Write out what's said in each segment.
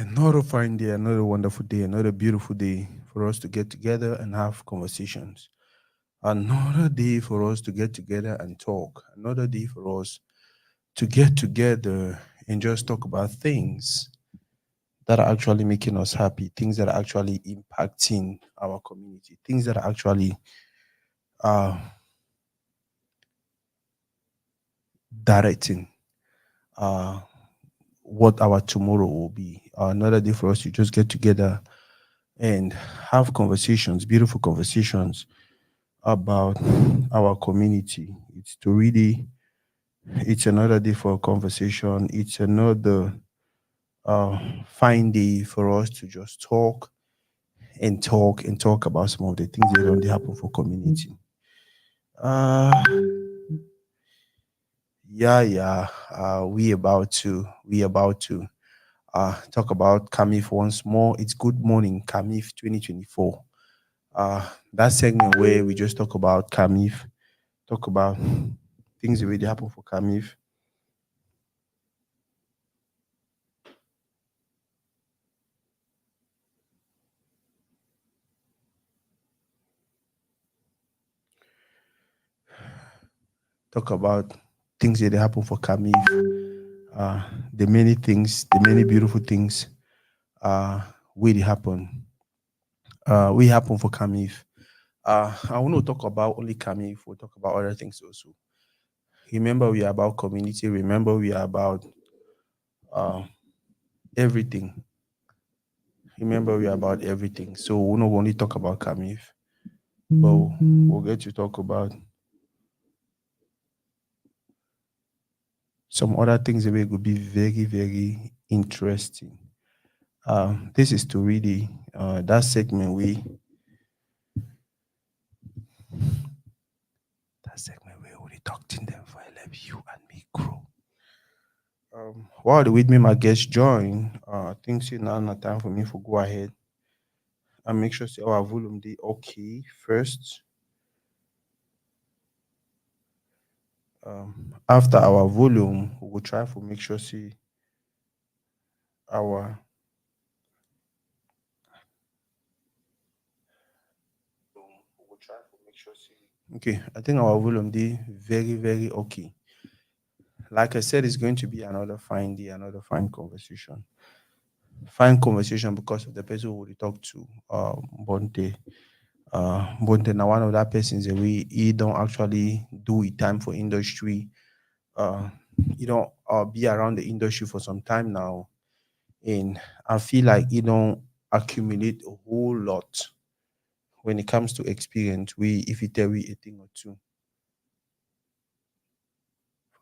Another fine day, another wonderful day, another beautiful day for us to get together and have conversations. Another day for us to get together and talk. Another day for us to get together and just talk about things that are actually making us happy, things that are actually impacting our community, things that are actually uh, directing uh, what our tomorrow will be. Another day for us to just get together and have conversations, beautiful conversations about our community. It's another day for a conversation. It's another uh, fine day for us to just talk about some of the things that don't happen for community. Uh, yeah. We about to talk about Kamif once more. It's Good Morning Kamif 2024. That segment where we just talk about Kamif, talk about things that really happen for Kamif. Talk about things that happen for Kamif, uh, the many things, the many beautiful things really happen. We happen for Kamif. I want to talk about only Kamif. We'll talk about other things also. Remember, we are about community. Remember, we are about uh, everything. Remember, we are about everything. So we'll not only talk about Kamif, but we'll get to talk about some other things that will be very, very interesting. This is to really that segment we already talked in them for help you and me grow. While the with me my guests join, I think see now na time for me to go ahead and make sure say our volume dey okay first. After our volume, we will try to make sure see our okay. I think our volume dey very, very okay. Like I said, it's going to be another fine day, another fine conversation. Fine conversation because of the person we talk to, Bonte. Bonte now one of that persons that we he don't actually do it time for industry. Uh, you don't be around the industry for some time now, and I feel like you don't accumulate a whole lot when it comes to experience. We if you tell we a thing or two.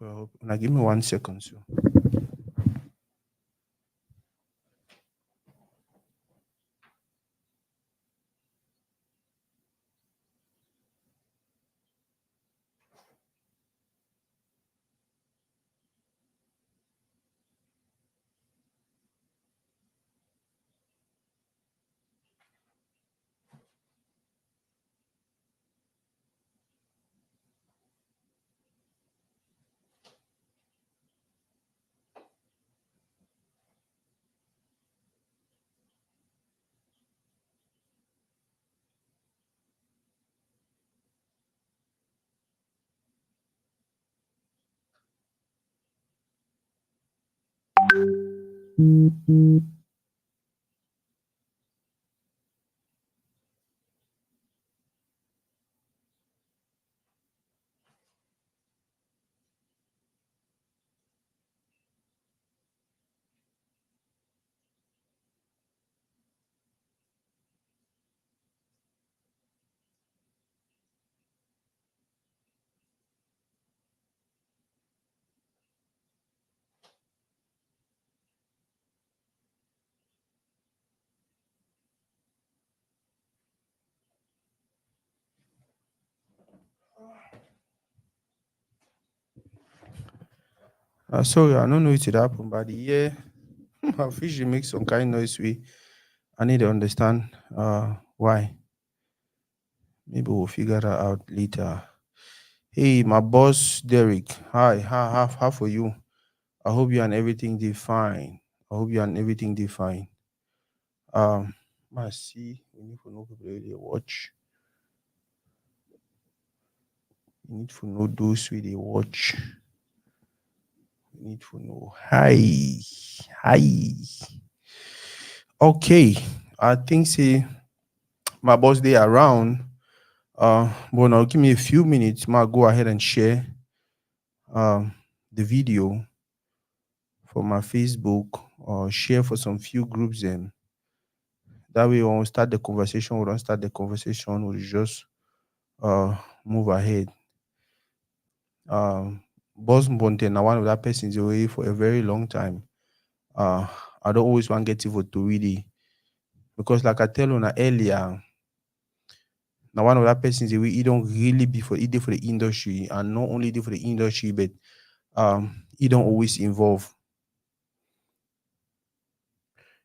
Well, now give me 1 second, so. Sorry, I don't know it happened, but yeah, I fish they make some kind noise. I need to understand why. Maybe we'll figure that out later. Hey, my boss Derek. Hi, how for you? I hope you and everything did fine. I hope you and everything they fine. Um, I see. We need to know people they watch. We need to know those we they watch. We need to know. Hi, hi. Okay, I think say my boss they around. But now give me a few minutes. Ma go ahead and share um the video for my Facebook or share for some few groups. Then that way, when we start the conversation, we don't start the conversation. We just uh move ahead. Um, Boss Bonteh, now one of that person is away for a very long time. Uh, I don't always want to get evil to really because, like I tell you earlier, now one of that person is away. He don't really be for either for the industry and not only for the industry, but he don't always involve.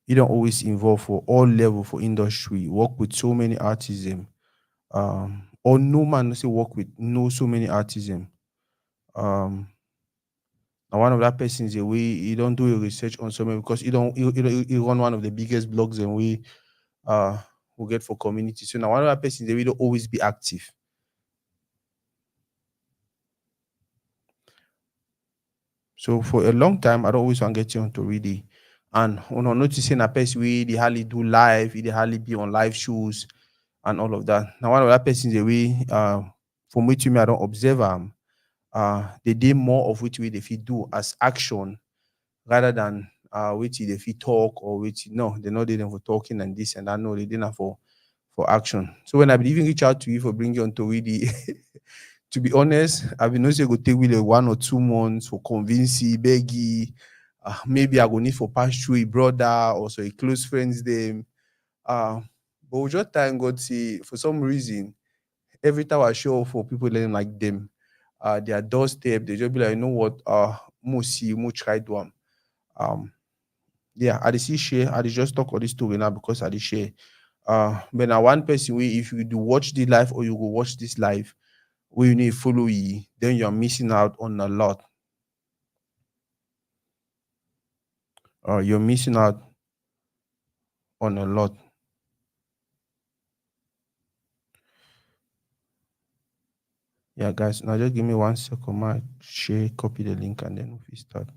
He don't always involve for all level for industry. Work with so many artists. Or no man say work with no so many artists. Um, Now one of that person is a way he don't do a research on something because he run one of the biggest blogs and uh we get for community. So now one of that person they will always be active. So for a long time, I don't always want to get you onto really. And when I'm noticing a person we they hardly do live, they hardly be on live shows and all of that. Now one of that person is a way from which me I don't observe them. They did more of which way they fit do as action rather than which they fit talk or which no, they're not there for talking and this and that. No, they didn't for action. So when I been even reach out to you for bringing you onto really to be honest, I've been also go take really 1 or 2 months for convincing, beggy. Maybe I go need for pass through a brother or so a close friends them. Uh, but we just thank God see for some reason every time I show up for people learning like them, their doorstep, they just be like, you know what, mo see, mo try do 'em. Um, yeah, I dey see share. I dey just talk all this story now because I dey share. But now one person we if you do watch the live or you go watch this live, where you need to follow ye, then you're missing out on a lot. You're missing out on a lot. Yeah, guys. Now just give me 1 second. My share, copy the link, and then we start.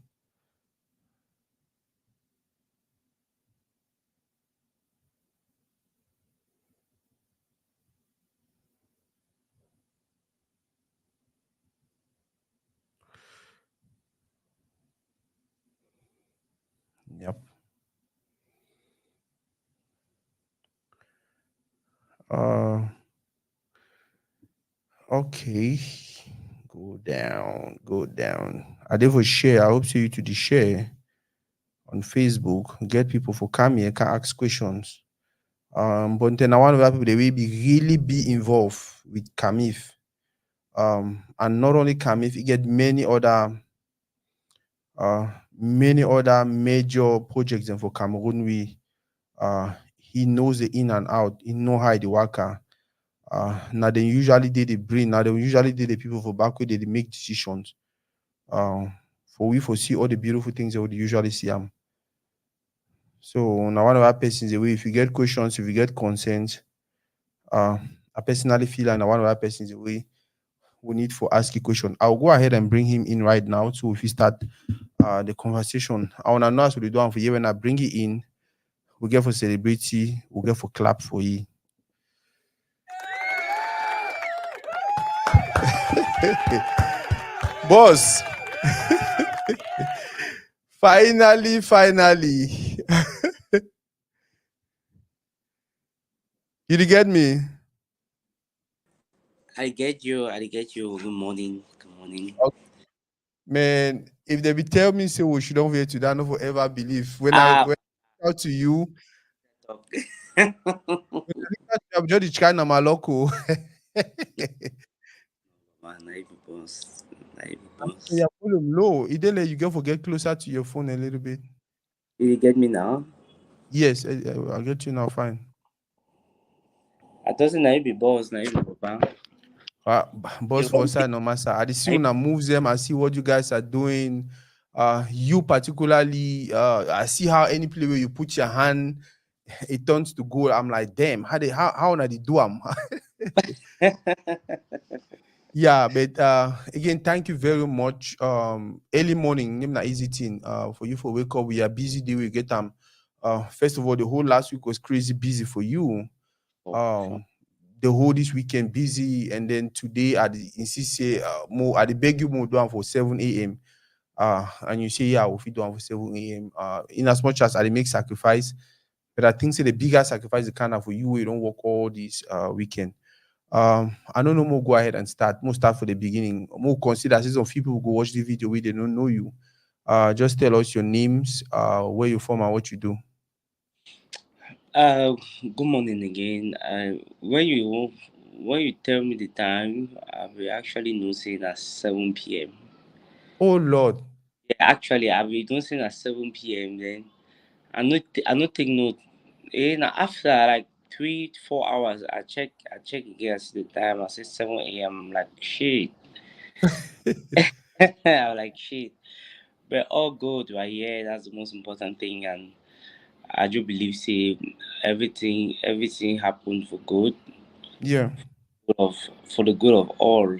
Yep. Uh, okay. Go down. Go down. I did for share. I hope see you to the share on Facebook. Get people for come here can ask questions. But then I want to have people they will be really be involved with Camif. And not only Camif, you get many other major projects and for Cameroon we he knows the in and out, he know how the worker. Now they usually did the brain, now they usually did the people for back where they make decisions. For we foresee all the beautiful things that would usually see them. So now one of our persons the way if you get questions, if you get consent, uh I personally feel like now one of our persons the way we need for ask a question. I'll go ahead and bring him in right now. So if we start the conversation, I wanna know as we do for you when I bring it in, we get for celebrity, we get for clap for you. Boss, finally. You did get me? I get you. I get you. Good morning. Good morning. Man, if they be tell me say we should don't wait to that, I never ever believe. When I out to you, Talk. when I reach out to you, I'm just the China Maloko. Man, I be boss. I be I'm boss. your volume low. It didn't let you get for get closer to your phone a little bit. You get me now? Yes, I'll get you now. Fine. I thought say na you be boss. Na you be papa. Uh, You boss for come. side no matter. I just see Na you when I move them, I see what you guys are doing. You particularly, I see how any play where you put your hand, it turns to goal. I'm like, damn, how na they do 'em? Yeah, but again, thank you very much. Early morning, name na easy thing. For you for wake up, we are busy day. We get first of all, the whole last week was crazy busy for you. Oh, for Um, the whole this weekend busy, and then today at the insist say more at the beg you more down for 7 a.m. And you say yeah, we'll fit down for 7 a.m. In as much as I dey make sacrifice, but I think say the bigger sacrifice the kind of for you, you don't work all this weekend. I don't know more go ahead and start. More start for the beginning. More consider since some people will go watch the video where they don't know you. Just tell us your names, where you from and what you do. uh, good morning again. When you tell me the time, I will actually know saying at 7 p.m. Oh Lord. Yeah, actually, I will don't say at 7 p.m. Then I not take note. And after like 3 4 hours, I check again. I see the time. I say 7 a.m. I'm like shit. I'm like shit. But all good right here. That's the most important thing, and I do believe say everything happened for good, Yeah. of for the good of all.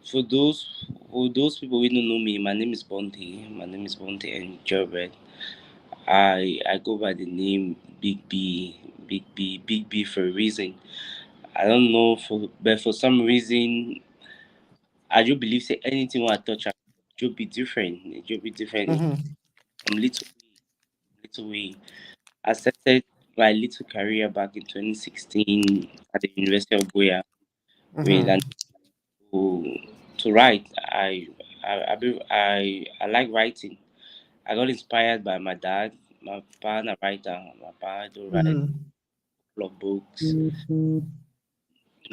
For those people who don't know me, my name is Bonteh. My name is Bonteh and Jorbert. I go by the name Big B, Big B, Big B for a reason. I don't know but for some reason I do believe say anything when I touch it should be different. It should be different. Mm-hmm. From little way. I started my little career back in 2016 at the University of Goya with an Mm-hmm. to, to write. I like writing. I got inspired by my dad. My father a writer. My father do write a Mm-hmm. couple of books.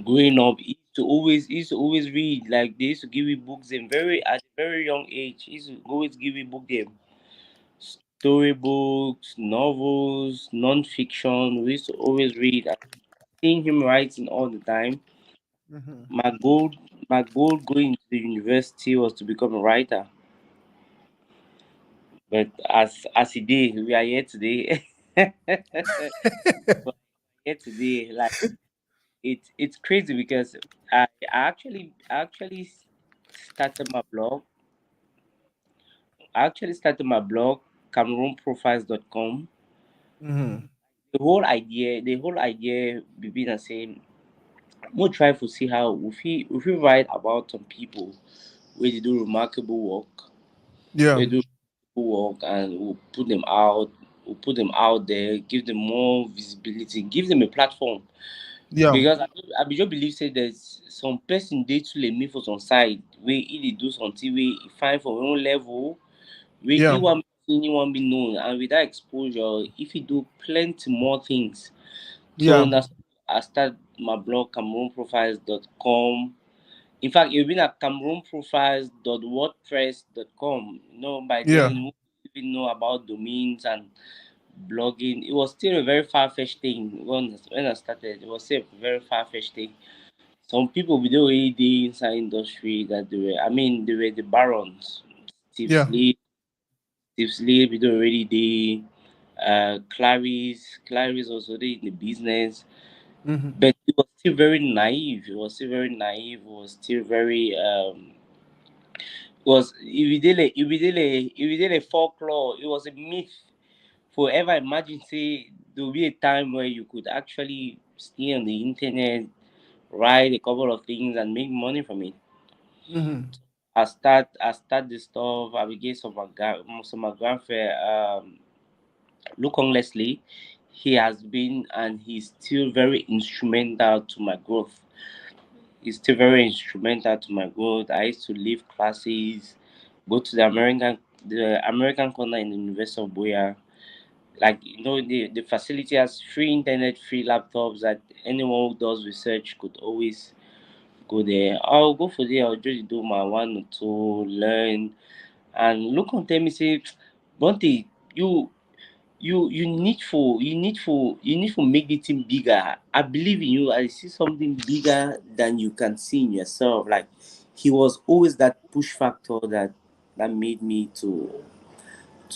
Growing up, he used to always read. Like they used to give me books in very at a very young age. He used to always give me book them. Storybooks, novels, non-fiction. We used to always read. And seeing him writing all the time. Mm-hmm. My goal, my goal going to the university was to become a writer. But as he did, we are here today. But here today, like it's crazy because I actually started my blog. I actually started my blog, CameroonProfiles.com. Mm-hmm. The whole idea being the same. We'll try to see how if we write about some people where they do remarkable work, Yeah. where they do work, and we'll put them out there, give them more visibility, give them a platform. Yeah. Because I be just believe say there's some person dey too let me for some side where he dey do something where he find for him own level, where he Yeah. want be seen, he want be known, and with that exposure, if he do plenty more things. So Yeah. that's I start my blog CameroonProfiles.com. In fact, you've been at CameroonProfiles.wordpress.com. By Yeah. then, we didn't even know about domains and blogging. It was still a very far fetched thing when I started. It was still a very far fetched thing. Some people we don't really dey inside industry that they were the barons. Steve Yeah. Sleep, Steve Sleep, we don't already dey. Clarice also dey in the business, Mm-hmm. but it was still very naive. It was still very naive. It was still very was if you did a folklore, it was a myth. Forever imagine say there will be a time where you could actually stay on the internet, write a couple of things and make money from it. Mm-hmm. I start this stuff. I will get some of my grandfather. Look on Leslie, he has been and he's still very instrumental to my growth. He's still very instrumental to my growth. I used to leave classes, go to the American corner in the University of Boya. Like the facility has free internet, free laptops that anyone who does research could always go there. I'll go for there. I'll just do my one or two, learn, and look on tell me say, Bonte, you you need to make the thing bigger. I believe in you. I see something bigger than you can see in yourself. Like he was always that push factor that made me to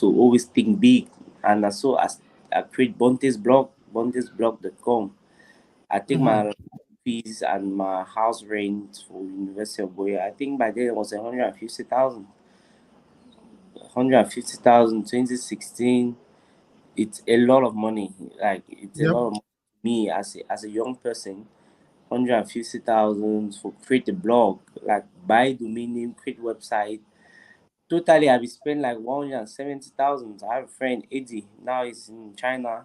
always think big. And so as I create Bonteh's blog, bontehsblog.com. I take Mm-hmm. my fees and my house rent for University of Boya. I think by then it was 150,000. 150,000, 2016. It's a lot of money. Like it's a Yep. lot of money to me as a young person. 150,000 for create a blog, like buy domain name, create website. Totally, I will spend like 170,000. I have a friend, Eddie. Now he's in China.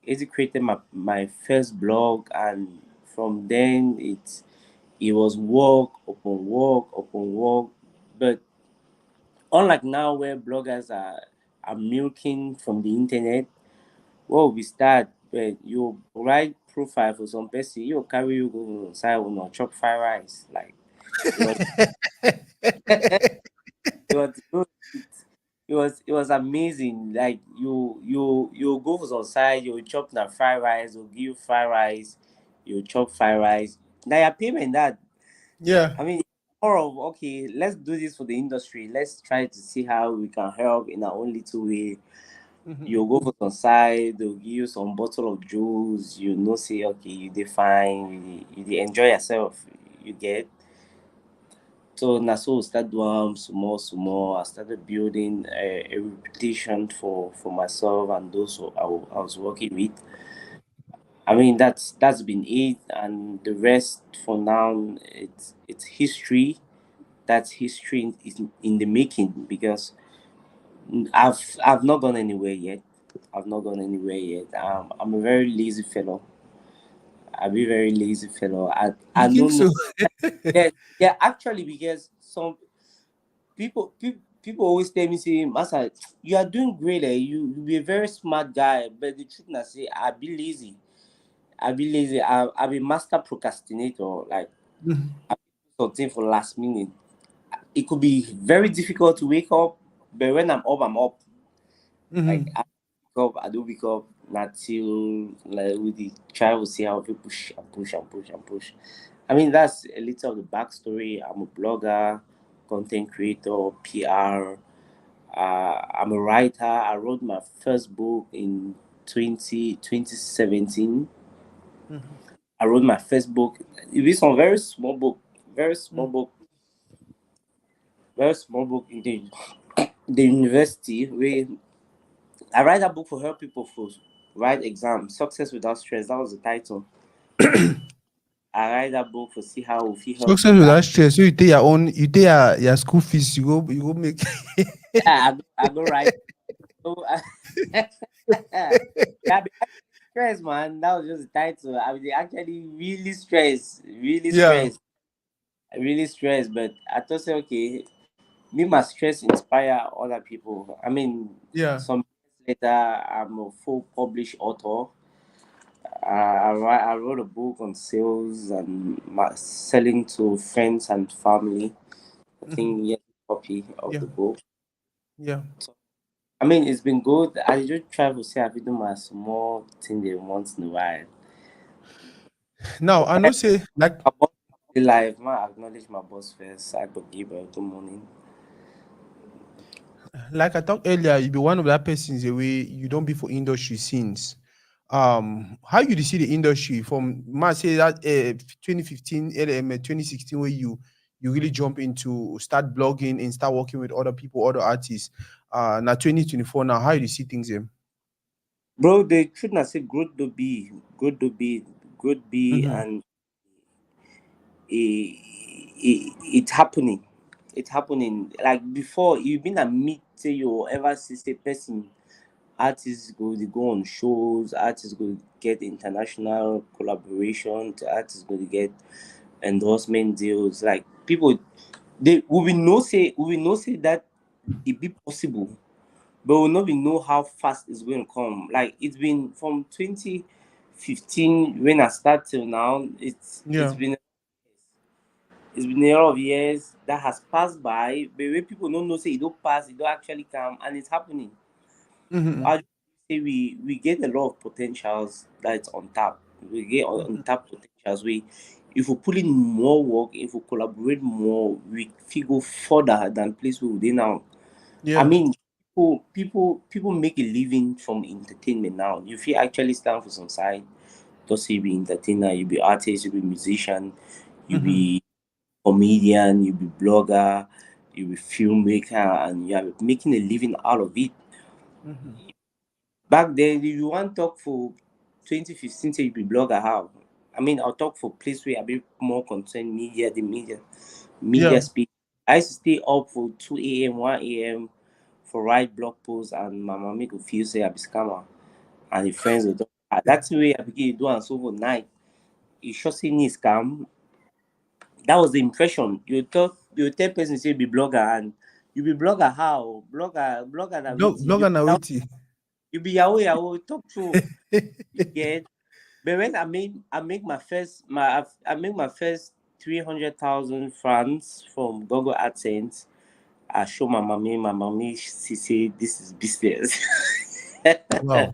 Eddie created my first blog, and from then it was work upon work upon work. But unlike now, where bloggers are milking from the internet, well, we start. But you write profile for some person, you carry you go inside on chop fried rice. Like it was, it was, it, it was amazing. Like you go for some side, you chop na fried rice, or give you fried rice, you chop fried rice. Now your payment that, Yeah. I mean, more of okay, let's do this for the industry. Let's try to see how we can help in our own little way. Mm-hmm. You go for some side, they'll give you some bottle of juice, you know, say okay, you define, you dey enjoy yourself, you get. So na so we start doing small small. I started building a reputation for myself and those who I was working with. I mean that's been it, and the rest for now it's history. That's history in the making, because I've not gone anywhere yet. I've not gone anywhere yet. I'm a very lazy fellow. I'll be very lazy fellow. I You think don't know. so? Yeah, yeah. Actually, because some people always tell me, say, Master, you are doing great. You be a very smart guy. But the truth na say, I be lazy. I be lazy. I be master procrastinator. Like I do something for last minute. It could be very difficult to wake up, but when I'm up, I'm up. Like Mm-hmm. I do wake up not till like with the try to see how we push and push and push and push. I mean that's a little of the backstory. I'm a blogger, content creator, PR. I'm a writer. I wrote my first book in 2017. Mm-hmm. I wrote my first book. It was some very small book, very small book, very small book in the university where I write that book for help people for write exam. Success without stress. That was the title. I write that book for see how we feel help Success people. without stress. So you take your own, you take your school fees, you go make. Yeah, I go write. So, yeah, be actually stressed, man. That was just the title. I was actually really Yeah. stressed, really stressed. But I thought, say, okay, me my stress inspire other people. I mean, Yeah. some years later, I'm a full published author. I wrote a book on sales and selling to friends and family. I Mm-hmm. think, yeah, copy of Yeah. the book. Yeah. I mean, it's been good. I just try to say I do my small thing there once in a while. Now I know say like My boss is live. I acknowledge my boss first. I go give her good morning. like I talked earlier, you be one of that persons the way you don't be for industry scenes. How you dey see the industry from man say that 2015 2016 where you really jump into start blogging and start working with other people, other artists. Now 2024 now, how you dey see things there? Bro, the truth not say good to be, good to be, good be, Mm-hmm. and it's happening. It's happening. Like before, you been a meet say you ever see say person artists go they go on shows, artists go get international collaboration, artists go to get endorsement deals. Like people, they we will know say that it be possible, but we will not be know how fast it's going to come. Like it's been from 2015 when I start till now. Yeah. It's been a lot of years that has passed by, but when people don't know say it don't pass, it don't actually come, and it's happening. Mm-hmm. I just say we get a lot of potentials that's on tap. We get on tap potentials. if we put in more work, if we collaborate more, we fit go further than place we dey now. I Yeah. mean, people make a living from entertainment now. You feel actually stand for some side. Just say you be entertainer, you be artist, you be musician, you Mm-hmm. be comedian, you be blogger, you be filmmaker, and you are making a living out of it. Mm-hmm. Back then, if you want talk for 2015, say you be blogger, how? I mean, I'll talk for place where I be more concerned media, the Yeah. media speak. I used to stay up for 2 a.m., 1 a.m. for write blog posts, and my mommy could feel say I be scammer. And the friends would talk, ah, that's the way I begin to do and so for night. You sure see me scam? That was the impression. You tell person say be blogger and you be blogger how? Blogger that waiting. Blogger na waiting. You be Yahoo Yahoo talk true. You get. But when I make my first I make my first 300,000 francs from Google AdSense. I show my mommy. My mommy she say this is business. Wow.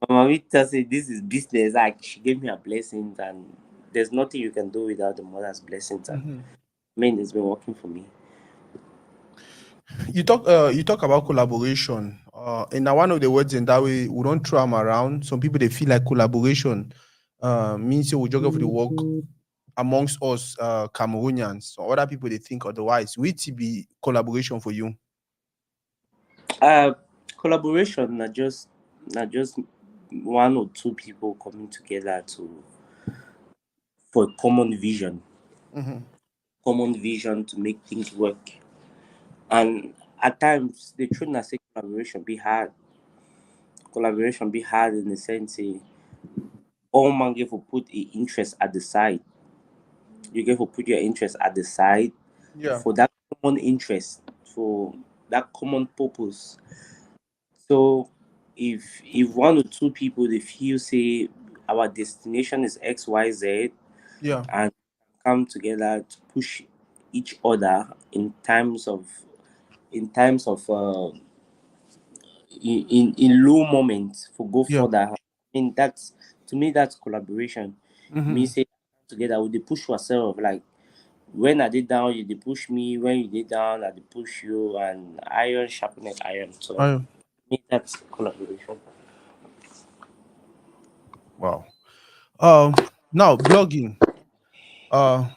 My mommy tells say this is business. Like she gave me a blessing, and there's nothing you can do without the mother's blessings. And Mm-hmm. I mean, it's been working for me. You talk about collaboration. And now one of the words in that way we don't throw them around. Some people they feel like collaboration means you will juggle for the work amongst us Cameroonians. So other people they think otherwise. Which be collaboration for you? Uh, Collaboration, not just one or two people coming together to for a Mm-hmm. common vision to make things work. And at times, the truth I say collaboration be hard in the sense all man get to put a interest at the side. You get to put your interest at the side Yeah. for that common interest, for that common purpose. So if one or two people they feel say our destination is XYZ Yeah. and come together to push each other in times of in low moments for go Yeah. further. I mean that's to me that's collaboration. Me Mm-hmm. say together we dey push ourselves like when I did down you dey push me, when you did down I dey push you and iron sharpened iron. So me that's collaboration. Wow. Now blogging. Uh,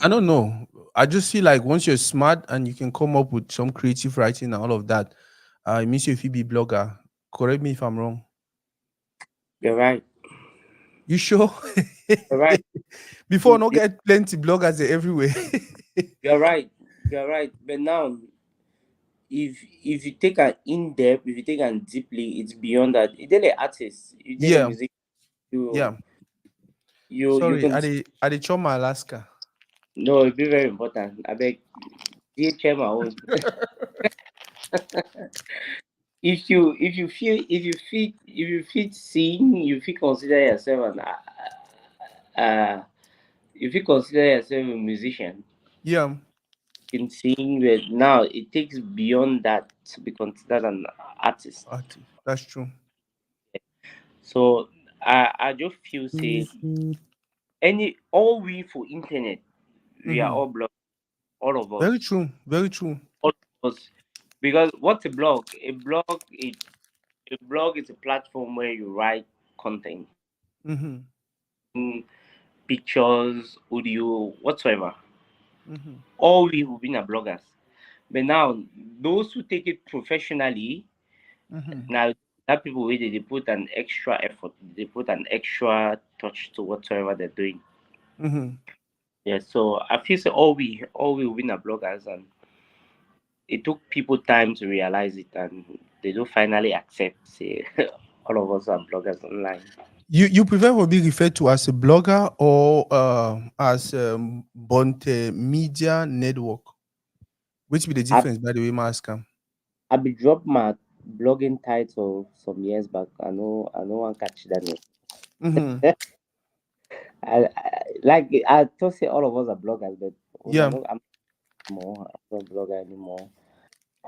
I don't know. I just feel like once you're smart and you can come up with some creative writing and all of that, it means you're a be blogger. Correct me if I'm wrong. You're right. You sure? You're right. Before, You, no you, get plenty bloggers there everywhere. you're right. You're right. But now, if you take an in depth, if you take an deeply, it's beyond that. You did the artist, you did the Yeah, music, you yeah. you Sorry, can I did Choma Alaska. no, it'd be very important. I beg, DHM my own. If you fit sing, you fit consider yourself uh if you consider yourself a musician, Yeah, you can sing. But now it takes beyond that to be considered an artist. artist. That's true. So I just feel say any all we for internet we are Mm-hmm. all blog, all of Very us, true. Very true. all of us. Because what's a blog? A blog is a platform where you write content, Mm-hmm. mm, pictures, audio, whatsoever. Mm-hmm. All we have been are bloggers. But now those who take it professionally, Mm-hmm. now that people where they put an extra effort, they put an extra touch to whatsoever they're doing. Mm-hmm. Yeah, so I feel so all we win are bloggers, and it took people time to realize it, and they do finally accept say all of us are bloggers online. You prefer to be referred to as a blogger or as Bonteh Media Network? Which be the I difference, by the way, Mask? I be dropped my blogging title some years back. I know one catch that name. Mm-hmm. I thought say all of us are bloggers, but when Yeah, I'm not a blogger anymore.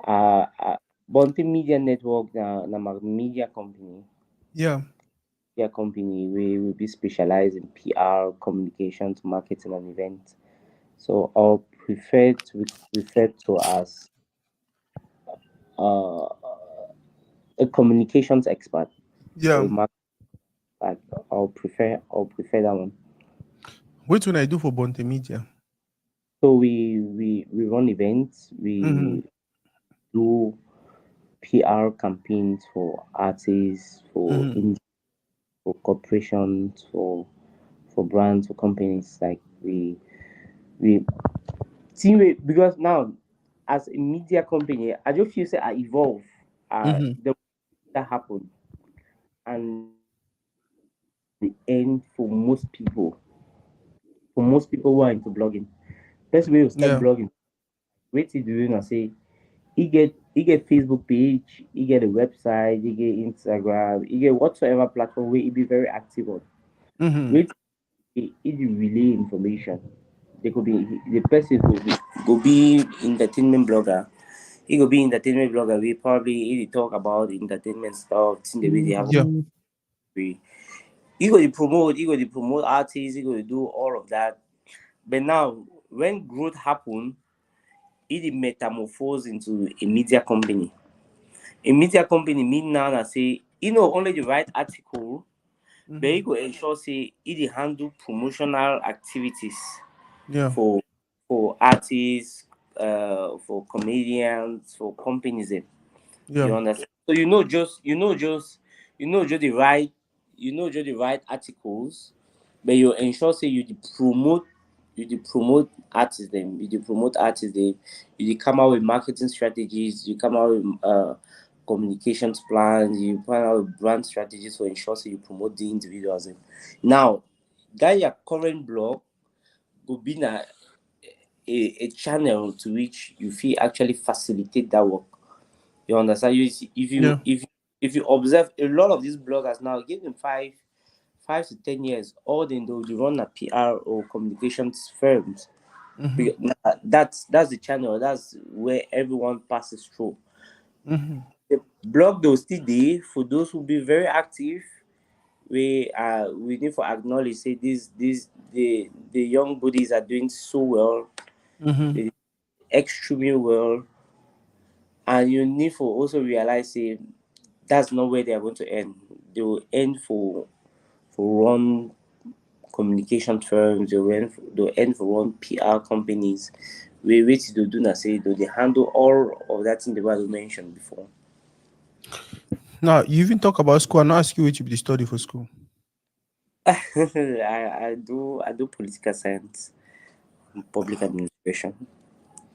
Uh, uh Bonteh Media Network na my media company. yeah. media company. We will be specialized in PR, communications, marketing, and events. So I'll prefer to be referred to as uh, a communications expert or Yeah. a market expert. I'll prefer that one. What when I do for Bonteh Media? So we run events. Mm-hmm. We do PR campaigns for artists, Mm-hmm. for corporations, for brands, for companies. Like we see because now as a media company, I just feel say I evolve. Mm-hmm. The that happened, and that's the end for most people. For most people who are into blogging, best way to start Yeah. blogging. Wait till doing and say he get Facebook page, he get a website, he get Instagram, he get whatsoever platform where he be very active on. Mm-hmm. Wait, he dey relay information. They could be the person go be entertainment blogger. He go be entertainment blogger. We probably he dey talk about entertainment stuff. Thing the way they have. Yeah. He go dey promote artists. He go dey do all of that. But now when growth happen, he dey metamorphose into a media company. A media company mean now na say he no only dey write article, but he Mm-hmm. go ensure say he dey handle promotional activities Yeah. for artists, for comedians, for companies dem. Yeah. You understand? So you know just the right articles, but you ensure say you dey promote artists them, you dey come out with marketing strategies, you come out with communications plans, you plan out with brand strategies to ensure say you promote the individuals dem. Now that your current blog go be na a channel to which you feel actually facilitate that work. You understand? You see, Yeah. if you observe a lot of these bloggers now, give them 5 to 10 years, all they do they run a PR or communications firms. Mm-hmm. Because that's the channel. That's where everyone passes through. Mm-hmm. The blog those still there for those who be very active. We need to acknowledge say the young bodies are doing so well, Mm-hmm. they extremely well, and you need to also realize say that's not where they are going to end. They will end for run communication firms. They will end for run PR companies. We wait to do na say they handle all of that thing the way I mentioned before. Now you even talk about school. I not ask you what you be the study for school. I do political science and public administration.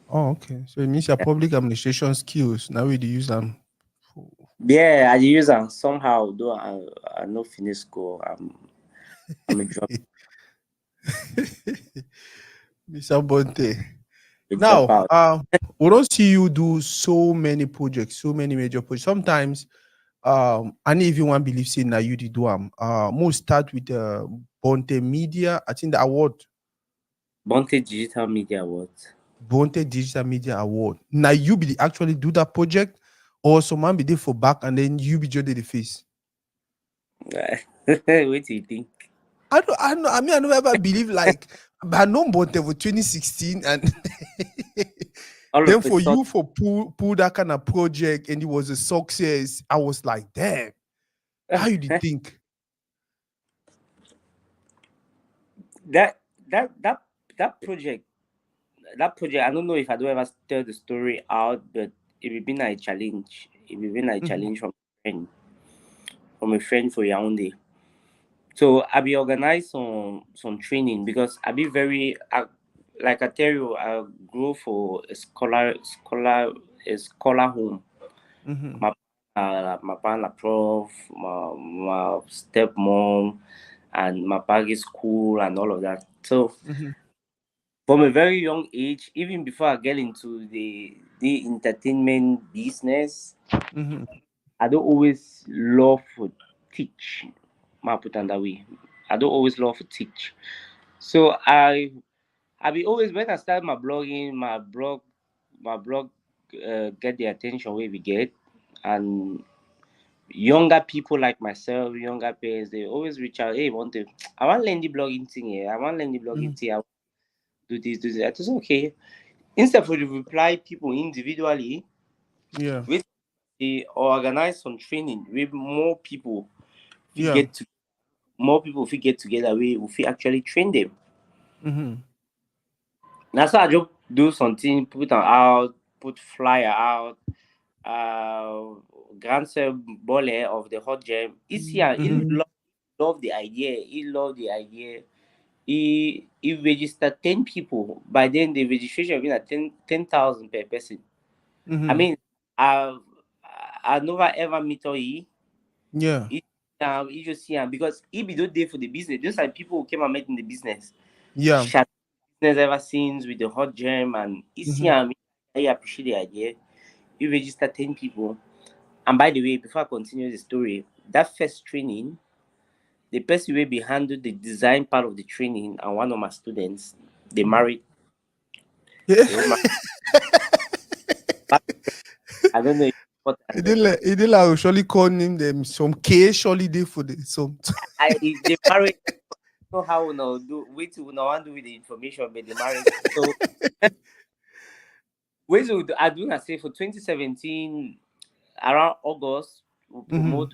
Oh, okay. So it means your public administration skills now we do use them. Yeah, I dey use am somehow. Though I no finish school. I'm a drop Mr. Bonte. a Now, dropout. we don't see you do so many projects, so many major projects. Sometimes, I don't even want believe saying that you did do them. Most start with the Bonte Media. I think the award, Bonteh Digital Media Awards. Bonte Digital Media Award. Now you be the actually do that project, or someone be there for back and then you be just the face. What do you think? I mean, I don't ever believe like, but I know Bonte for 2016 and All then of a for sudden, you for pull that kind of project and it was a success. I was like, damn, how you did think? that that that that project, I don't know if I do ever tell the story out, but it will be a challenge. It will be a Mhm, challenge from a friend for Yaoundé. So I be organize some training because like I tell you, I grew for a scholar home. mhm, My partner prof, my stepmom, and my baggy school and all of that. So mhm, from a very young age, even before I get into the entertainment business, mhm, I don't always love to teach. Ma put it that way. I don't always love to teach. So I be always when I start my blogging, my blog get the attention where we get, and younger people like myself, younger parents, they always reach out. Hey, I want to learn the blogging thing here. I want to learn the blogging Mhm. thing. I want to do this, do that. I just okay. Instead of to reply people individually, Yeah. we organize some training with more people. If we Yeah. get to more people, if we get together, we actually train them. Mhm. That's why I just do something, put them out, put flyer out. Grandson Bole of the hot gem. He's here. He Mhm. love the idea. He love the idea. He registered 10 people. By then the registration been at 10,000 per person. I Mhm. mean, I've I never ever meet he. Yeah. He, he just see him because he be do day for the business. Just like people who came and met in the business. Yeah. Shut business ever since with the hot gem and he see Mhm. him. He appreciate the idea. He registered 10 people. And by the way, before I continue the story, that first training, the person will be handled the design part of the training, and one of my students, they Mhm. married. Yeah. They were married. I don't know if it's important. He did like surely call him them some K surely day for the some. They married. Know how no do wait to no one do with the information, but they married. So wait to I do not say for 2017 around August we Mhm.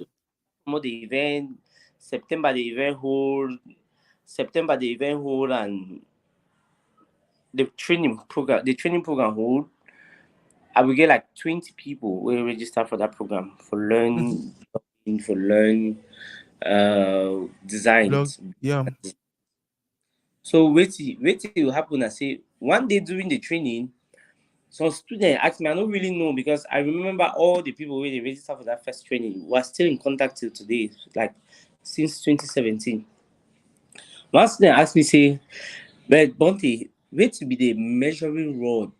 promote the event. September the event hold and the training program hold. I will get like 20 people will register for that program for Mhm. designs. Blog. Yeah. So wait till happen. I say one day during the training, some student asked me. I don't really know because I remember all the people where they register for that first training were still in contact till today, like since 2017. One student asked me say, "But Bonteh, wait to be the measuring rod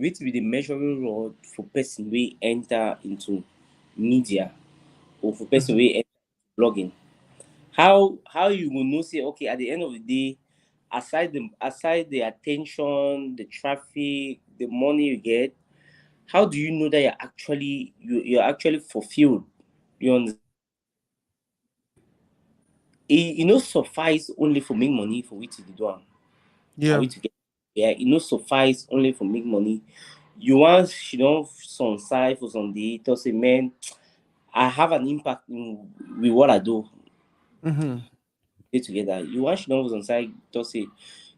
Wait be the measuring rod for person we enter into media or for person Mhm. we enter blogging. How you will know say okay at the end of the day, aside the attention, the traffic, the money you get, how do you know that you're actually fulfilled? You understand? It no suffice only for make money for which you do am. Are Yeah. we together? Yeah, it no suffice only for make money. You want some side for some day to say, man, I have an impact with what I do. Mhm. Stay together. You want for some side to say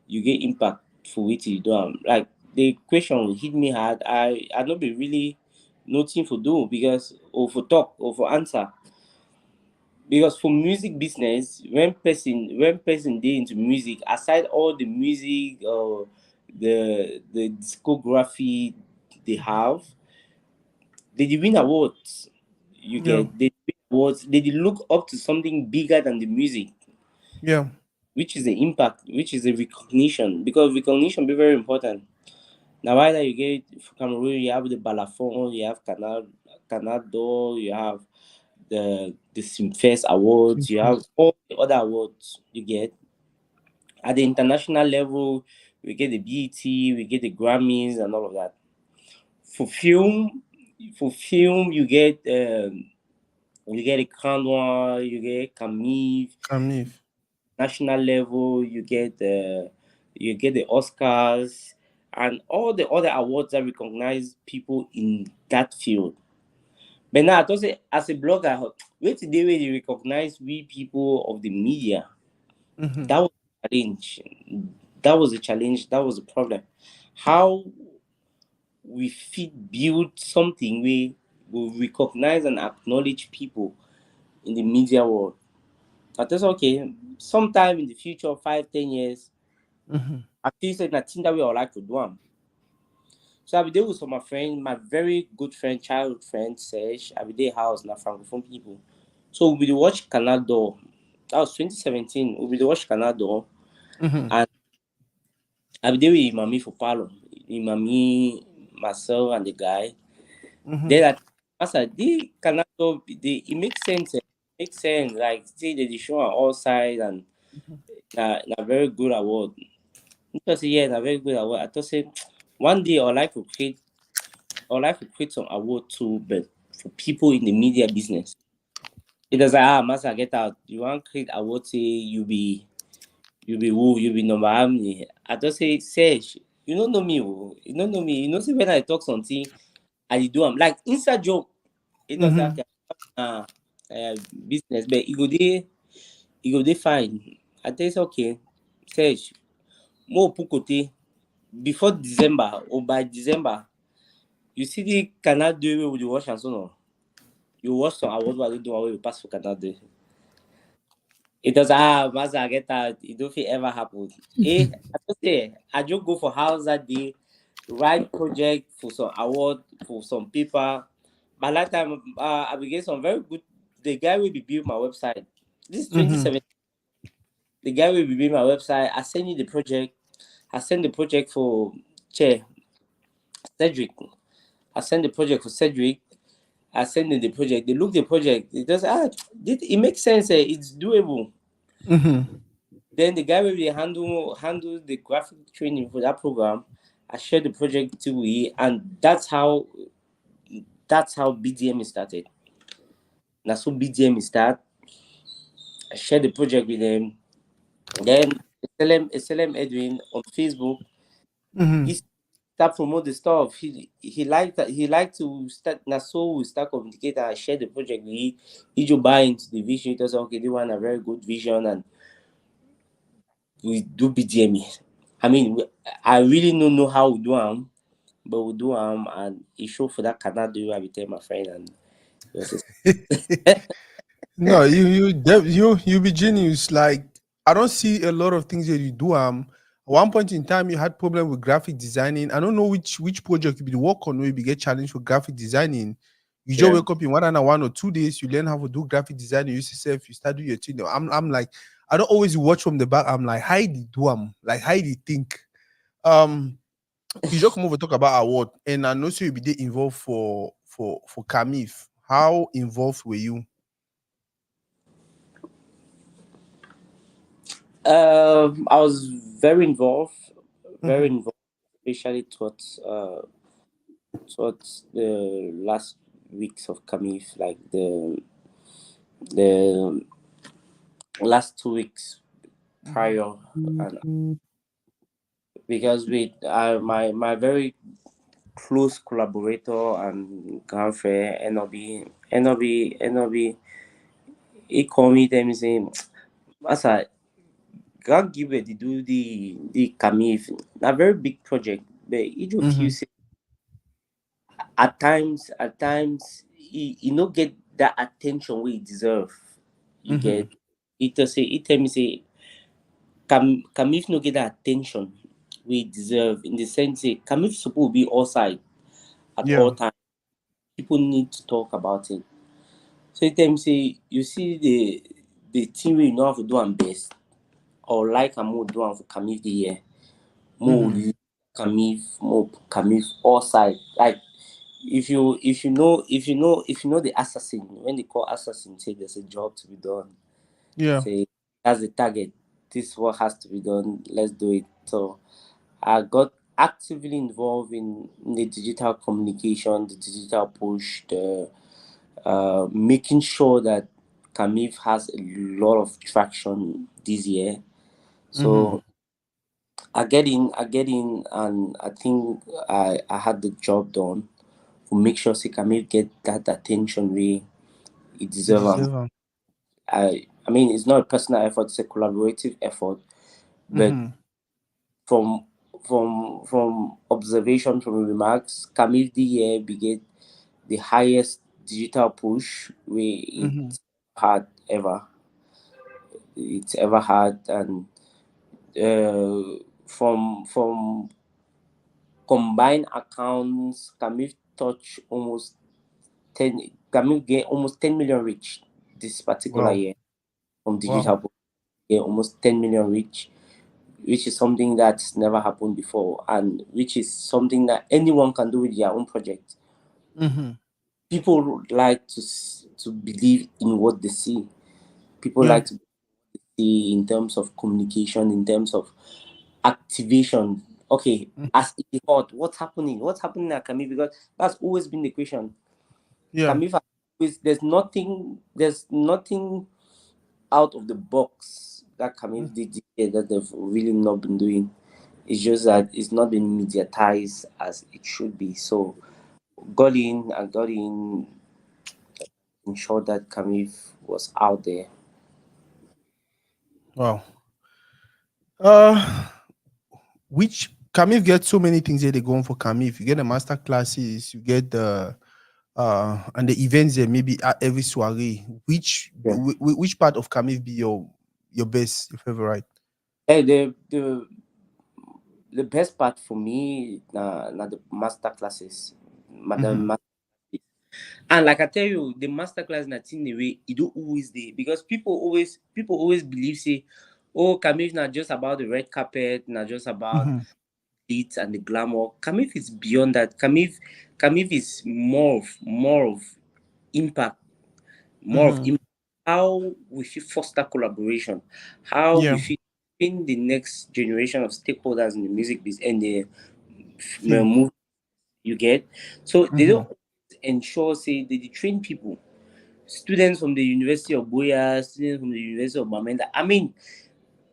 you get impact for what you do. Like the question hit me hard. I not be really nothing for do because or for talk or for answer. Because for music business, when person dey into music, aside all the music or the discography they have, they dey win awards. You Yeah. get they win awards. They dey look up to something bigger than the music, Yeah. which is the impact, which is the recognition. Because recognition be very important. Now, either you get for Cameroon, you have the Balafon, you have Canado, you have the Simfest Awards, you have Simfest. all the other awards you get. At the international level, we get the BET, we get the Grammys and all of that. For film, you get a Grand Noir, you get Camille. Kamif. National level, you get the Oscars and all the other awards that recognize people in that field. But now I thought say as a blogger, wait today where they recognize we people of the media. Mhm. That was a challenge. That was a challenge. That was a problem. How we fit build something we will recognize and acknowledge people in the media world. I thought okay, sometime in the future, 5, 10 years, Mhm. I feel say na thing that we all like to do am. So I be there with some of my friend, my very good friend, childhood friend, Serge. I be there house na francophone people. So we dey watch Canal d'Or. That was 2017. We be dey watch Canal d'Or, Mhm. and I be there with Imami for Palo. Imami, myself, and the guy. Mhm. Then as I the Canal d'Or, it makes sense. Makes sense. Like see they dey show on all sides and na very good award. Because yeah, na very good award. I thought say one day I would like to create some award too, but for people in the media business. It does like, master, get out. You want create award say you be who, you be number how many? I just say, Serge, you don't know me, oh. You don't know me. You know, see when I talk something, I do am like inside joke. It does like Mm-hmm. business, but you go dey fine. I tell you, okay, Serge, more pukote before December or by December, you see the Canada Day wey we dey watch and so on. You watch some award wey I do wey we pass for Canada Day. It does Master get that it don't fit ever happen. I just say I just go for house that day, write project for some award for some paper. By that time, I will get some very good. The guy will be build my website. This is Mm-hmm. 2017. The guy will be build my website. I send you the project. I send the project for Chair Cedric. I send the project for Cedric. I send them the project. They look the project. It does it makes sense. It's doable. Mm-hmm. Then the guy will be handle the graphic training for that program. I share the project to we, and that's how BDM is started. That's how BDM is start. I share the project with them. Then SLM Edwin on Facebook. He Mm-hmm. start promote the stuff. He liked to start. Na so we start communicate. I share the project with he. He just buy into the vision. He does okay. They want a very good vision, and we do BDM. I mean, I really don't know how we do them, but we do and he show for that Canada do I will tell my friend and he was just No, you be genius. Like I don't see a lot of things that you do. At one point in time, you had problem with graphic designing. I don't know which project you be work on where you be get challenged for graphic designing. You just yeah. wake up in 1 or 2 days, you learn how to do graphic design. You use yourself, you start doing your thing. I'm like, I don't always watch from the back. I'm like, how do you do? Like, how do you think? Um, you just come over talk about award, and I know so you be there involved for Camif. How involved were you? I was very involved, very Mm-hmm. involved, especially towards the last weeks of Camif, like the last 2 weeks prior, and because with my very close collaborator and grandfriend NLB, he called me tell me say, Masa, God give it to do the Camif, a very big project, but he just feel Mm-hmm. say at times he no get that attention we deserve. You Mm-hmm. get he tell me say Camif no get that attention we deserve in the sense say Camif supposed be outside at all Yeah. times. People need to talk about it. So he tell me say you see the thing we know how to do am best or like am more do am for Camif the year. More Mm-hmm. more Camif all side. Like if you know the assassin, when they call assassin, say there's a job to be done. Yeah. Say that's the target. This is what has to be done. Let's do it. So I got actively involved in the digital communication, the digital push, the making sure that Camif has a lot of traction this year. Mm-hmm. So and I think I had the job done to make sure Sikamir get that attention he You deserve. deserve them. I mean, it's not a personal effort; it's a collaborative effort. But Mm-hmm. from from observation, from remarks, Camille the year beget the highest digital push we Mm-hmm. had ever it's ever had, and from combined accounts, Camille touch almost 10 Camille get almost 10 million reach this particular Wow. year from Wow. digital book. Yeah, almost 10 million reach, which is something that's never happened before, and which is something that anyone can do with their own project. Mm-hmm. People like to believe in what they see. People Yeah. like to see in terms of communication, in terms of activation. Okay, Mm-hmm. as it hot, what's happening? What's happening at Camille? Because that's always been the question. Yeah. Camille there's nothing out of the box that Kamif did this year that they've really not been doing. It's just that it's not been mediatized as it should be. So I got in, ensured that Kamif was out there. Wow. Which Kamif get so many things that they go on for Kamif. You get the master classes, you get the and the events there maybe at every soiree. Yeah. Which part of Kamif be your best, your favorite? Hey, the best part for me na the master classes. Mm-hmm. And like I tell you, the masterclass na thing the way it do always there because people always believe say, oh, Kamif not just about the red carpet, not just about Mm-hmm. it and the glamour. Kamif is beyond that. Kamif is more of impact, more of Mm-hmm. impact. How we should foster collaboration, how we Yeah. should in the next generation of stakeholders in the music business and the Film. movie you get. So they Mm-hmm. don't ensure say they train people, students from the University of Boya, students from the University of Bamenda. I mean,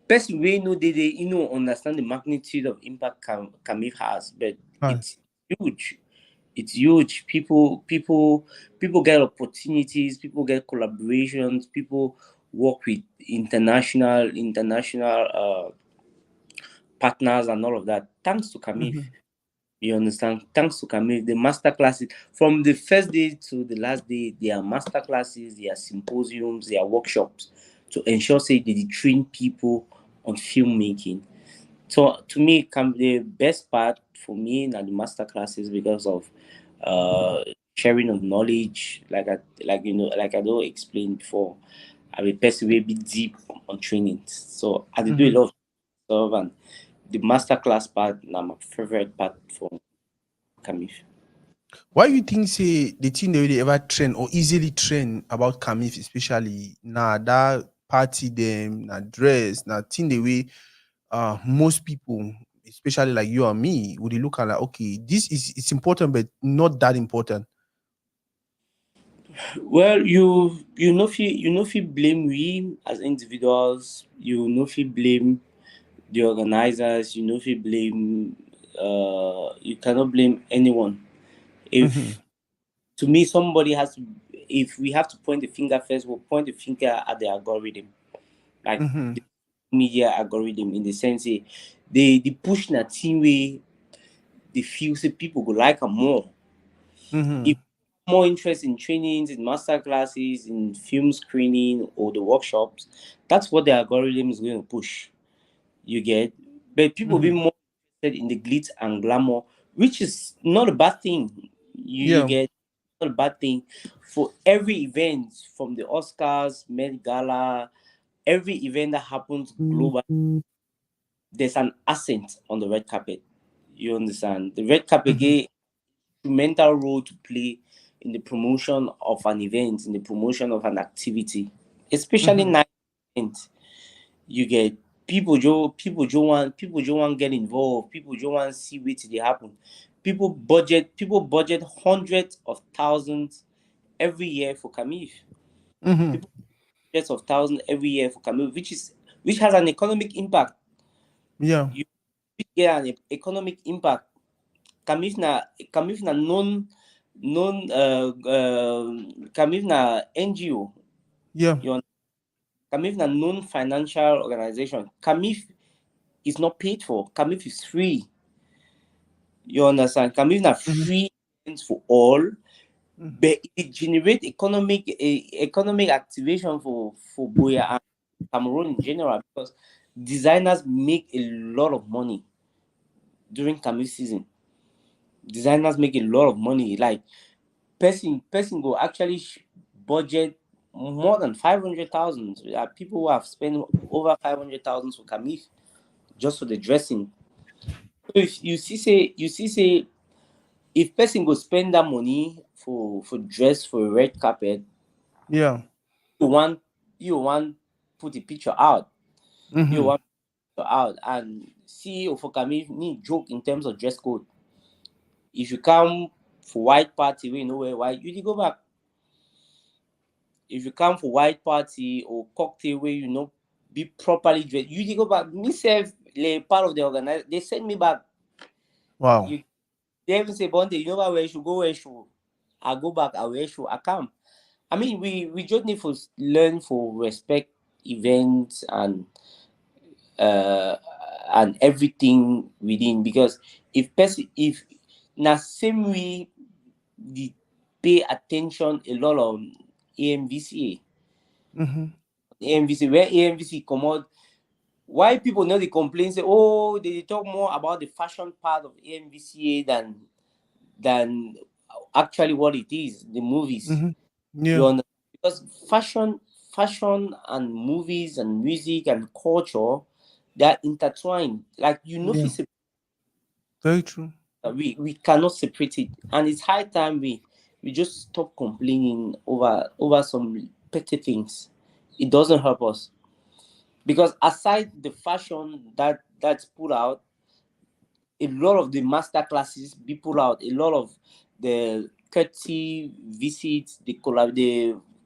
person we know they understand the magnitude of impact Kamif has, but it's huge. It's huge. People get opportunities. People get collaborations. People work with international partners and all of that. Thanks to Kamif. Mm-hmm. You understand? Thanks to Camille, the master classes from the first day to the last day, there are master classes, there are symposiums, there are workshops to ensure say they train people on filmmaking. So to me, the best part for me are the master classes because of uh sharing of knowledge. Like I don't explain before. I'm a person will be deep on training. So I dey do a Mm-hmm. lot of stuff and the master class part now my favorite part for Kamif. Why you think say the thing they ever trend or easily trend about Kamif, especially na that party them, na dress, na thing the way most people, especially like you and me, would look at like okay, this is it's important but not that important. Well, you know if you blame we as individuals, you know if you blame the organizers, you know if you blame you cannot blame anyone. Mm-hmm. If to me somebody has to if we have to point the finger first, we'll point the finger at the algorithm. Like Mm-hmm. the media algorithm in the sense they push na team way they feel say people go like am more. Mm-hmm. If more interest in trainings, in master classes, in film screening or the workshops, that's what the algorithm is going to push. You get, but people be Mm-hmm. more interested in the glitz and glamour, which is not a bad thing. You Yeah. get not a bad thing for every event from the Oscars, Met Gala, every event that happens globally. There's an accent on the red carpet. You understand? The red carpet Mm-hmm. gave instrumental role to play in the promotion of an event, in the promotion of an activity, especially Mm-hmm. night events. You get people jo want get involved. People jo want see wetin dey happen. People budget hundreds of thousands every year for Camille. Mm-hmm. People hundreds of thousands every year for Camille, which has an economic impact. Yeah. You get an economic impact. Kamif na Kamif na NGO. Yeah. You want Kamif na non-financial organization. Kamif is not paid for. Kamif is free. You understand? Kamif na Mm-hmm. free event for all, Mm-hmm. but it generate economic activation for Boya and Cameroon in general because designers make a lot of money during Kamif season. Designers make a lot of money. Like person go actually budget more than 500,000. There are people who have spent over 500,000 for Kamif just for the dressing. So if you see say if person go spend that money for dress for a red carpet, Yeah. you want you want put the picture out. You Mm-hmm. want picture out and CEO for Kamif need joke in terms of dress code. If you come for white party, we know where white you dey go back. if you come for white party or cocktail where you know be properly dressed, you dey go back. Me self, like part of the organize, they send me back. Wow. You they even say, Bonteh, you know what, where should go, where should I go back, I wear shoe, I come. I mean, we just need to learn for respect events uh and everything within, because if na same way the pay attention a lot on AMVCA. Mm-hmm. AMVC, where AMVC come out, why people know they complain say, oh, they talk more about the fashion part of AMVCA than actually what it is, the movies. Mm-hmm. You Yeah. understand? Because fashion and movies and music and culture, they're intertwined. Like you know, Yeah. Very true. we cannot separate it, and it's high time we just stop complaining over some petty things. It doesn't help us, because aside the fashion that's put out, a lot of the master classes be put out, a lot of the courtesy visits, the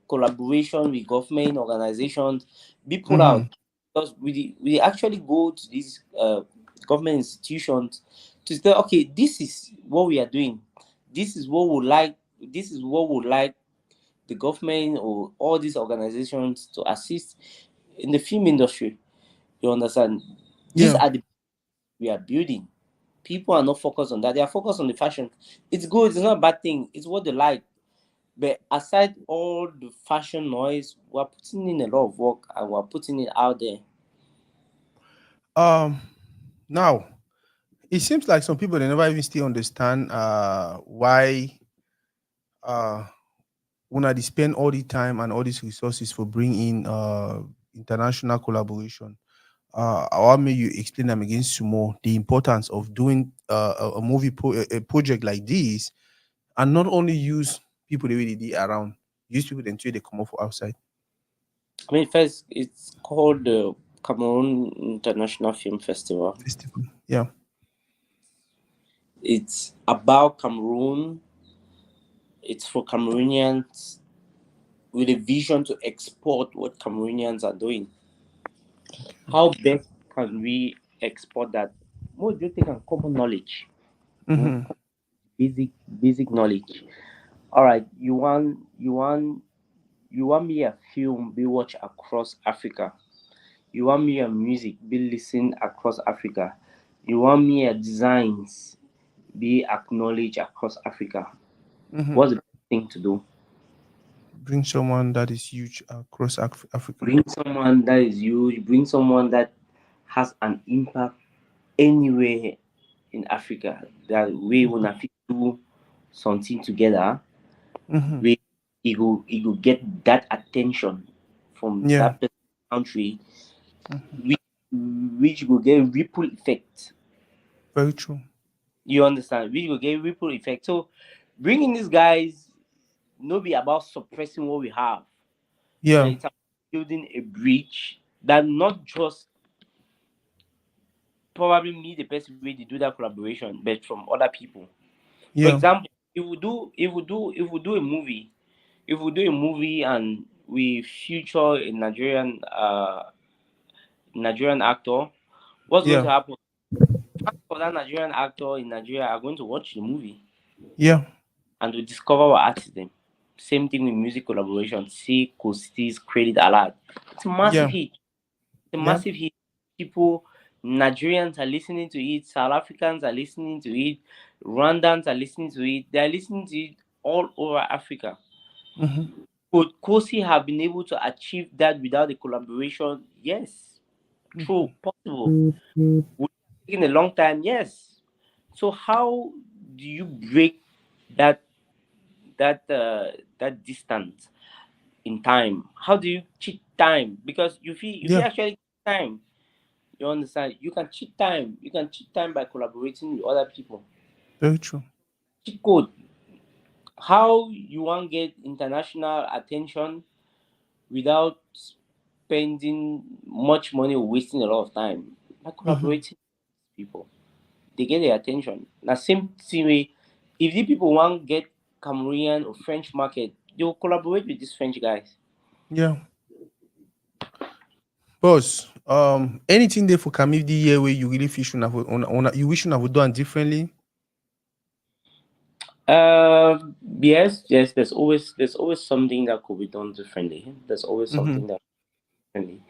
collaboration with government organizations be put Mm-hmm. out, because we actually go to these government institutions to say, okay, this is what we are doing, this is what we like, this is what we like the government or all these organizations to assist in the film industry. You understand? These Yeah. are the we are building. People are not focused on that. They are focused on the fashion. It's good. It's not a bad thing. It's what they like. But aside all the fashion noise, we're putting in a lot of work and we're putting it out there. Um. Now, it seems like some people they never even still understand why una they spend all the time and all these resources for bringing international collaboration. Allow me you explain them again some more the importance of doing a a project like this, and not only use people they really did around, use people until they come off outside. I mean, first, it's called the Cameroon International Film Festival. Festival. Yeah. It's about Cameroon. It's for Cameroonians with a vision to export what Cameroonians are doing. Okay. How best can we export that? More do you think on common knowledge? Mm, Mm-hmm. basic knowledge. All right, you want me a film be watch across Africa. You want me a music be listen across Africa. You want me a designs be acknowledged across Africa. Mm-hmm. What's the best thing to do? Bring someone that is huge across Africa. Bring someone that is huge. Bring someone that has an impact anywhere in Africa. That we wanna fit do something together. Mm-hmm. We he go get that attention from Yeah. that country, Mhm. which which go get ripple effect. Very true. You understand? Which go get ripple effect. So bringing these guys no be about suppressing what we have, but Yeah. it's about building a bridge that not just probably me the best way to do that collaboration, but from other people. For Yeah. example, if we do a movie and we feature a Nigerian actor, what's going to Yeah. happen? For that Nigerian actor in Nigeria are going to watch the movie Yeah. and to discover what artist them. Same thing with music collaboration. See Costi's Credit Alert. It's a massive Yeah. hit. It's a Yeah. massive hit. People, Nigerians are listening to it. South Africans are listening to it. Rwandans are listening to it. They are listening to it all over Africa. Mm-hmm. Could Kosi have been able to achieve that without the collaboration? Yes. True. Mm-hmm. Possible. Would it have taken a long time? Yes. So how do you break that that distance in time? How do you cheat time? Because if you Yeah. actually cheat time, you understand, you can cheat time. You can cheat time by collaborating with other people. Very true. Cheat code. How you want get international attention without spending much money or wasting a lot of time by Mm-hmm. collaborating with people. They get their attention. Now, same way, if the people want get Cameroonian or French market, they will collaborate with these French guys. Yeah. Boss, anything there for Camille the year where you really feel should have you wish you have done differently? Yes. There's always something that could be done differently. There's always Mm-hmm. something that differently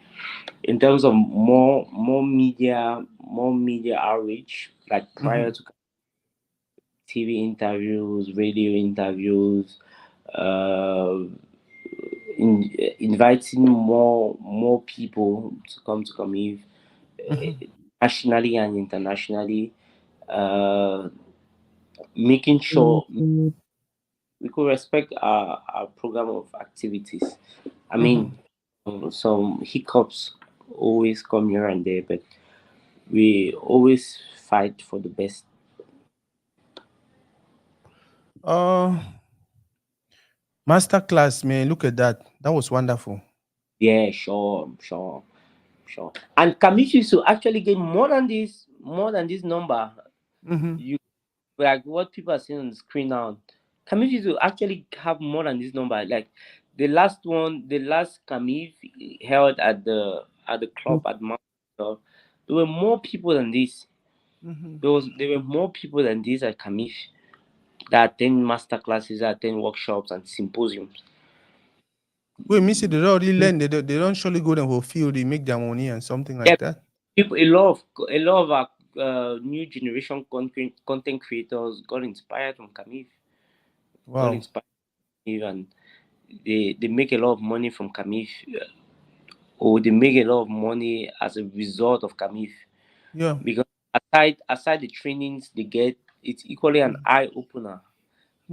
in terms of more media outreach, like prior Mm-hmm. to TV interviews, radio interviews, uh, inviting more people to come to Kamiv, Mm-hmm. nationally and internationally, uh, making sure we could respect our program of activities. I mean, Mm-hmm. some hiccups always come here and there, but we always fight for the best. Uh, master class, man. Look at that. That was wonderful. Yeah, sure. And Kamish used to actually get more than this number. Mm-hmm. You like what people are seeing on the screen now. Kamish used to actually have more than this number. Like the last Kamish held at the club at Manchester, there were more people than this. Mm-hmm. There were more people than this at Kamish that attend master classes, that attend workshops and symposiums. Wait, me say they don't already learn. They don't surely go them for field. They make their money and something Yeah, like that. people, a lot of our new generation content creators got inspired from Kamif, got Wow. inspired from Kamif, and they make a lot of money from Kamif, or they make a lot of money as a result of Kamif. Yeah. Because aside the trainings they get, it's equally an Mhm. eye opener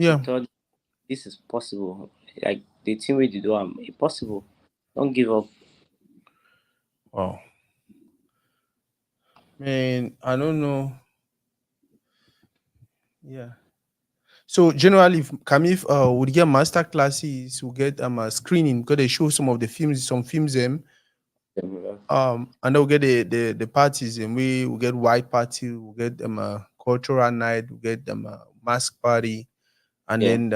to Yeah. tell them this is possible. Like the thing we do, possible. Don't give up. Wow. Man, I don't know. Yeah. So generally, if Kamif would get master classes, would get a screening because they show some of the films, some films and then we get the parties and we will get white party, we get them a cultural night, we get them a mask party, and Yeah. then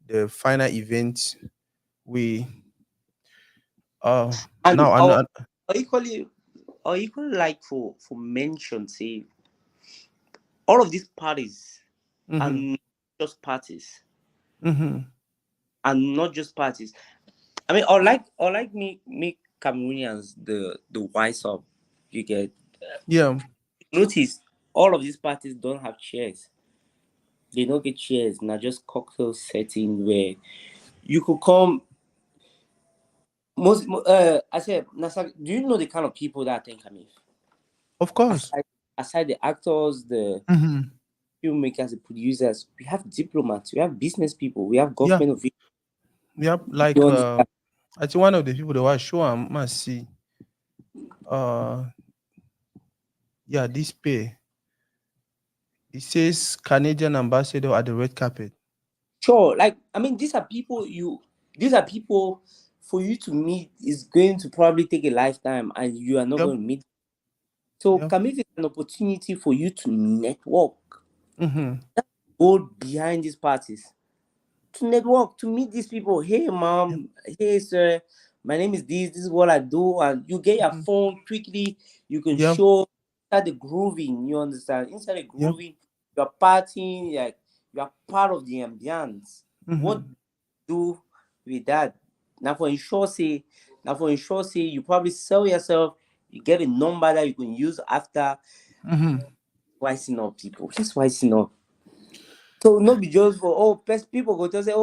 the final event we And now or, and or equally or equally like for mention, say all of these parties are mm-hmm, not just parties mm-hmm, and not just parties. I mean, or like make Cameroonians the wise up. You get yeah, notice all of these parties don't have chairs. They don't get chairs. Not just cocktail setting where you could come. I said, Nasa, do you know the kind of people that think Kamif? of course, Aside the actors, the mm-hmm, filmmakers, the producers, we have diplomats, we have business people, we have yeah, government officials. yeah, You like understand? I think one of the people that was show I must see uh yeah, this pay it says Canadian ambassador at the red carpet. Sure, like I mean, these are people for you to meet is going to probably take a lifetime, and you are not Yep, going to meet. So, yep, Kamif is an opportunity for you to network. mm-hmm, Go behind these parties to network, to meet these people. Hey, yep, mom. Hey, sir. My name is this. This is what I do. And you get your mm-hmm, phone quickly. You can yep, show inside the grooving. You understand? Inside the yep, grooving, you're partying. Like you're part of the ambience. What mm-hmm, do with that? Now for ensure say, you probably sell yourself. You get a number that you can use after mm-hmm. wising up people. Just wising up. So no be just for people go just say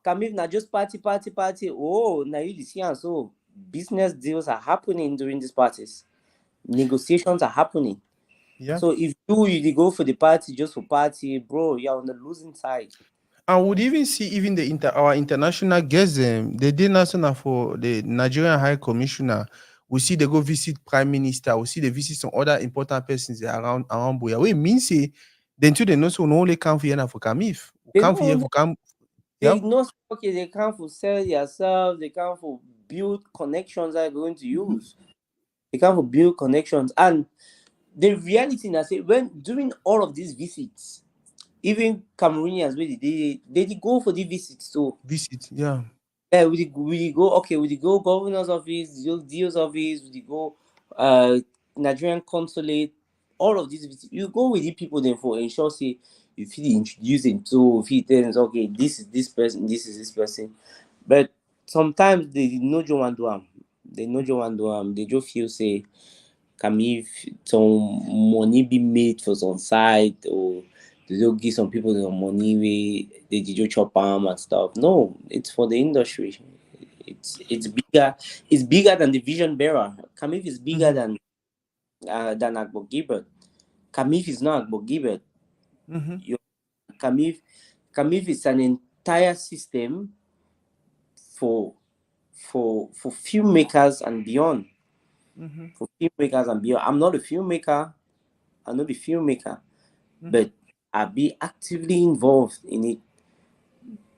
come if na just party. Oh now you dey see am so business deals are happening during these parties. Negotiations are happening. Yep. So if you dey go for the party just for party, bro, you're on the losing side. And would even see even our international guests they did national for the Nigerian High Commissioner. We see they go visit Prime Minister, we see they visit some other important persons there around Boya. We mean say then too they know so no only come for here for Kamif. We They come for here don't for come. they Yep. know say, okay, they come for sell yourself, they come for build connections that are going to Mhm. use. They come for build connections. And the reality na say when during all of these visits, even Cameroonians wey dey go for the visits too. Visit, yeah. Yeah, we go okay, we go governor's office, DO's office, we go Nigerian consulate, all of these you go with the people then for ensure say you feel introducing to fit things okay, this is this person, this is this person. But sometimes they no just want do am. They no just want do am. They just feel say can if some money be made for some side or they don't give some people some money where they just chop arm and stuff. No, it's for the industry. It's bigger. It's bigger than the vision bearer. Kamif is bigger Mm-hmm. than Agbo Gilbert. Kamif is not Agbo Gilbert. Mm-hmm. You Kamif Kamif is an entire system for for filmmakers and beyond. Mm-hmm. For filmmakers and beyond. I'm not a filmmaker. I'm not a filmmaker, Mm-hmm. but I be actively involved in it.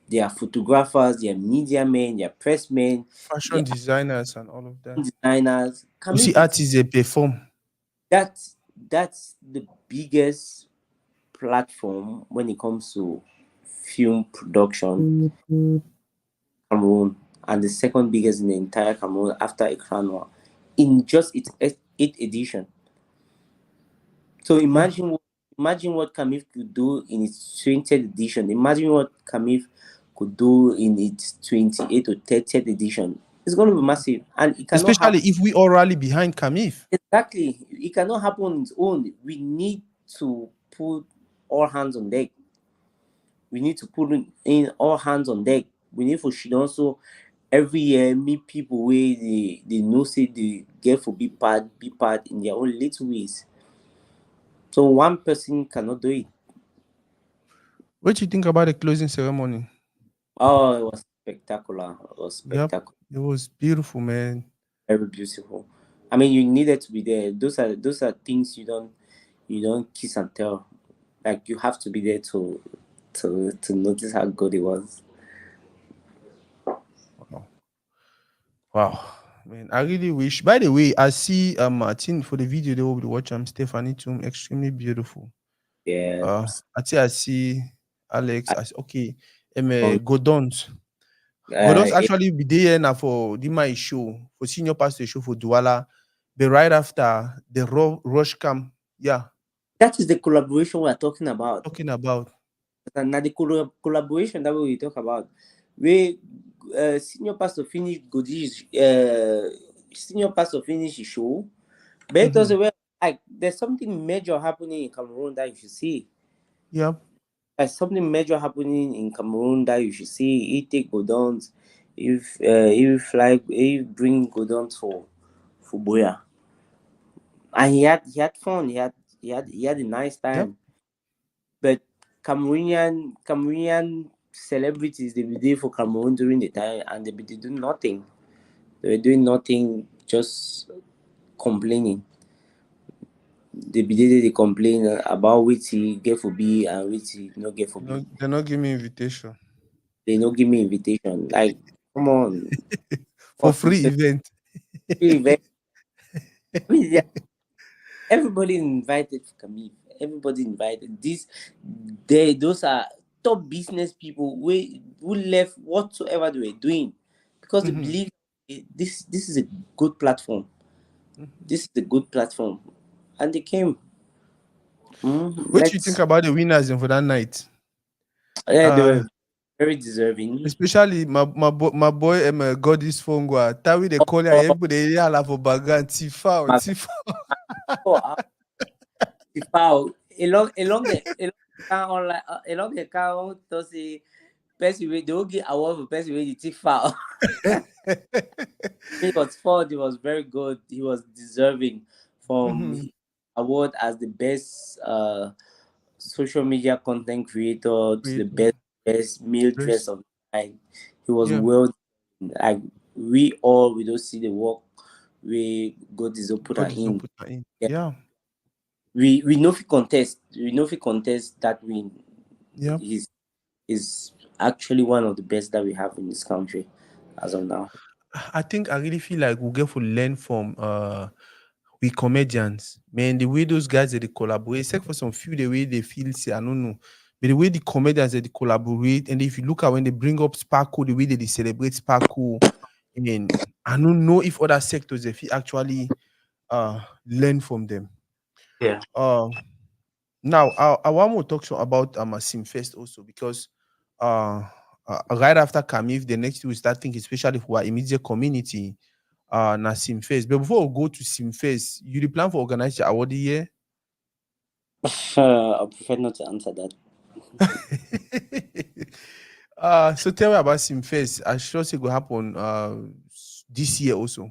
There are photographers, there are media men, there are press men, there Fashion designers and all of that. are designers. You see, Kamif is artists they perform. that's the biggest platform when it comes to film production, Cameroon, and the second biggest in the entire Cameroon after Ekranwa in just its eighth edition. So Yeah. imagine what Kamif could do in its 20th edition. Imagine what Kamif could do in its 28th or 30th edition. It's going to be massive, and it cannot happen Especially if we all rally behind Kamif. exactly. It cannot happen on its own. We need to put all hands on deck. We need to put in all hands on deck. We need for should also every year meet people where they know say they get for be part in their own little ways. So one person cannot do it. What do you think about the closing ceremony? Oh, it was spectacular. It was Yep. spectacular. It was beautiful, man. Very beautiful. I mean, you needed to be there. Those are things you don't kiss and tell. Like you have to be there to notice how good it was. Wow. Wow. Man, I really wish. By the way, I see I think for the video they will be watching Stephanie too extremely beautiful. Yeah. I see Alex. I, I see, okay. um, Godons. Godons it, actually be there now for the my show for senior pastor show for Douala. But right after the rush camp, yeah, that is the collaboration we are talking about. talking about. And now the collaboration that we talk about, we senior pastor finish senior pastor finish the show, but it was Mm-hmm. well, like there's something major happening in Cameroon that you should see. Yep. There's something major happening in Cameroon that you should see. He take Godons, if bring Godons for Boya, and he had fun. He had a nice Yep. time. But Cameroonian celebrities they be there for Cameroon during the time and they doing nothing. They were doing nothing, just complaining. They be there, they complain about which he get for be and which he not get for No, be. they're not giving me invitation They no give me invitation. Like, come on, for what free is event. free event? I mean, yeah, everybody invited for Camille. Everybody invited. Those are top business people who left whatsoever they were doing because they Mm-hmm. believe this is a good platform. Mm-hmm. This is a good platform, and they came. What do you think Let's. about the winners for that night? Yeah, they Uh were very deserving. Especially my boy got this phone go. Tawi they call ya Oh, everybody they yell for bagan tifa my tifa. God, Tifao, along the car to see person wey they will give award for person wey the Tifao. It was fun. It was very good. He was deserving from Mm-hmm. his award as the best social media content creator to the Wait, best male dress rest. of the night. He was Yeah, well. Like we don't see the work we God is put her God is not in. put her in. Yeah. Yeah, We know if he contest. We know if he contest that win. yeah. Is actually one of the best that we have in this country as of now. I think I really feel like we'll get to learn from we comedians. Man, the way those guys they collaborate, except for some few the way they feel say, I don't know. But the way the comedians they collaborate, and if you look at when they bring up Sparkle, the way they celebrate Sparkle, and I don't know if other sectors if you actually learn from them. Yeah. Uh, Now I want to talk about Simfest also because right after Kamif, the next we start thinking, especially for our immediate community, na Simfest. But before we go to Simfest, you the plan for organize your award year? I prefer not to answer that. So tell me about Simfest. I sure it will happen this year also.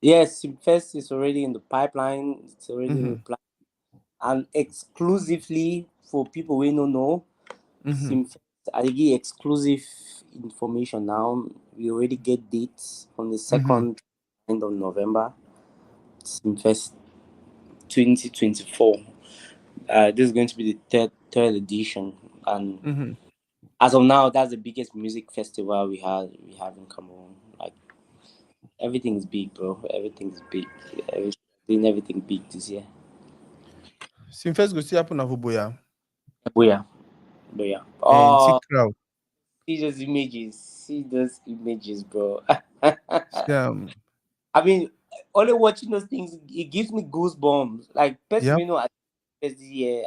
Yes, Simfest is already in the pipeline. It's already in the Mm-hmm. plan. And exclusively for people we don't know, Mm-hmm. Simfest, I give exclusive information now. We already get dates on the Mm-hmm. second end of November. Simfest 2024. This is going to be the third edition, and Mm-hmm. as of now, that's the biggest music festival we have in Cameroon. Like everything is big, bro. Everything is big. Doing everything big this year. Simfest go still happen na Boya But yeah, but yeah. and see Oh, crowd. see those images. See those images, bro. See, I mean, only watching those things, it gives me goosebumps. Like yeah, person, this year,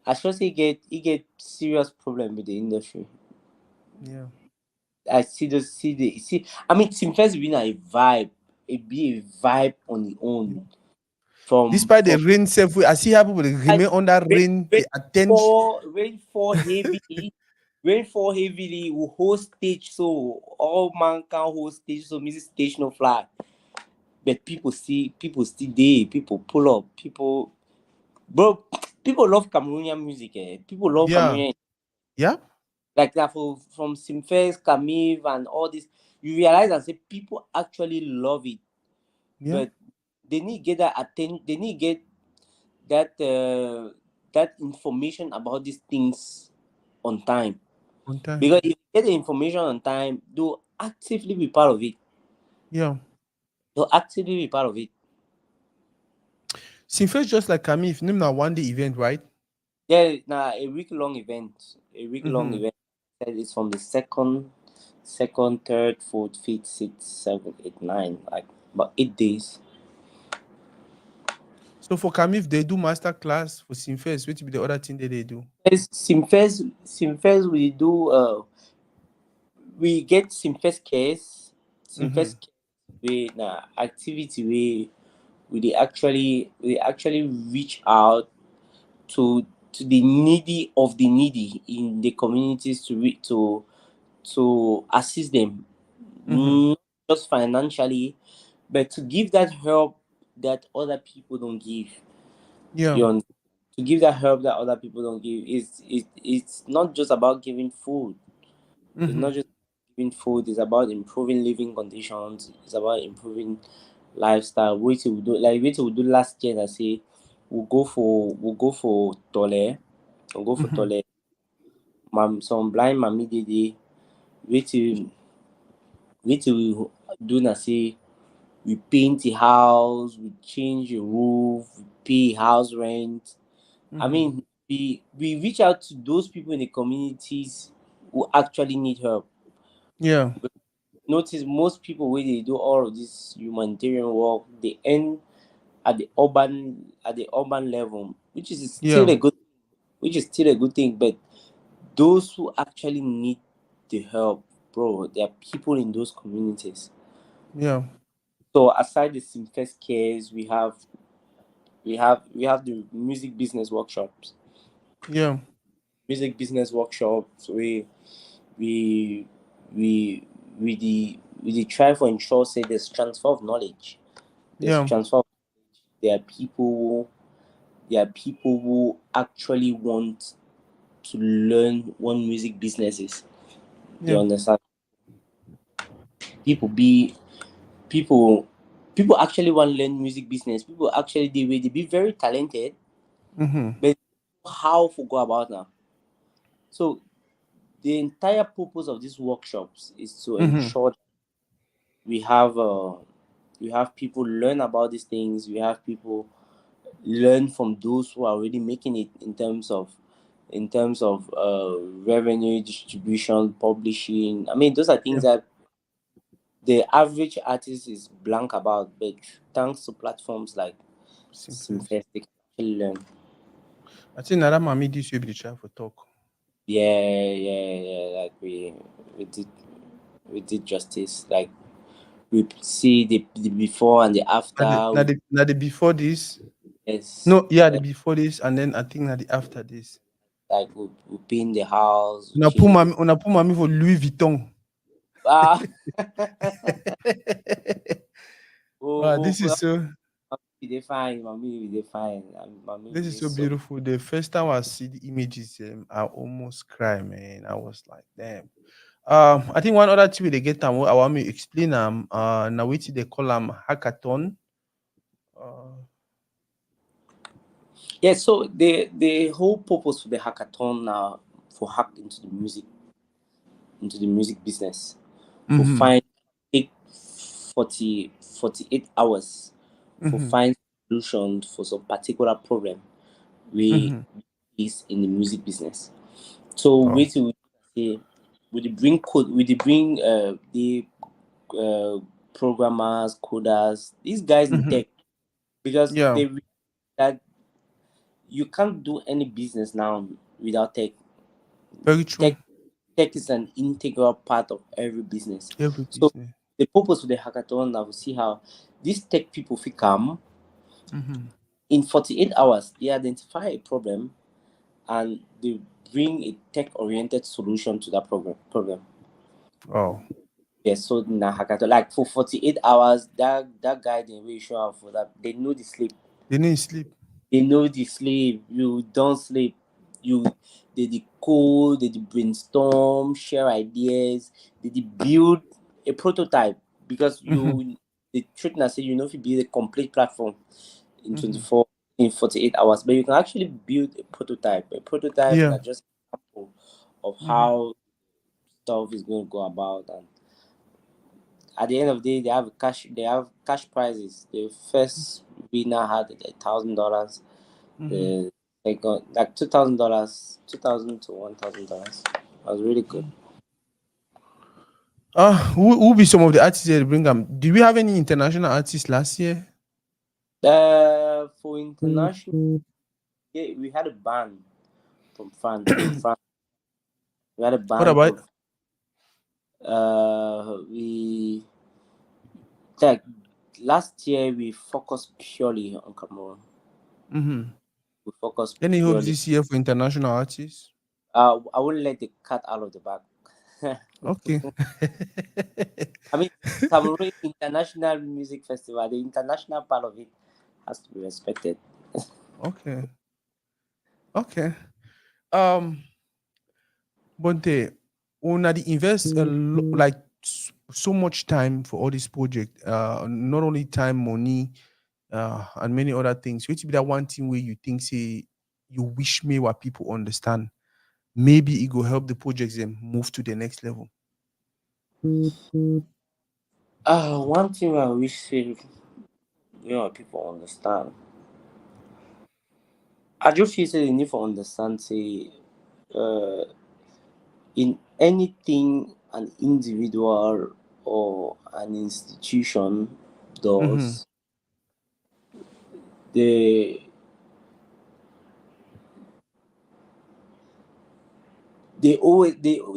I sure say he get serious problem with the industry. yeah. I see those see the see. I mean, Simfest being a vibe, it be a vibe on the own. Despite the From rain, self, I see how people they like remain under rain, rain, rain they attend. rain fall heavily. Rainfall heavily. We host stage so all man can host stage so music stage no fly. But people still there. People pull up. Bro, people love Cameroonian music. People love Yeah, Cameroonian yeah, like that from Simfest, Kamiv, and all this. You realize and say people actually love it, yeah. but they need get that attention. They need get that that information about these things on time. On time. Because if you get the information on time, they'll actively be part of it. Yeah. They'll actively be part of it. Sinfest just like Kami, if name na one day event, right? Yeah, now a week long event. A week long Mm-hmm. event. It's from the second, third, fourth, fifth, sixth, seventh, eighth, nine, like about 8 days. So for Kamif, they do master class for Sinfest, which be the other thing that they do. Yes, Simfest we get Simfest case. Mm-hmm. Simfest case we na activity we actually reach out to the needy of the needy in the communities to assist them, Mm-hmm. not just financially, but to give that help that other people don't give. Yeah. You understand? To give that help that other people don't give. It's not just about giving food. It's Mm-hmm. not just giving food. It's about improving living conditions. It's about improving lifestyle. Wait till we do last year. I say we'll go for tole. We'll go for Mm-hmm. tole. Some blind mommy did. Wait till we do na say we paint the house, we change the roof, we pay house rent. I Mm-hmm. mean, we reach out to those people in the communities who actually need help. Yeah. Notice most people when they do all of this humanitarian work, they end at the urban level, Yeah. which is still a good thing. But those who actually need the help, bro, there are people in those communities. Yeah. So aside the Simfest cares, we have the music business workshops. Yeah. Music business workshops. We we we try for ensure say there's transfer of knowledge. There's Yeah. transfer. There are people. There are people who actually want to learn what music business is. You Yeah. understand? People be people people actually want to learn music business. People actually they be very talented, Mm-hmm. but how to go about now. So the entire purpose of these workshops is to Mm-hmm. ensure we have we have people learn about these things. We have people learn from those who are already making it in terms of in terms of revenue distribution, publishing. I mean, those are things Yeah. that the average artist is blank about, but thanks to platforms like Simplest. Simfest, they can actually learn. I think that mommy this will be the try for talk. Yeah, yeah, yeah. Like we did justice. Like we see the before and the after. Now the before this. Yes, No, yeah, the yeah, before this, and then I think now the after this. like we paint the house, we On a change. put mommy for Louis Vuitton. Ah, This oh, is so we dey fine, mommy, we dey fine, mommy, we this is dey so so. beautiful. The first time I see the images, I almost cry, man. I was like, damn. I think one other thing they get them. I want me to explain now which they call them hackathon. Uh, Yeah, so the whole purpose for the hackathon now for hack into the music business, for mm-hmm, find take 48 hours for mm-hmm, find solution for some particular problem we mm-hmm. is in the music business. So Oh, wait till we say we dey bring code, we dey bring the uh, programmers, coders, these guys in mm-hmm. tech, because Yeah, they realize that you can't do any business now without tech. very true. Tech is an integral part of every business. Every So business. the purpose of the hackathon now, we see how these tech people fit come Mm-hmm. in 48 hours. They identify a problem and they bring a tech oriented solution to that problem. Oh, Yes, so na hackathon, like for 48 hours, that guy they will show up for that. They know the sleep. they need sleep. They know the sleep. You don't sleep. You they the code, they the brainstorm, share ideas, they the build a prototype, because Mm-hmm, the truth now say you know if you build a complete platform in mm-hmm. 48 hours, but you can actually build a prototype. A prototype Yeah. that just example of Mm-hmm. how stuff is going to go about, and at the end of the day they have cash prizes. The first winner had $1,000. Mm-hmm. The second like $2,000, 2,000 to $1,000. That was really good. Who be some of the artists that bring them? Do we have any international artists last year? For international, yeah, we had a band from France. We had a What band about? from we like last year we focused purely on Cameroon. Mm-hmm. We focused Any hopes purely. this year for international artists? I wouldn't let the cat out of the bag. Okay. I mean, Cameroon International Music Festival, the international part of it has to be respected. Okay. Okay. Um, Bonte, una the invest like so much time for all this project. Not only time, money, and many other things. Which be that one thing where you think say you wish me what people understand. Maybe it will help the projects them move to the next level. One thing I wish say, people understand. I just feel say they need to understand say uh in anything an individual or an institution Mm-hmm. does, they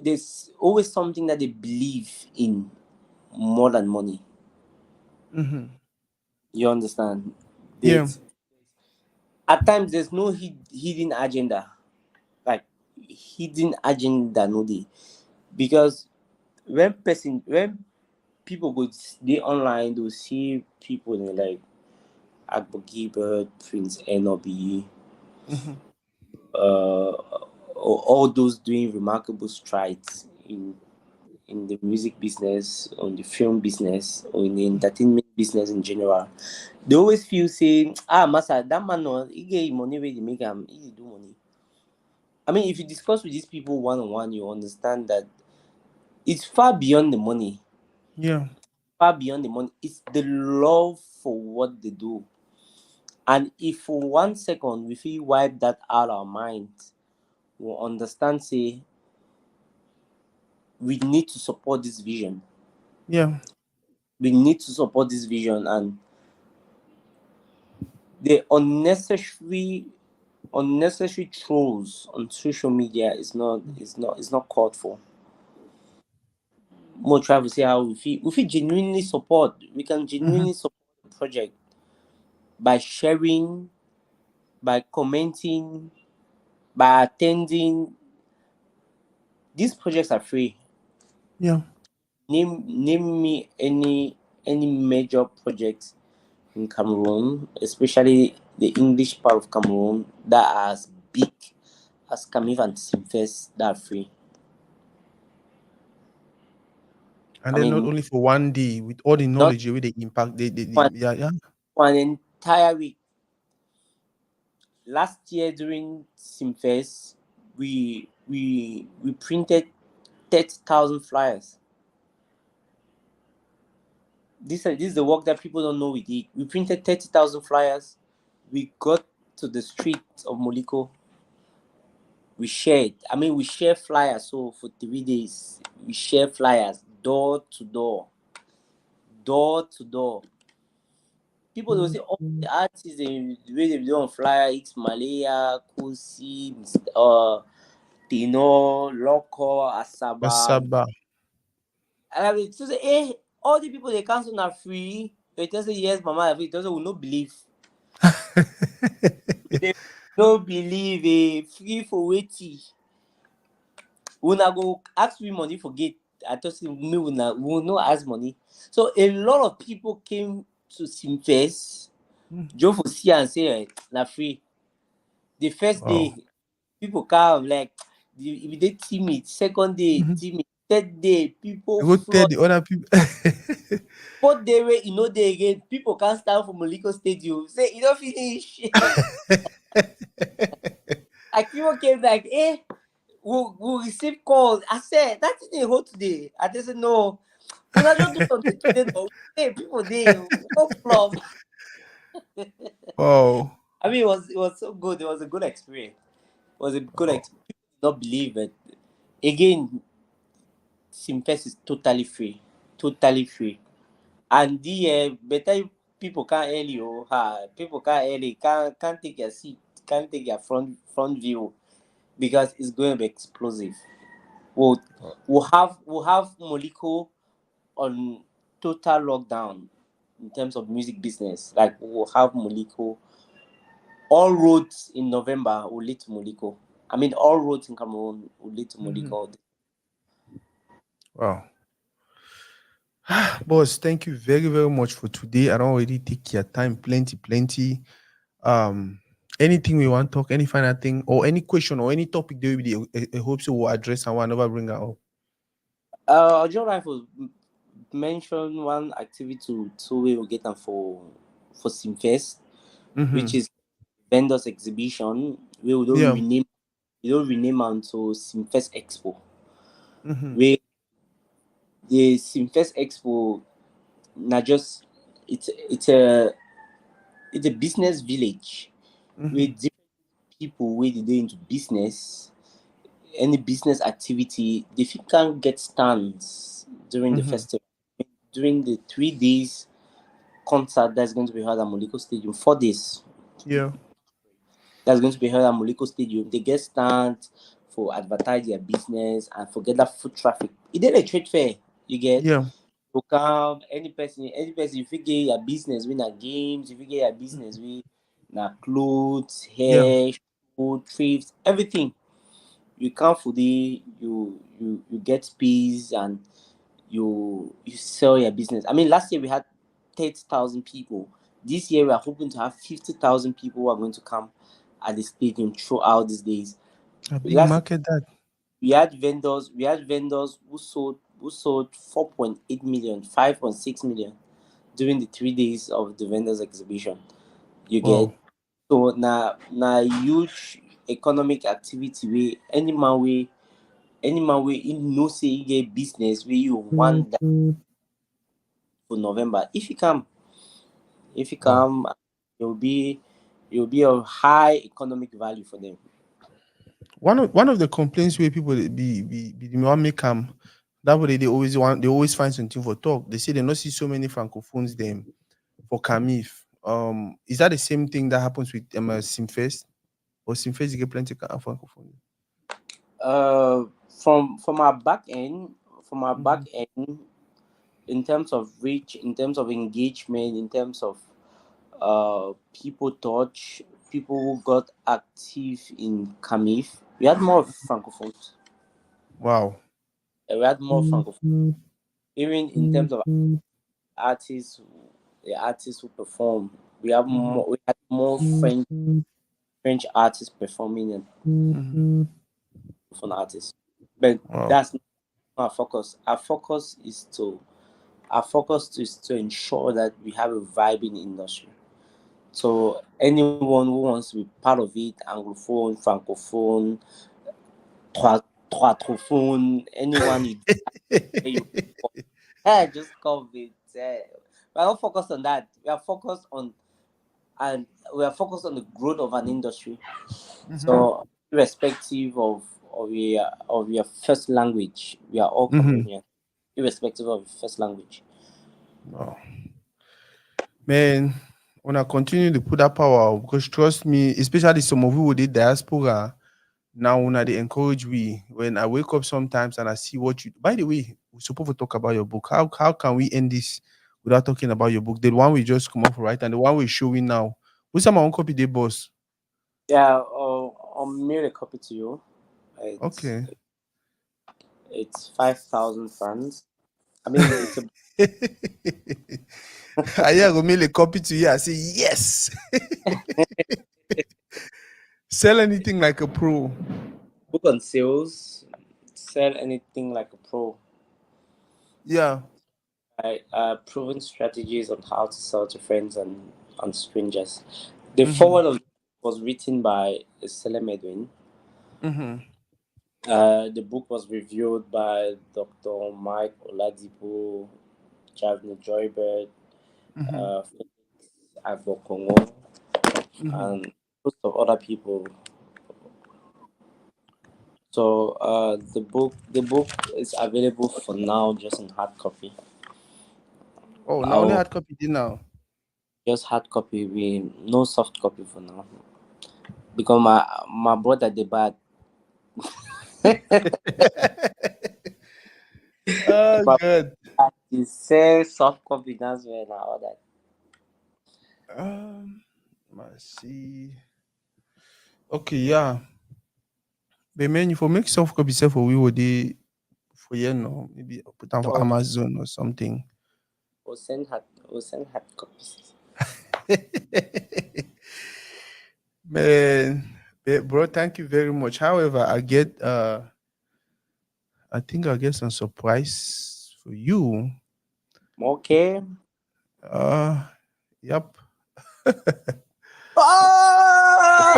there's always something that they believe in more than money. Mm-hmm. You understand? Yeah. There's at times there's no hidden agenda. Like hidden agenda no dey, because when people go dey online, they'll see people like Agbo Gilbert, Prince Enobi, Mm-hmm. uh, all those doing remarkable strides in the music business, on the film business, or in the entertainment business in general. They always feel say, massa, that man no, he get him money where they make him, he dey do money. I mean, if you discuss with these people one on one, you understand that it's far beyond the money. Yeah. Far beyond the money. It's the love for what they do. And if for 1 second we feel wipe that out our minds, will understand say we need to support this vision. Yeah. We need to support this vision, and the unnecessary trolls on social media is not called for. More try to see how we feel genuinely support. We can Mm-hmm. genuinely support the project by sharing, by commenting, by attending. These projects are free. Yeah. Name me any major project in Cameroon, especially the English part of Cameroon, that are as big as Camif and Simfest, that are free. And I then not mean, only for one day, with all the not knowledge with the impact, one, yeah, yeah. one entire week. Last year during Simfest, we printed 30,000 flyers. This is the work that people don't know we did. We printed 30,000 flyers. We got to the streets of Moliko. We shared. I mean, we share flyers. So for 3 days, we share flyers door to door, door to door. People will say, "Oh, the artists, the way they do on flyer, it's Malaya, Kusi, Tino, Loco, Asaba." Basaba. And I will say, "Hey, all the people they cancel are free." They tell say, "Yes, mama." They tell say, "We no believe." They no believe free for waiting. Una go ask me money for gate. I just say me una we will no ask money. So a lot of people came to Simfest just for see and say na free. The first Wow. day people come like if they timid, second day Mhm. timid, third day people You go tell flood. the other people. Fourth day wey e no dey again, people can stand for Moliko Stadium say e no finish. Like people came like we receive calls. I said that thing dey hold today. I just said no. Una just do something today now. Hey, people dey no flop. Wow. I mean it was so good. It was a good experience. It was a good Wow. experience. People did not believe it. Again, Simfest is totally free. Totally free. And the better people can't early people can't early can't take your seat, can't take your front view because it's going to be explosive. We'll we'll have Moliko on total lockdown in terms of music business. Like we'll have Moliko. All roads in November will lead to Moliko. I mean, all roads in Cameroon will lead to Mhm. Moliko. Wow. Boss, thank you very, very much for today. I don't already take your time plenty, plenty. Um, Anything we want to talk, any final thing, or any question or any topic they will be I hope so will address and will never bring it up. John Rifle mention one activity to we will get them for Simfest, which Mm-hmm. is vendors exhibition. We will don't Yeah. rename we don't rename am to Simfest Expo. Mm-hmm. We the Simfest Expo not just it's a business village Mm-hmm. with different people where they do into business, any business activity. They fit can get stands during the Mm-hmm. festival. During the 3 days concert that's going to be held at Moliko Stadium, 4 days Yeah. that's going to be held at Moliko Stadium. They get stands for advertise their business and for get that foot traffic. It did a trade fair. You get Yeah. to come any person if you get your business with na games, if you get your business with na clothes, Yeah. hair, shoe, thrift, everything. You come for the you get space and you sell your business. I mean, last year we had 30,000 people. This year we are hoping to have 50,000 people who are going to come at the stadium throughout these days. A big Last year market that. we had vendors who sold 4.8 million, 5.6 million during the 3 days of the vendors exhibition. You get Wow. so now huge economic activity where any man wey him know say he get business where you want that for November. If you Wow. come, it will be it will be of high economic value for them. One of the complaints where people be the one make that way they always find something for talk. They say they not see so many francophones them for Camif. Is that the same thing that happens with Simfest? Or Simfest you get plenty of francophone? Uh, from our back end, from our back Mm-hmm. end, in terms of reach, in terms of engagement, in terms of people touch, people who got active in Camif, we had more francophones. Wow. We had more francophones. Even in terms of artists, the artists who perform, Mm-hmm. we had more French artists performing than Mm-hmm. Francophone artists. But Wow. that's not our focus. Our focus is to ensure that we have a vibing industry. So anyone who wants to be part of it, anglophone, francophone, trois anyone you just come with. We're not focused on that. And we are focused on the growth of an industry. Mm-hmm. So irrespective of your first language, we are all Mm-hmm. Cameroonian, irrespective of your first language. Wow. Man, when I continue to put that power out, because trust me, especially some of you with the diaspora, now when they encourage me, when I wake up sometimes and I see what you by the way, we're supposed to talk about your book. How can we end this without talking about your book? The one we just come off right and the one we're showing now. What's my own copy, the boss? Yeah, I'll mail a copy to you. It's Okay. it's 5,000 francs. I mean, it's a I yeah, go mail a copy to you. I say yes. Sell anything like a pro. book on sales. Sell anything like a pro. Yeah. Proven strategies on how to sell to friends and strangers. The Mm-hmm. forward of was written by Selem Edwin. Mm-hmm. The book was reviewed by Dr. Mike Oladipo, Javne Joybird, Mm-hmm. Felix Agbokongo, Mm-hmm. and host of other people. So the book is available for now just in hard copy. Oh, now only I'll hard copy did now. just hard copy. We no soft copy for now because my brother the bad. Oh, My good. he say soft copy. That's when I ordered. Let's see. Okay, yeah. But man, if you make soft copy self for we would they for you know, maybe put on for So Amazon or something. we'll send hard copies. Man, bro, thank you very much. However, I think I'll get some surprise for you. Okay. Uh yep. Oh!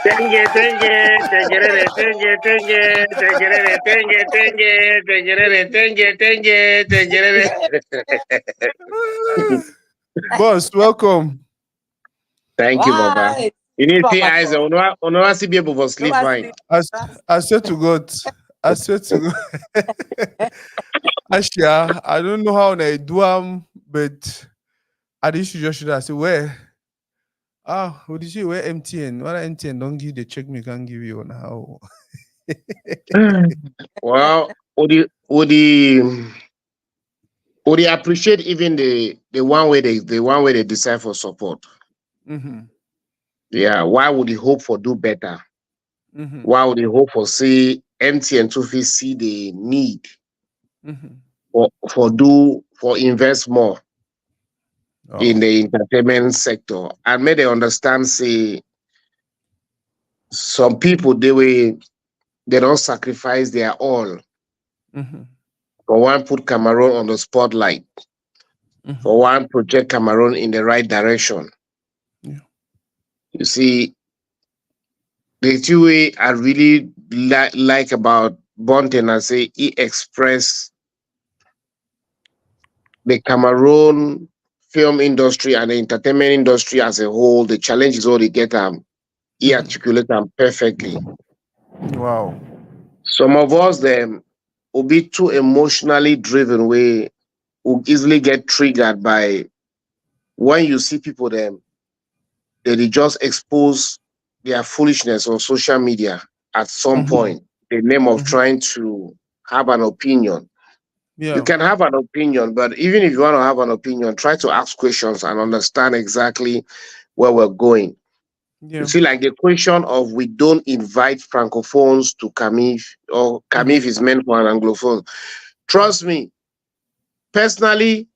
Tenge, tenge, tengerere, tenge, tenge, tengerere, tenge, tenge, tengerere, tenge, tenge, tengerere. Boss, welcome. Thank you, Baba. Why? You need Super see eyes. mature. Uno see people for No, sleep I fine. sleep. I, That's I swear to God. I swear to God. Actually, I don't know how they do but I just should I say where what did you where MTN? What MTN don't give the check me can give you on how Well, would you appreciate even the one way they decide for support? mm-hmm. Yeah. Why would you hope for do better? Mm-hmm. Why would you hope for see MTN to fit see the need Mm-hmm. for invest more in Oh. the entertainment sector and make they understand say some people they don't sacrifice their all Mm-hmm. for one put Cameroon on the spotlight, Mm-hmm. for one project Cameroon in the right direction. Yeah. You see, the two way I really like about Bonteh I say he expressed the Cameroon film industry and the entertainment industry as a whole, the challenges all they get He articulates them perfectly. Wow. Some of us them will be too emotionally driven. We will easily get triggered by when you see people them that they just expose their foolishness on social media at some Mm-hmm. point, the name of Mm-hmm. trying to have an opinion. You Yeah. can have an opinion, but even if you want to have an opinion, try to ask questions and understand exactly where we're going. You Yeah. see, like the question of we don't invite francophones to Camif, or Camif Mm-hmm. is meant for an anglophone. Trust me, personally,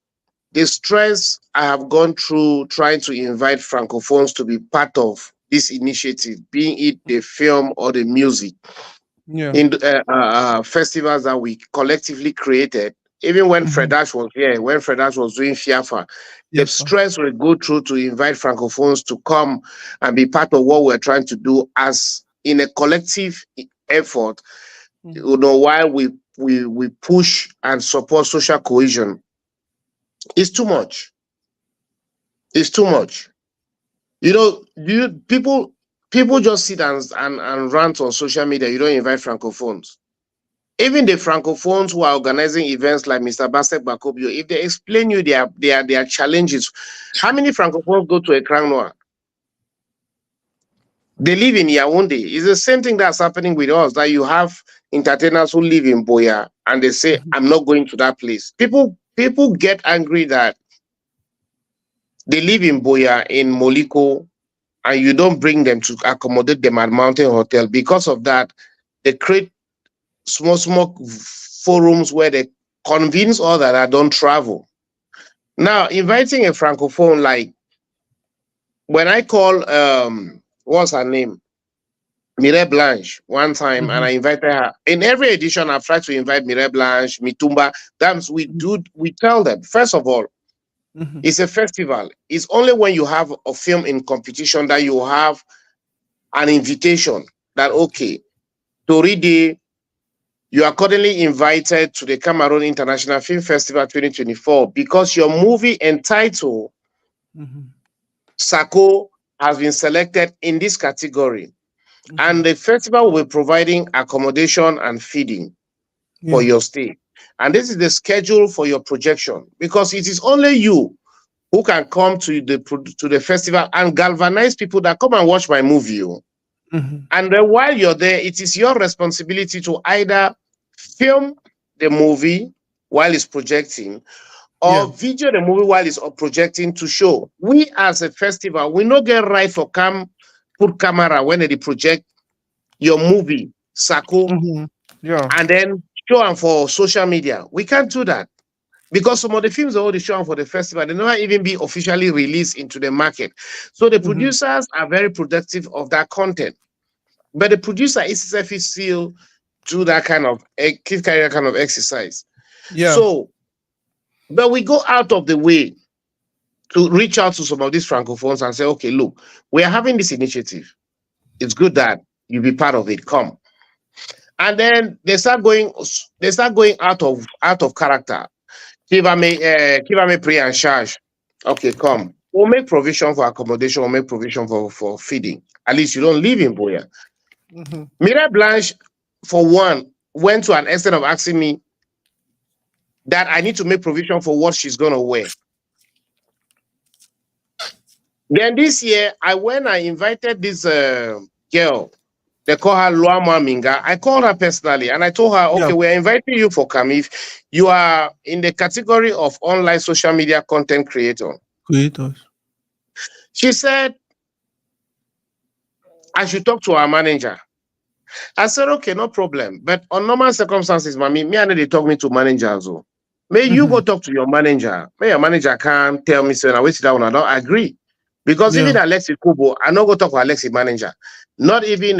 the stress I have gone through trying to invite francophones to be part of this initiative, being it the film or the music, Yeah. in festivals that we collectively created, even when Mm-hmm. Fredash was here, when Fredash was doing FIAFA, Yeah. the stress we go through to invite francophones to come and be part of what we're trying to do as in a collective effort, Mm-hmm. you know, while we push and support social cohesion, is too much. It's too much. You know, do you people just sit and rant on social media, you don't invite francophones. Even the francophones who are organizing events like Mr. Bastek Bakobio, if they explain you their challenges, how many francophones go to a crown noir? They live in Yaoundé. It's the same thing that's happening with us. That you have entertainers who live in Boya and they say, Mm-hmm. I'm not going to that place. People get angry that they live in Boya in Moliko and you don't bring them to accommodate them at Mountain Hotel. Because of that, they create small forums where they convince others that don't travel. Now, inviting a francophone, like when I call what's her name? Mireille Blanche one time, and Mm-hmm. I invited her. In every edition, I've tried to invite Mireille Blanche, Mitumba. That's we tell them, first of all, Mm-hmm. it's a festival. It's only when you have a film in competition that you have an invitation that okay, Toride, you are accordingly invited to the Cameroon International Film Festival 2024 because your movie entitled Mm-hmm. Sako has been selected in this category. Mm-hmm. And the festival will be providing accommodation and feeding for Yeah. your stay. And this is the schedule for your projection because it is only you who can come to the festival and galvanize people that come and watch my movie. Oh. Mm-hmm. And then while you're there, it is your responsibility to either film the movie while it's projecting Yeah. or video the movie while it's projecting to show. We as a festival, we no get right for put camera when they project your movie, Sako, Mm-hmm. Yeah. and then show them for social media. We can't do that. Because some of the films are already shown for the festival, they never even be officially released into the market. So the Mm-hmm. producers are very productive of that content. But the producer itself is still do that kind of keep carrying that kind of exercise. Yeah. So, but we go out of the way to reach out to some of these francophones and say, okay, look, we are having this initiative. It's good that you be part of it. Come. And then they start going out of character. Kivame pray and charge. Okay, come. We'll make provision for accommodation, we'll make provision for feeding. At least you don't live in Boya. Mm-hmm. Mira Blanche, for one, went to an extent of asking me that I need to make provision for what she's gonna wear. Then this year, I invited this girl, they call her Luama Minga. I called her personally and I told her, Yeah. okay, we're inviting you for Kamif. You are in the category of online social media content creator. Creators. She said I should talk to our manager. I said, okay, no problem. But on normal circumstances, mommy, me and they talk me to managers. Oh. May you Mm-hmm. go talk to your manager. May your manager can't tell me so I wait down. I don't agree. Because Yeah. even Alexi Kubo, I not go talk to Alexi manager. Not even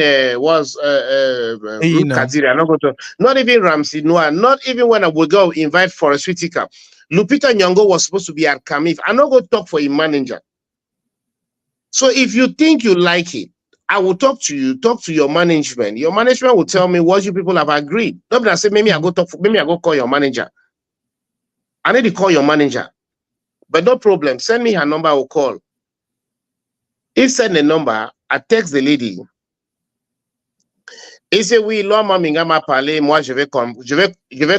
Hey Ruth now. Kadiri, I not go to not even Ramsey Noah, not even when I would go invite for a Sweetika. Lupita Nyong'o was supposed to be at Kamif. I not go talk for a manager. So if you think you like it, I will talk to you, talk to your management. Your management will tell me what you people have agreed. Not I say, maybe I Mm-hmm. go maybe I go call your manager. I need to call your manager. But no problem. Send me her number, I will call. He sent a number. I text the lady. Il dit oui, l'homme Minga m'a parlé, moi je vais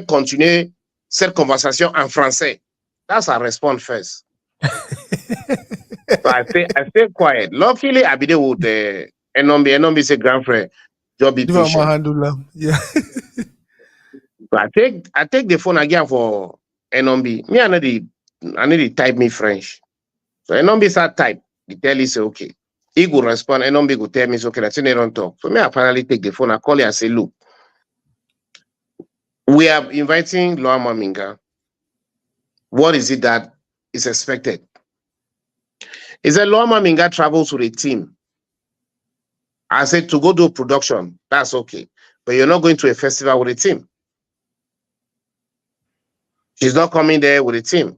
continuer cette conversation en français. That's I respond first. So I stay quiet. Luckily, I be there with Enombi say grand frère. Just be Give her my patient. handle. Yeah. So I take the phone again for Enombi. Me, I need to type me French. So Enombi start type. He tell you say okay. He go respond. Enombi go tell me it's okay. That's why they don't talk. So me, I finally take the phone. I call you and say, look, we are inviting Loa Maminga. What is it that is expected? He said, Loa Maminga travels with a team. I said, to go do production, that's okay. But you're not going to a festival with a team. She's not coming there with a team.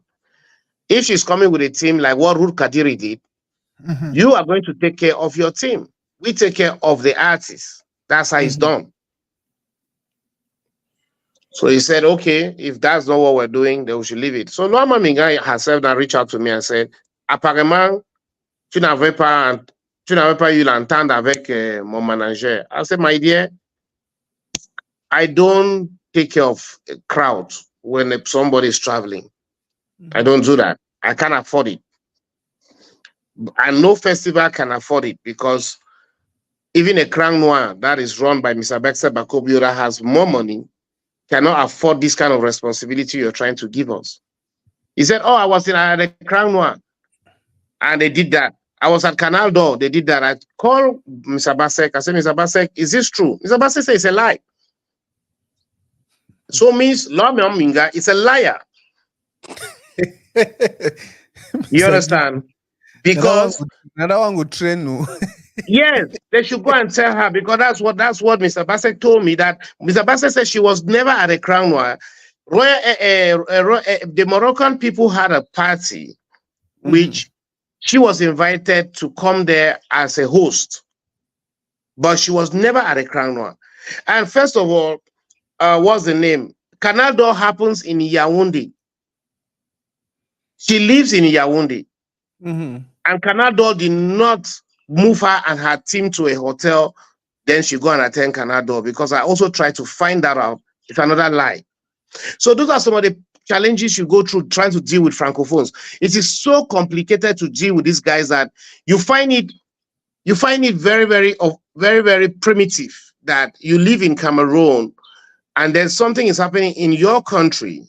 If she's coming with a team like what Ruth Kadiri did, you are going to take care of your team. We take care of the artists. That's how it's done. So he said, okay, if that's not what we're doing, then we should leave it. So Norma Minga herself now reached out to me and said, apparemment, tu n'avais pas eu l'entente avec mon manager. I said, my dear, I don't take care of a crowd when somebody is traveling. I don't do that. I can't afford it. And no festival can afford it because even a Crown Noir that is run by Mr. Baxter Bakobi that has more money cannot afford this kind of responsibility you're trying to give us. He said, oh, I was at the Crown Noir and they did that. I was at Canal Door, they did that. I called Mr. Basek. I said, Mr. Basek, is this true? Mr. Basek said it's a lie. So means Lord Minga is a liar. You understand? Because another one would train you. yes, they should go and tell her because that's what Mr. Bassett told me. That Mr. Bassett said she was never at a Crown Noir. The Moroccan people had a party, which she was invited to come there as a host, but she was never at a Crown Noir. And first of all, what's the name? Canal Door happens in Yaoundé. She lives in Yaoundé. And Canal Door did not move her and her team to a hotel. Then she go and attend Canal Door because I also tried to find that out. It's another lie. So those are some of the challenges you go through trying to deal with Francophones. It is so complicated to deal with these guys that you find it very, very, very, very primitive that you live in Cameroon and then something is happening in your country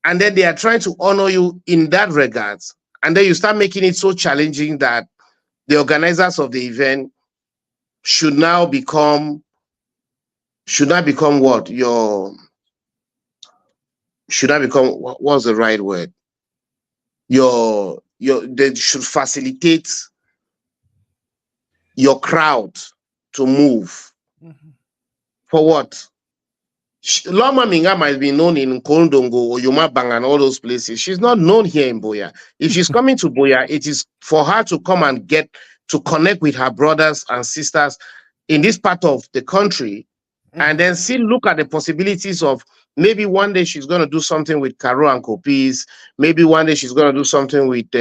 and then they are trying to honor you in that regard. And then you start making it so challenging that the organizers of the event should now become what? What's the right word? They should facilitate your crowd to move. For what? Loma Minga might be known in Kondongo or Yumabang and all those places. She's not known here in Boya. If she's coming to Boya, it is for her to come and get to connect with her brothers and sisters in this part of the country and then still look at the possibilities of maybe one day she's going to do something with Caro and Copies. Maybe one day she's going to do something with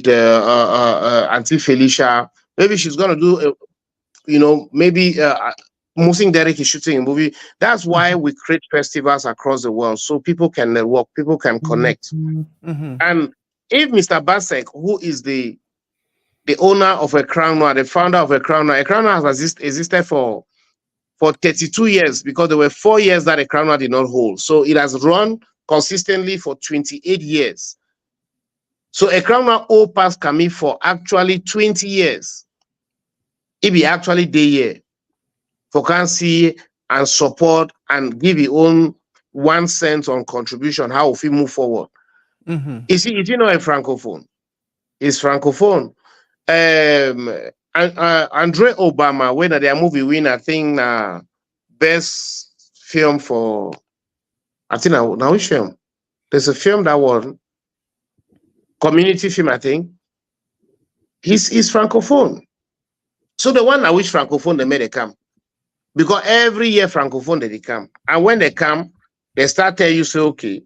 Auntie Felicia. Maybe she's going to do, maybe Musing Derek is shooting a movie. That's why we create festivals across the world so people can network, people can connect. And if Mr. Basek, who is the owner of a Crown Noir, the founder of a Crown Noir has existed for 32 years because there were 4 years that a Crown Noir did not hold. So it has run consistently for 28 years. So a Crown Noir old pass coming for actually 20 years. It be actually day year. For can see and support and give your own 1 cent on contribution, how we move forward. Is he not a Francophone? He's Francophone. Andre Obama, when their movie win, I think best film for now which film? There's a film that won community film, I think. He's Francophone. So the one I wish Francophone they made a come. Because every year Francophone they come. And when they come, they start tell you, say, okay,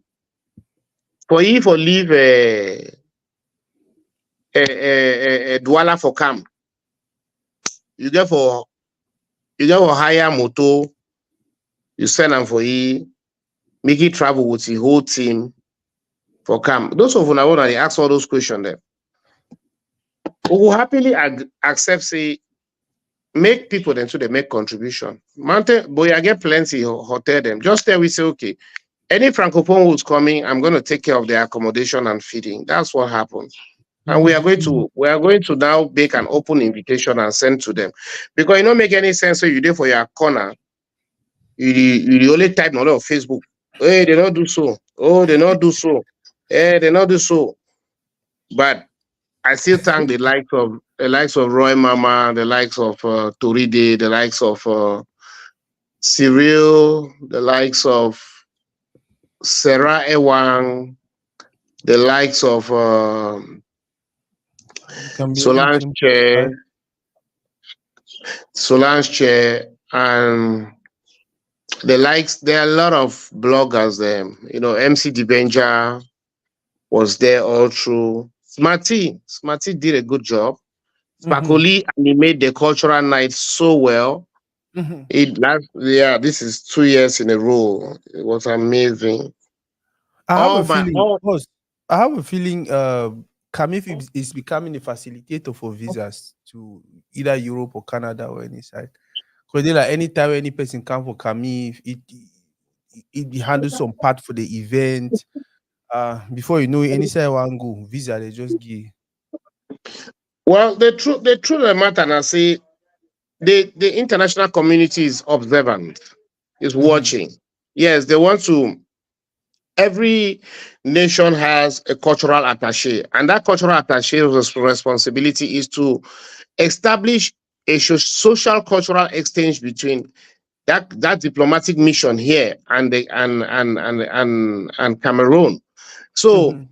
for you for leave a Douala for camp. You get for hire moto, you send them for make it travel with the whole team for camp. Those of una they ask all those questions there. We will happily accept say make people then so they make contribution. Mountain boy, I get plenty hotel them. Just there we say okay. Any francophone who's coming, I'm going to take care of their accommodation and feeding. That's what happened. And we are Mhm. going to now make an open invitation and send to them. Because it don't make any sense. So you do for your corner, you the only type not on Facebook. Hey, they not do so. Oh, they not do so. Hey, they not do so. But I still thank the likes of Roy Mama, the likes of Toride, the likes of Cyril, the likes of Sarah Ewang, the likes of It can be Solange anything. Chair, Right? Solange Chair, and the likes. There are a lot of bloggers there. MC Dibenja was there all through. Smarty did a good job. Mm-hmm. Spakoli animated the cultural night so well. Mm-hmm. This is 2 years in a row. It was amazing. I have All a my feeling, all boss. I have a feeling Kamif is becoming a facilitator for visas to either Europe or Canada or any side. Because they like anytime any person come for Kamif, it handles some part for the event. Before you know it, any side one go visa, they just give. well, the truth of the matter, I say the international community is observant, is Mm-hmm. watching. Yes, they want to. Every nation has a cultural attaché, and that cultural attaché responsibility is to establish a social cultural exchange between that diplomatic mission here and the and Cameroon. So Mm-hmm.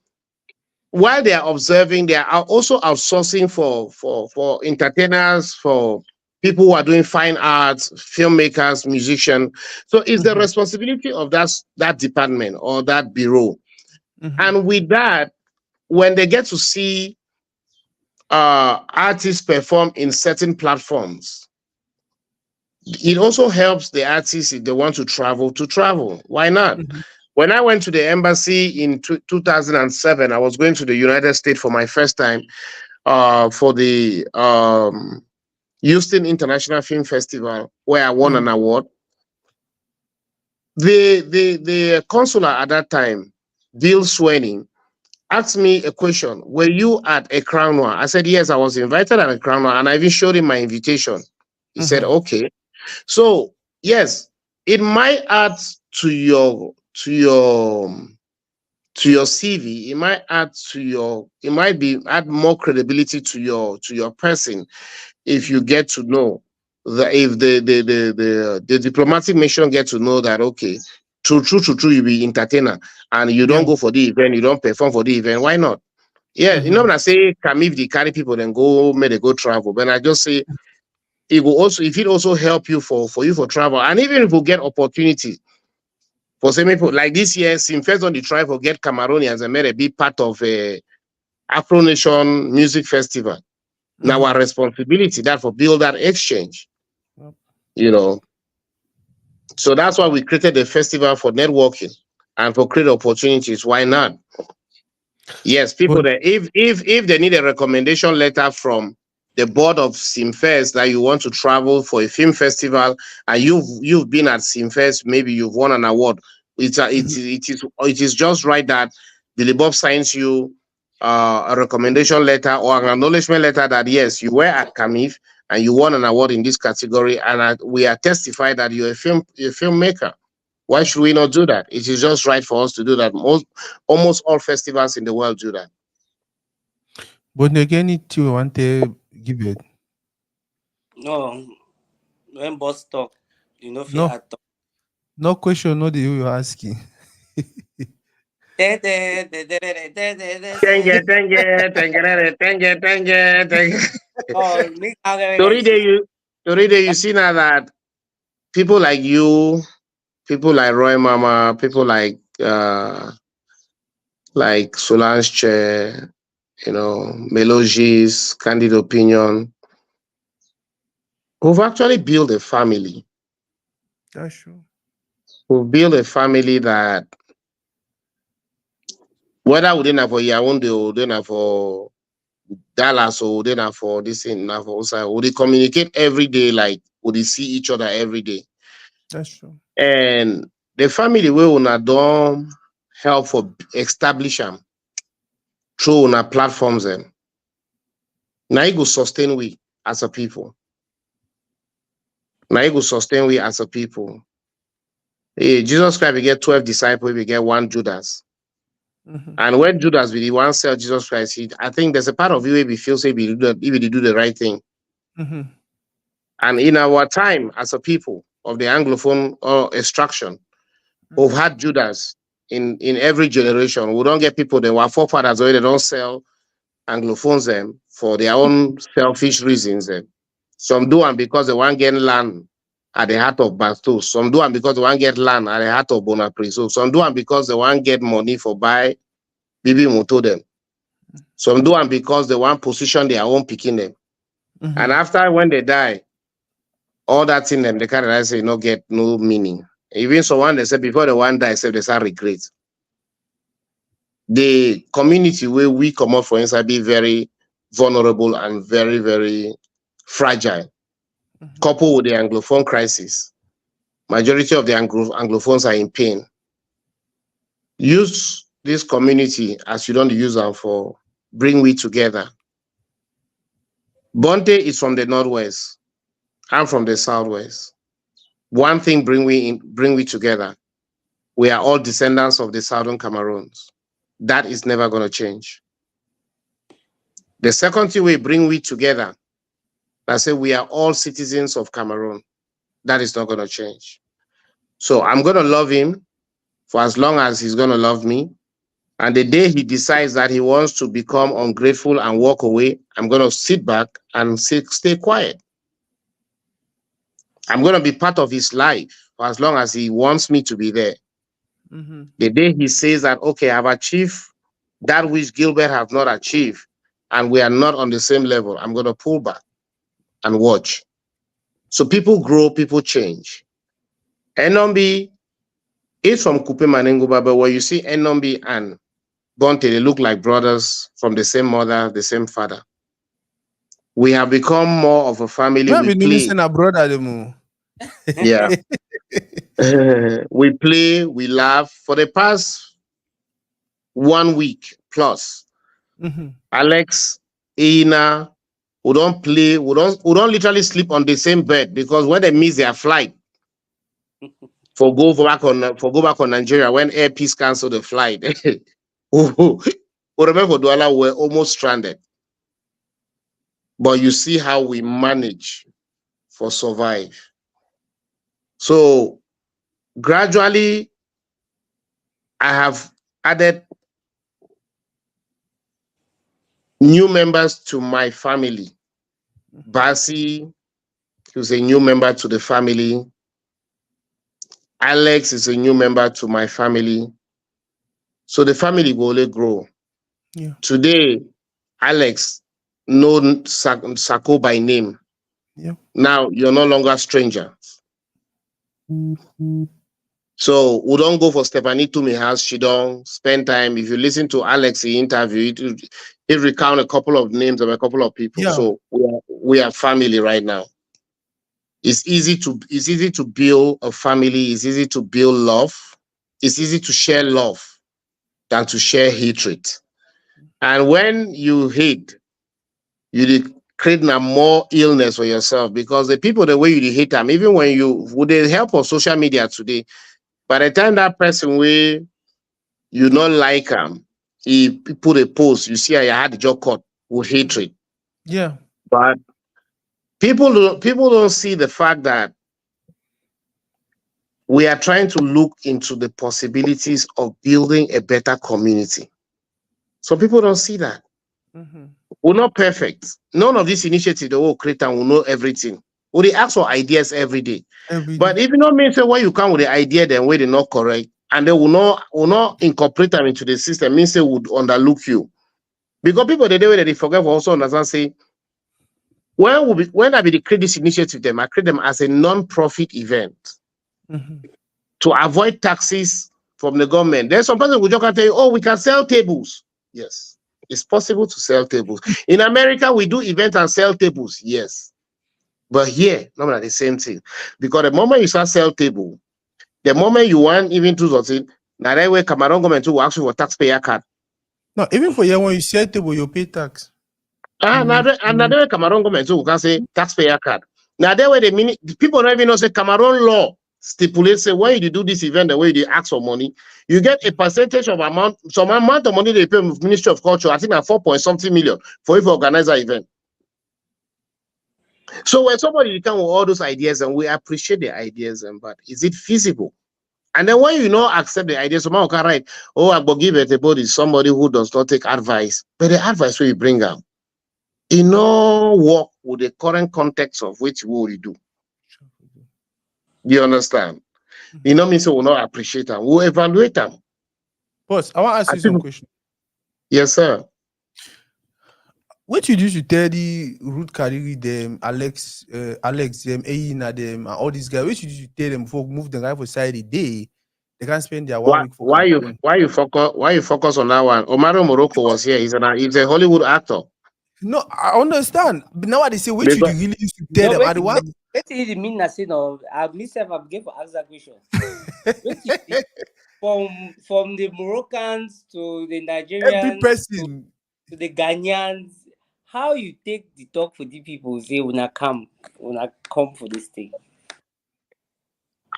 while they are observing, they are also outsourcing for entertainers, for people who are doing fine arts, filmmakers, musicians. So it's the Mm-hmm. responsibility of that department or that bureau. Mm-hmm. And with that, when they get to see artists perform in certain platforms, it also helps the artists if they want to travel Why not? Mm-hmm. When I went to the embassy in 2007, I was going to the United States for my first time for the Houston International Film Festival, where I won Mm-hmm. an award. The consular at that time, Bill Swanning, asked me a question. Were you at a Crown One? I said, yes, I was invited at a Crown One, and I even showed him my invitation. He said, Mm-hmm. okay. So, yes, it might add to your to your to your CV. It might it might be add more credibility to your person if you get to know that if the diplomatic mission get to know that okay, true, you be entertainer and you Yeah. don't go for the event, you don't perform for the event. Why not? Yeah, Mm-hmm. when I say come if they carry people then go may they go travel. But I just say it also help you for you for travel. And even if you get opportunity for some people like this year, Simfest on the try for get Cameroonians and made a big part of a Afro Nation Music Festival. Now Mm-hmm. our responsibility that for build that exchange, Yep. you know. So that's why we created the festival for networking and for create opportunities. Why not? Yes, people But that if they need a recommendation letter from the board of Simfest that you want to travel for a film festival and you've been at Simfest, maybe you've won an award. mhm, It is just right that Billy Bob signs you a recommendation letter or an acknowledgement letter that yes, you were at Camif and you won an award in this category, and we are testified that you're a filmmaker. Why should we not do that? It is just right for us to do that. Almost all festivals in the world do that. but again, it you want to give it. No, when boss talk, you know, fi No, add talk. no question, no the way you're asking. Tenge, tenge, tenge, tenge, tenge, tenge. Oh, me Toride, again. you see now that people like you, people like Roy Mama, people like Solange Che, Melogis, Candid Opinion, who've actually built a family. That's true. Who've built a family that whether within for Yaoundé or within for Dallas or within for this in for outside, would they communicate every day, like would they see each other every day? That's true. And the family will not don't help for establish them through on our platforms them. Now it go sustain we as a people. Now it go sustain we as a people. Hey, Jesus Christ, we get 12 disciples, we get one Judas. Mm-hmm. And when Judas be the one sell Jesus Christ, I think there's a part of you where we feel say we do the right thing. Mm-hmm. And in our time as a people of the Anglophone extraction, we've Mm-hmm. had Judas in every generation. We don't get people that were forefathers where they don't sell Anglophones them for their own selfish reasons. Them. Some do and because they want get land at the heart of Bastos. Some do and because they want get land at the heart of Bonaparte. So some do and because they want get money for buy Bibi Moto them. Some do and because they want position their own picking them. And Mm-hmm. after when they die, all that in them, they can't say no get no meaning. Even so one they say before the one die, say they start regret. The community where we come up for inside be very vulnerable and very, very fragile. Mm-hmm. Coupled with the Anglophone crisis, majority of the Anglophones are in pain. Use this community as you don't use them for bring we together. Bonteh is from the northwest. I'm from the southwest. One thing bring we together. We are all descendants of the southern Cameroons. That is never going to change. The second thing we bring we together, I say we are all citizens of Cameroon. That is not going to change. So I'm going to love him for as long as he's going to love me. And the day he decides that he wants to become ungrateful and walk away, I'm going to sit back and stay quiet. I'm going to be part of his life for as long as he wants me to be there. Mm-hmm. The day he says that, okay, I've achieved that which Gilbert have not achieved, and we are not on the same level, I'm going to pull back and watch. So people grow, people change. Enombi is from Kupe Manenguba, but where you see Enombi and Bonteh, they look like brothers from the same mother, the same father. We have become more of a family. You have We been play. missing a brother, the moon. Yeah. We play, we laugh. For the past 1 week plus, Mm-hmm. Alex, Ina, we don't play, we don't literally sleep on the same bed because when they miss their flight for go back on Nigeria when Air Peace canceled the flight. Remember Douala were almost stranded. But you see how we manage for survive. So gradually, I have added new members to my family. Basi, who's a new member to the family. Alex is a new member to my family. So the family will only grow. Yeah. Today, Alex known Sako by name. Yeah. Now you're no longer stranger. So we don't go for Stephanie to my house. She don't spend time. If you listen to Alex interview, it recount a couple of names of a couple of people. Yeah. So we are family right now. It's easy to build a family. It's easy to build love. It's easy to share love than to share hatred. And when you hate, you create more illness for yourself because the people the way you hate them, even when you with the help of social media today, by the time that person will you not like him, he put a post, you see I had the job cut with hatred. Yeah. But people don't see the fact that we are trying to look into the possibilities of building a better community. So people don't see that. Mm-hmm. We're not perfect. None of these initiatives that will create and will know everything. We ask for ideas every day. Every But day. if you not mean say when you come with the idea, then where they're not correct, and they will not incorporate them into the system, means they would underlook you. Because people the day when they forget also understand say when I be the create this initiative them, I create them as a non-profit event Mhm. to avoid taxes from the government. Then some person will just tell you, oh, we can sell tables. Yes, it's possible to sell tables. In America, we do events and sell tables. Yes. But here, not the same thing. Because the moment you start sell table, the moment you want even do something, now that way Cameroon government will ask you for taxpayer card. No, even for you when you sell table, you pay tax. And now that way Cameroon government will can say taxpayer card. Now that way the people don't even know say Cameroon law stipulates say when you do this event, the way you ask for money, you get a percentage of amount, some amount of money they pay with Ministry of Culture, I think at 4 point something million for you to organize an event. So when somebody come with all those ideas and we appreciate the ideas, but is it feasible? And then when you know accept the idea, someone can write, oh, I will give it a body somebody who does not take advice. But the advice will bring out, it no work with the current context of which we will do. Do you understand? You know me, so we'll not appreciate them. We'll evaluate them. Boss, I want to ask I you some think, questions. yes, sir. What you do to tell the Root Kariri them, Alex them, Aina them, and all these guys? What you do to tell them before move the guy for side a day? They can spend their 1 Why week for why you Cameroon. why you focus on that one? Omaro Morocco was here. He's a Hollywood actor. No, I understand. But now they say what you do Because really used to tell No, them. I the one. wait till the mean I say no. I myself I'm going for answer question. Wait till from the Moroccans to the Every Nigerians person. to the Ghanaians, how you take the talk for the people say when I come for this thing.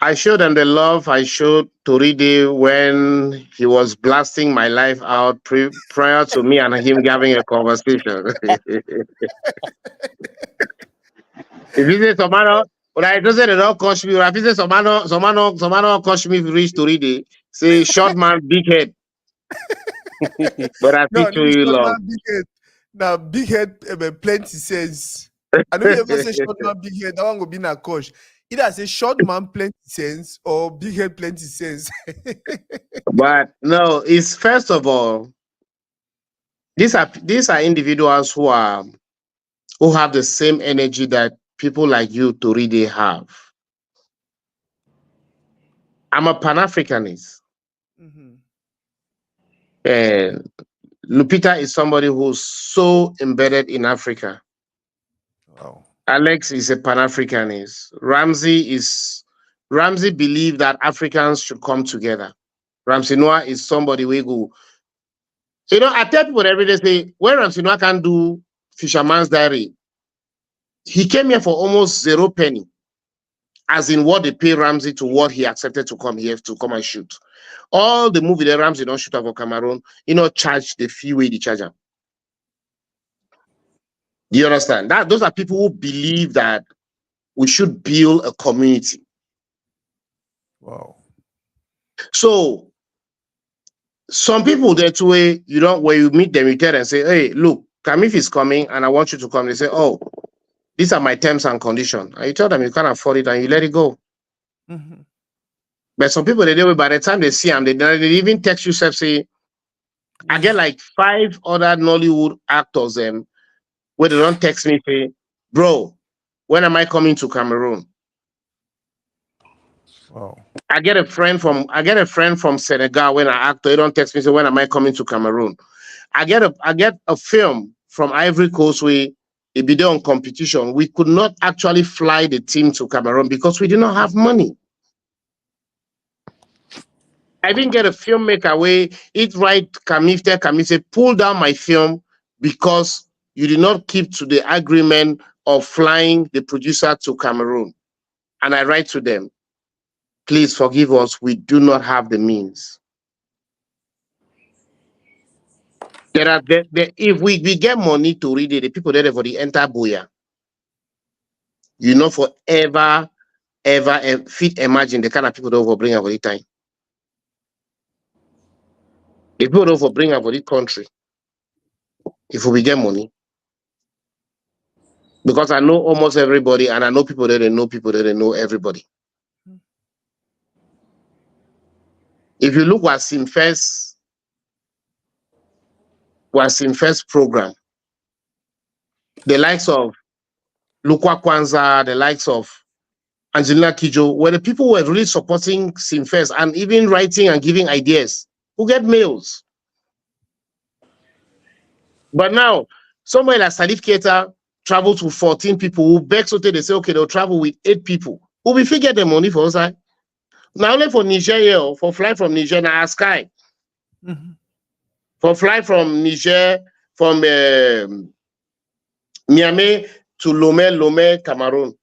I showed them the love I showed Toride when he was blasting my life out prior to me and him having a conversation. If you say Somano, but I don't say they don't coach me. If you say Somano coach me reach Toride, say short man, big head. But I No, still no show be you short love. man big head. Now big head plenty sense. I don't ever say short man big head. That one go be na coach. Either say short man plenty sense or big head plenty sense. But no, it's first of all, these are individuals who have the same energy that people like you Toride have. I'm a Pan-Africanist. Mhm. And Lupita is somebody who's so embedded in Africa. Wow. Alex is a Pan-Africanist. Ramsey believed that Africans should come together. Ramsey Noah is somebody who I tell people every day say when Ramsey Noah can do Fisherman's Diary, he came here for almost 0 penny, as in what they pay Ramsey to what he accepted to come here to come and shoot. All the movie that Ramsey don't shoot over Cameroon, charge the fee way they charge him. Do you understand? That those are people who believe that we should build a community. Wow. So some people that way, when you meet them, you tell them, say, hey, look, Kamif is coming and I want you to come. They say, oh, these are my terms and conditions. And you tell them you can't afford it and you let it go. Mhm. But some people, they do it by the time they see them, they even text you, say, I get like 5 other Nollywood actors where they don't text me, say, bro, when am I coming to Cameroon? Wow. I get a friend from Senegal when I act. They don't text me say when am I coming to Cameroon. I get a film from Ivory Coast where it be there on competition. We could not actually fly the team to Cameroon because we did not have money. I didn't get a filmmaker where it right Camille say pull down my film because you did not keep to the agreement of flying the producer to Cameroon. And I write to them, please forgive us. We do not have the means. If we get money to read it, the people there for the entire Boya, forever, fit imagine the kind of people that will bring over the time. The people that will bring over the country, if we get money. Because I know almost everybody, and I know people that they know people that they know everybody. If you look at Simfest, was in first program. The likes of Lukwa Kwanzaa, the likes of Angelina Kijo, were the people who were really supporting Sinfest and even writing and giving ideas, who get mails. But now, somewhere like Salif Keita travel to 14 people who beg so they say, okay, they'll travel with 8 people. Who will figure the money for us? Now only for Niger, for fly from Niger, now Sky. Mm-hmm. For fly from Niger, from Niamey to Lomé, Cameroon.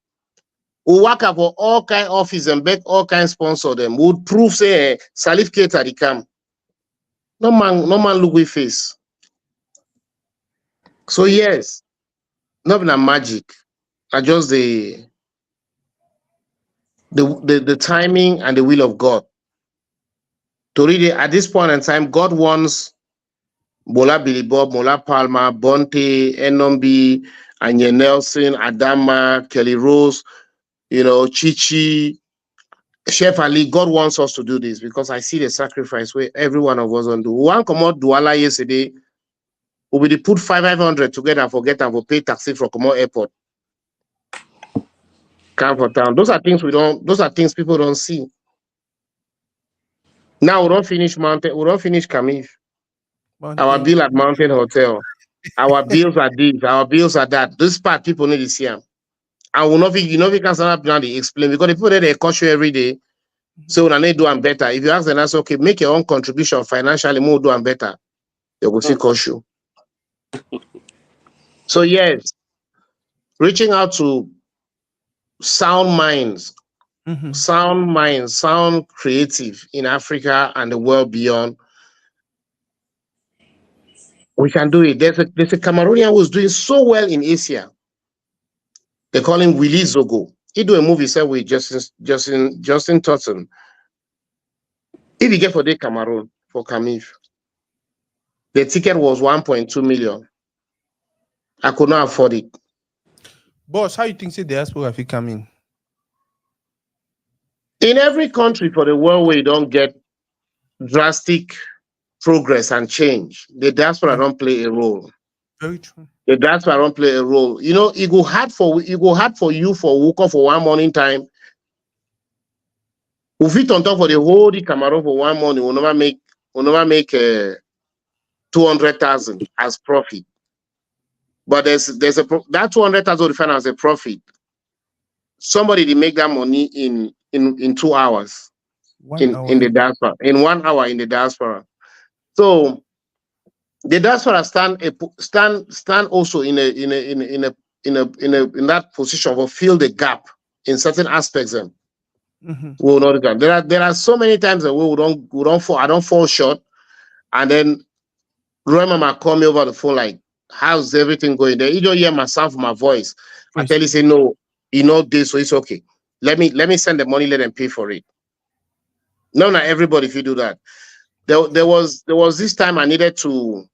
We work for all kind office and beg all kind sponsor them. Would prove say Salif Keita the come. No man look with face. So yes, not been a magic. I just the timing and the will of God. To read it at this point in time, God wants Bola Billy Bob, Mola Palmer, Bonteh, Enombi, Anya Nelson, Adama, Kelly Rose, Chichi, Chef Ali. God wants us to do this because I see the sacrifice where every one of us on do. One come out Douala yesterday, we will put 500 together and forget and for pay taxi from Komo Airport. Come for town. Those are things people don't see. Now we don't finish Camif. Our Bonteh bill at Mountain Hotel. Our bills are this, our bills are that. This part people need to see them. And we we can stand up now they explain because the people that they coach you every day. So when they do them better. If you ask them, that's okay, make your own contribution financially, more do them better. They will see coach you. So yes, reaching out to sound minds, Mm-hmm. sound creative in Africa and the world beyond. We can do it. There's a Cameroonian who's doing so well in Asia. They call him Willie Zogo. He do a movie set with Justin Totten. If you get for the Cameroon for Camif, the ticket was 1.2 million. I could not afford it. Boss, how you think say diaspora fit come in? In every country for the world where you don't get drastic progress and change, the diaspora Yeah, don't play a role. very true. The diaspora don't play a role. It go hard for you for Wuko for one morning time. We fit on top for the whole Cameroon for one morning. We never make 200,000 as profit. But that 200,000 defined as a profit. Somebody they make that money in 2 hours One in hour. the diaspora, in 1 hour in the diaspora. So the diaspora stand also in that position to fill the gap in certain aspects. Mm-hmm. We will not gap. There are so many times that I don't fall short, and then Roy Mama call me over the phone like, how's everything going there? You don't hear myself, my voice. I tell you, say no, this, so it's okay. Let me send the money, let them pay for it. No, not everybody if you do that. There was this time we needed to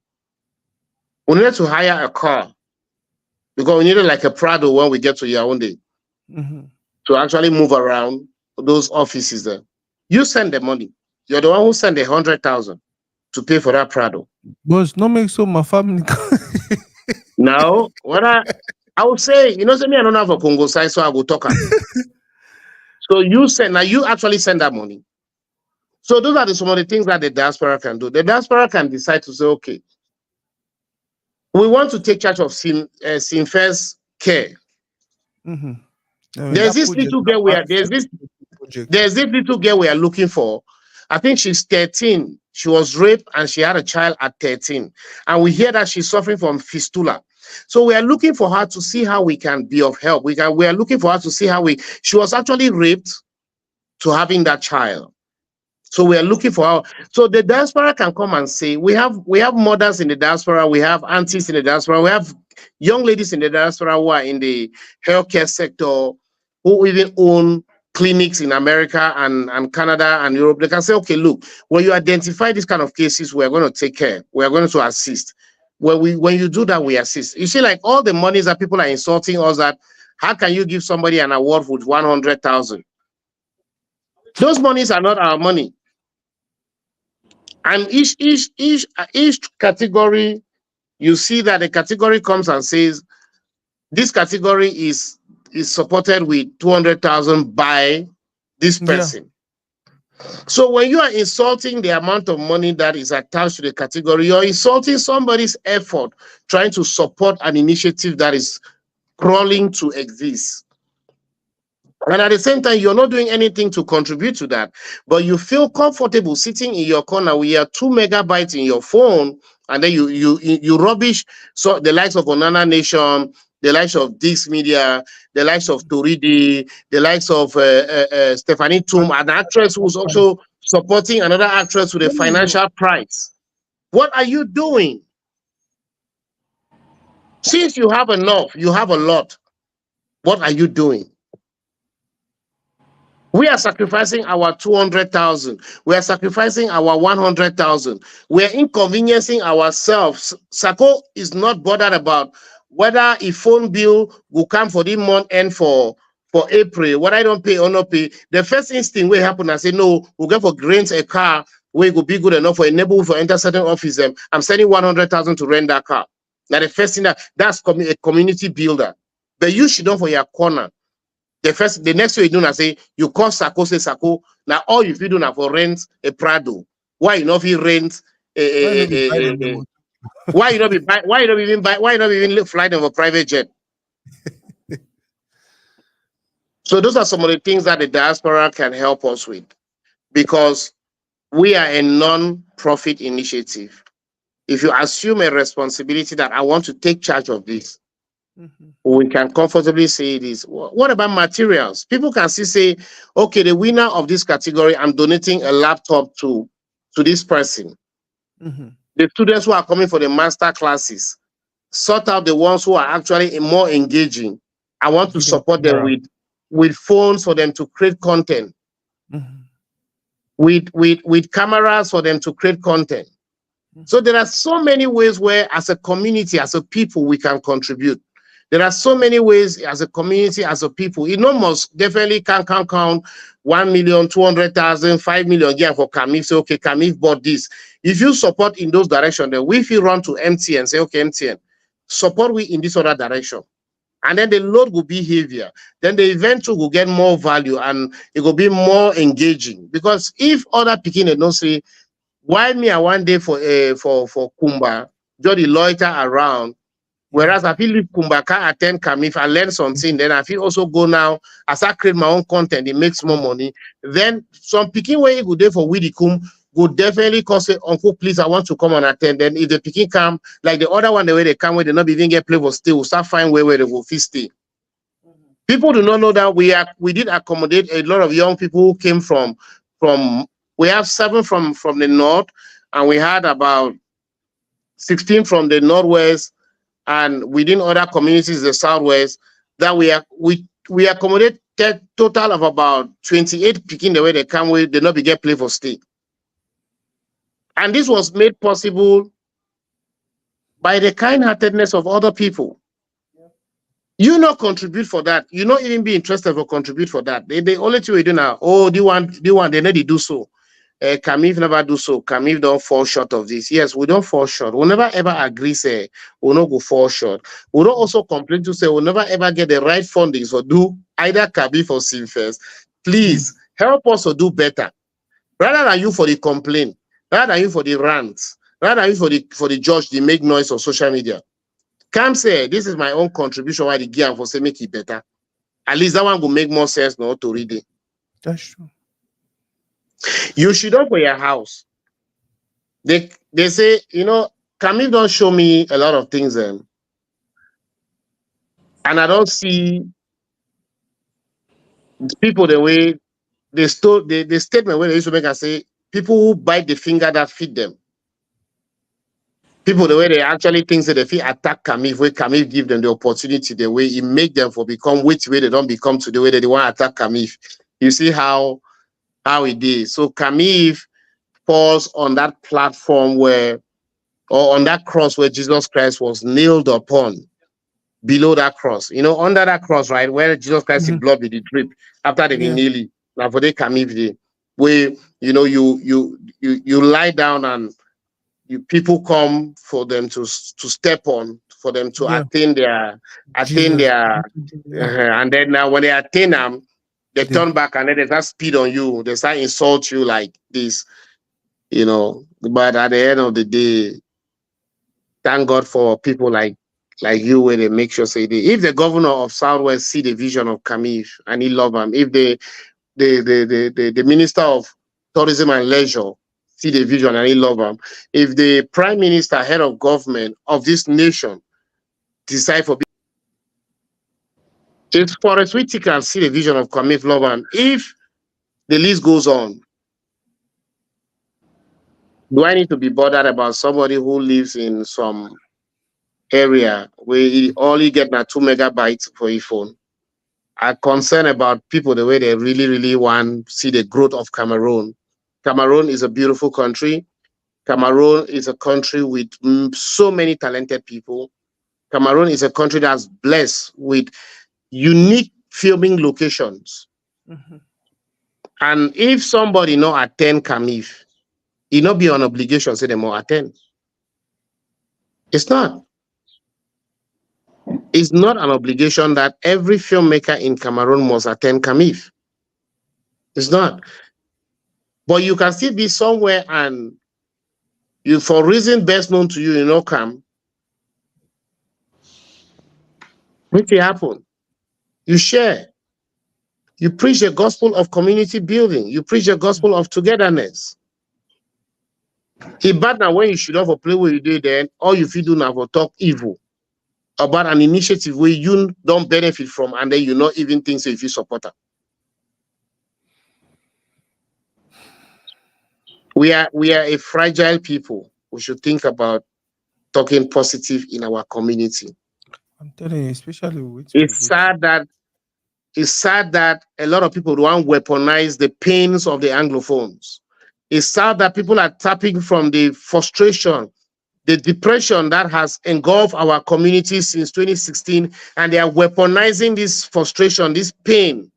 hire a car because we needed like a Prado when we get to Yaoundé Mm-hmm. to actually move around those offices there. You send the money. You're the one who sent 100,000 to pay for that Prado. Boss, no make so my family. Now, what I would say, say me I don't have a Congo side, so I will talk. So you actually send that money. So those are some of the things that the diaspora can do. The diaspora can decide to say, okay, we want to take charge of Sinfest care. Mm-hmm. There's this little girl there's this little girl we are looking for. I think she's 13. She was raped and she had a child at 13. And we hear that she's suffering from fistula. So we are looking for her to see how we can be of help. We are looking for her to see how she was actually raped to having that child. So we are looking for her. So the diaspora can come and say, we have mothers in the diaspora, we have aunties in the diaspora, we have young ladies in the diaspora who are in the healthcare sector, who even own clinics in America and Canada and Europe. They can say, okay, look, when you identify these kind of cases, we are going to take care. We are going to assist. When you do that, we assist. You see, like all the monies that people are insulting us that, how can you give somebody an award with 100,000? Those monies are not our money. And each category you see that a category comes and says, this category is supported with 200,000 by this Yeah. person. So when you are insulting the amount of money that is attached to the category, you're insulting somebody's effort trying to support an initiative that is crawling to exist. And at the same time, you're not doing anything to contribute to that, but you feel comfortable sitting in your corner with your 2 megabytes in your phone, and then you rubbish so the likes of Onana Nation, the likes of Dix Media, the likes of Toridi, the likes of Stephanie Toom, an actress who's also supporting another actress with a financial prize. What are you doing? Since you have enough, you have a lot. What are you doing? We are sacrificing our 200,000. We are sacrificing our 100,000. We are inconveniencing ourselves. Sako is not bothered about whether a phone bill will come for the month end for April. What I don't pay or not pay. The first instinct will happen and say, no, we'll get for rent a car where it will be good enough for a neighborhood for enter certain office. I'm sending 100,000 to rent that car. Now the first thing that's a community builder. But you should know for your corner. The next way you do, I say you call Sako, say Sako. Now all you do now for rent a Prado. Why you not feel rent Why not be buying on the a motor? why you not be buy, why you not even buy, why you not even fly them a private jet? So those are some of the things that the diaspora can help us with, because we are a non-profit initiative. If you assume a responsibility that I want to take charge of this, we can comfortably say this. What about materials? People can still say, okay, the winner of this category, I'm donating a laptop to this person. The students who are coming for the master classes, sort out the ones who are actually more engaging. I want to support them with phones for them to create content, with cameras for them to create content. So there are so many ways where as a community, as a people, we can contribute. There are so many ways as a community, as a people. It almost definitely can count 1,200,000, 5 million again for Kamif. Say, okay, Kamif bought this. If you support in those directions, then we feel run to MTN and say, okay, MTN, support we in this other direction. And then the load will be heavier. Then the event will get more value and it will be more engaging. Because if other picking don't say, why me I one day for Kumba, just loiter around. Whereas I feel if Kumba can attend Kamif and learn something, then I feel also go now, as I create my own content, it makes more money. Then some picking way go there for Widikum would definitely cause say, Uncle, please, I want to come and attend. Then if the picking come, like the other one, the way they come, where they not even get play for stay, we'll start finding where they will stay. People do not know that we did accommodate a lot of young people who came from we have 7 from the north, and we had about 16 from the northwest, and within other communities, the southwest, that we accommodate a total of about 28 picking the way they come with, they not be get play for stay. And this was made possible by the kind-heartedness of other people. You not contribute for that. You not even be interested for contribute for that. The only thing we do now, oh, they want, they need to do so. Kamif never do so. Kamif don't fall short of this. Yes, we don't fall short. We'll never ever agree, say, we'll not go fall short. We don't also complain to say we'll never ever get the right fundings or do either Kamif or Simfest. Please help us to do better. Rather than you for the complaint, rather than you for the rants, rather than you for the judge, they make noise on social media. Come say, this is my own contribution why the gear for say make it better. At least that one will make more sense now to read it. That's true. You should up for your house. They say, Camille don't show me a lot of things, and I don't see people the way the statement where they used to make and say people who bite the finger that feed them. People the way they actually think that if they attack Camille, where Camille give them the opportunity, the way it make them for become which way they don't become to the way that they want to attack Camille. You see how it is. So Camille falls on that platform or on that cross where Jesus Christ was nailed upon, below that cross. Under that cross, right, where Jesus Christ's blood with the drip after they been kneeling. Now for they Camille, where you lie down and people come for them to step on, for them to Yeah. attain Jesus. their, Yeah. and then now when they attain them, they They, turn back and then they start speed on you. They start insult you like this, you know. But at the end of the day, thank God for people like you, where they make sure say if the governor of Southwest see the vision of Kamif and he love him, if the minister of tourism and leisure see the vision and he love him, if the prime minister, head of government of this nation decide for, if Forest Whitaker see the vision of Kamif, love him, if the list goes on, do I need to be bothered about somebody who lives in some area where he only get na 2 megabytes for his phone? I'm concerned about people the way they really, really want to see the growth of Cameroon. Cameroon is a beautiful country. Cameroon is a country with so many talented people. Cameroon is a country that's blessed with unique filming locations. mhm. And if somebody not attend Camif, it not be an obligation say them more attend. It's not. It's not an obligation that every filmmaker in Cameroon must attend Camif. It's not. But you can still be somewhere and you, for reason best known to you, you know, come, which will happen. You share. You preach the gospel of community building. You preach the gospel of togetherness. It bad now when you should have a play where you do then, all you feel do now for talk evil about an initiative where you don't benefit from, and then you not even think so if you support her. We are a fragile people. We should think about talking positive in our community. I'm telling you, especially with we It's go through. sad that it's sad that a lot of people want to weaponize the pains of the Anglophones. It's sad that people are tapping from the frustration, the depression that has engulfed our community since 2016, and they are weaponizing this frustration, this pain,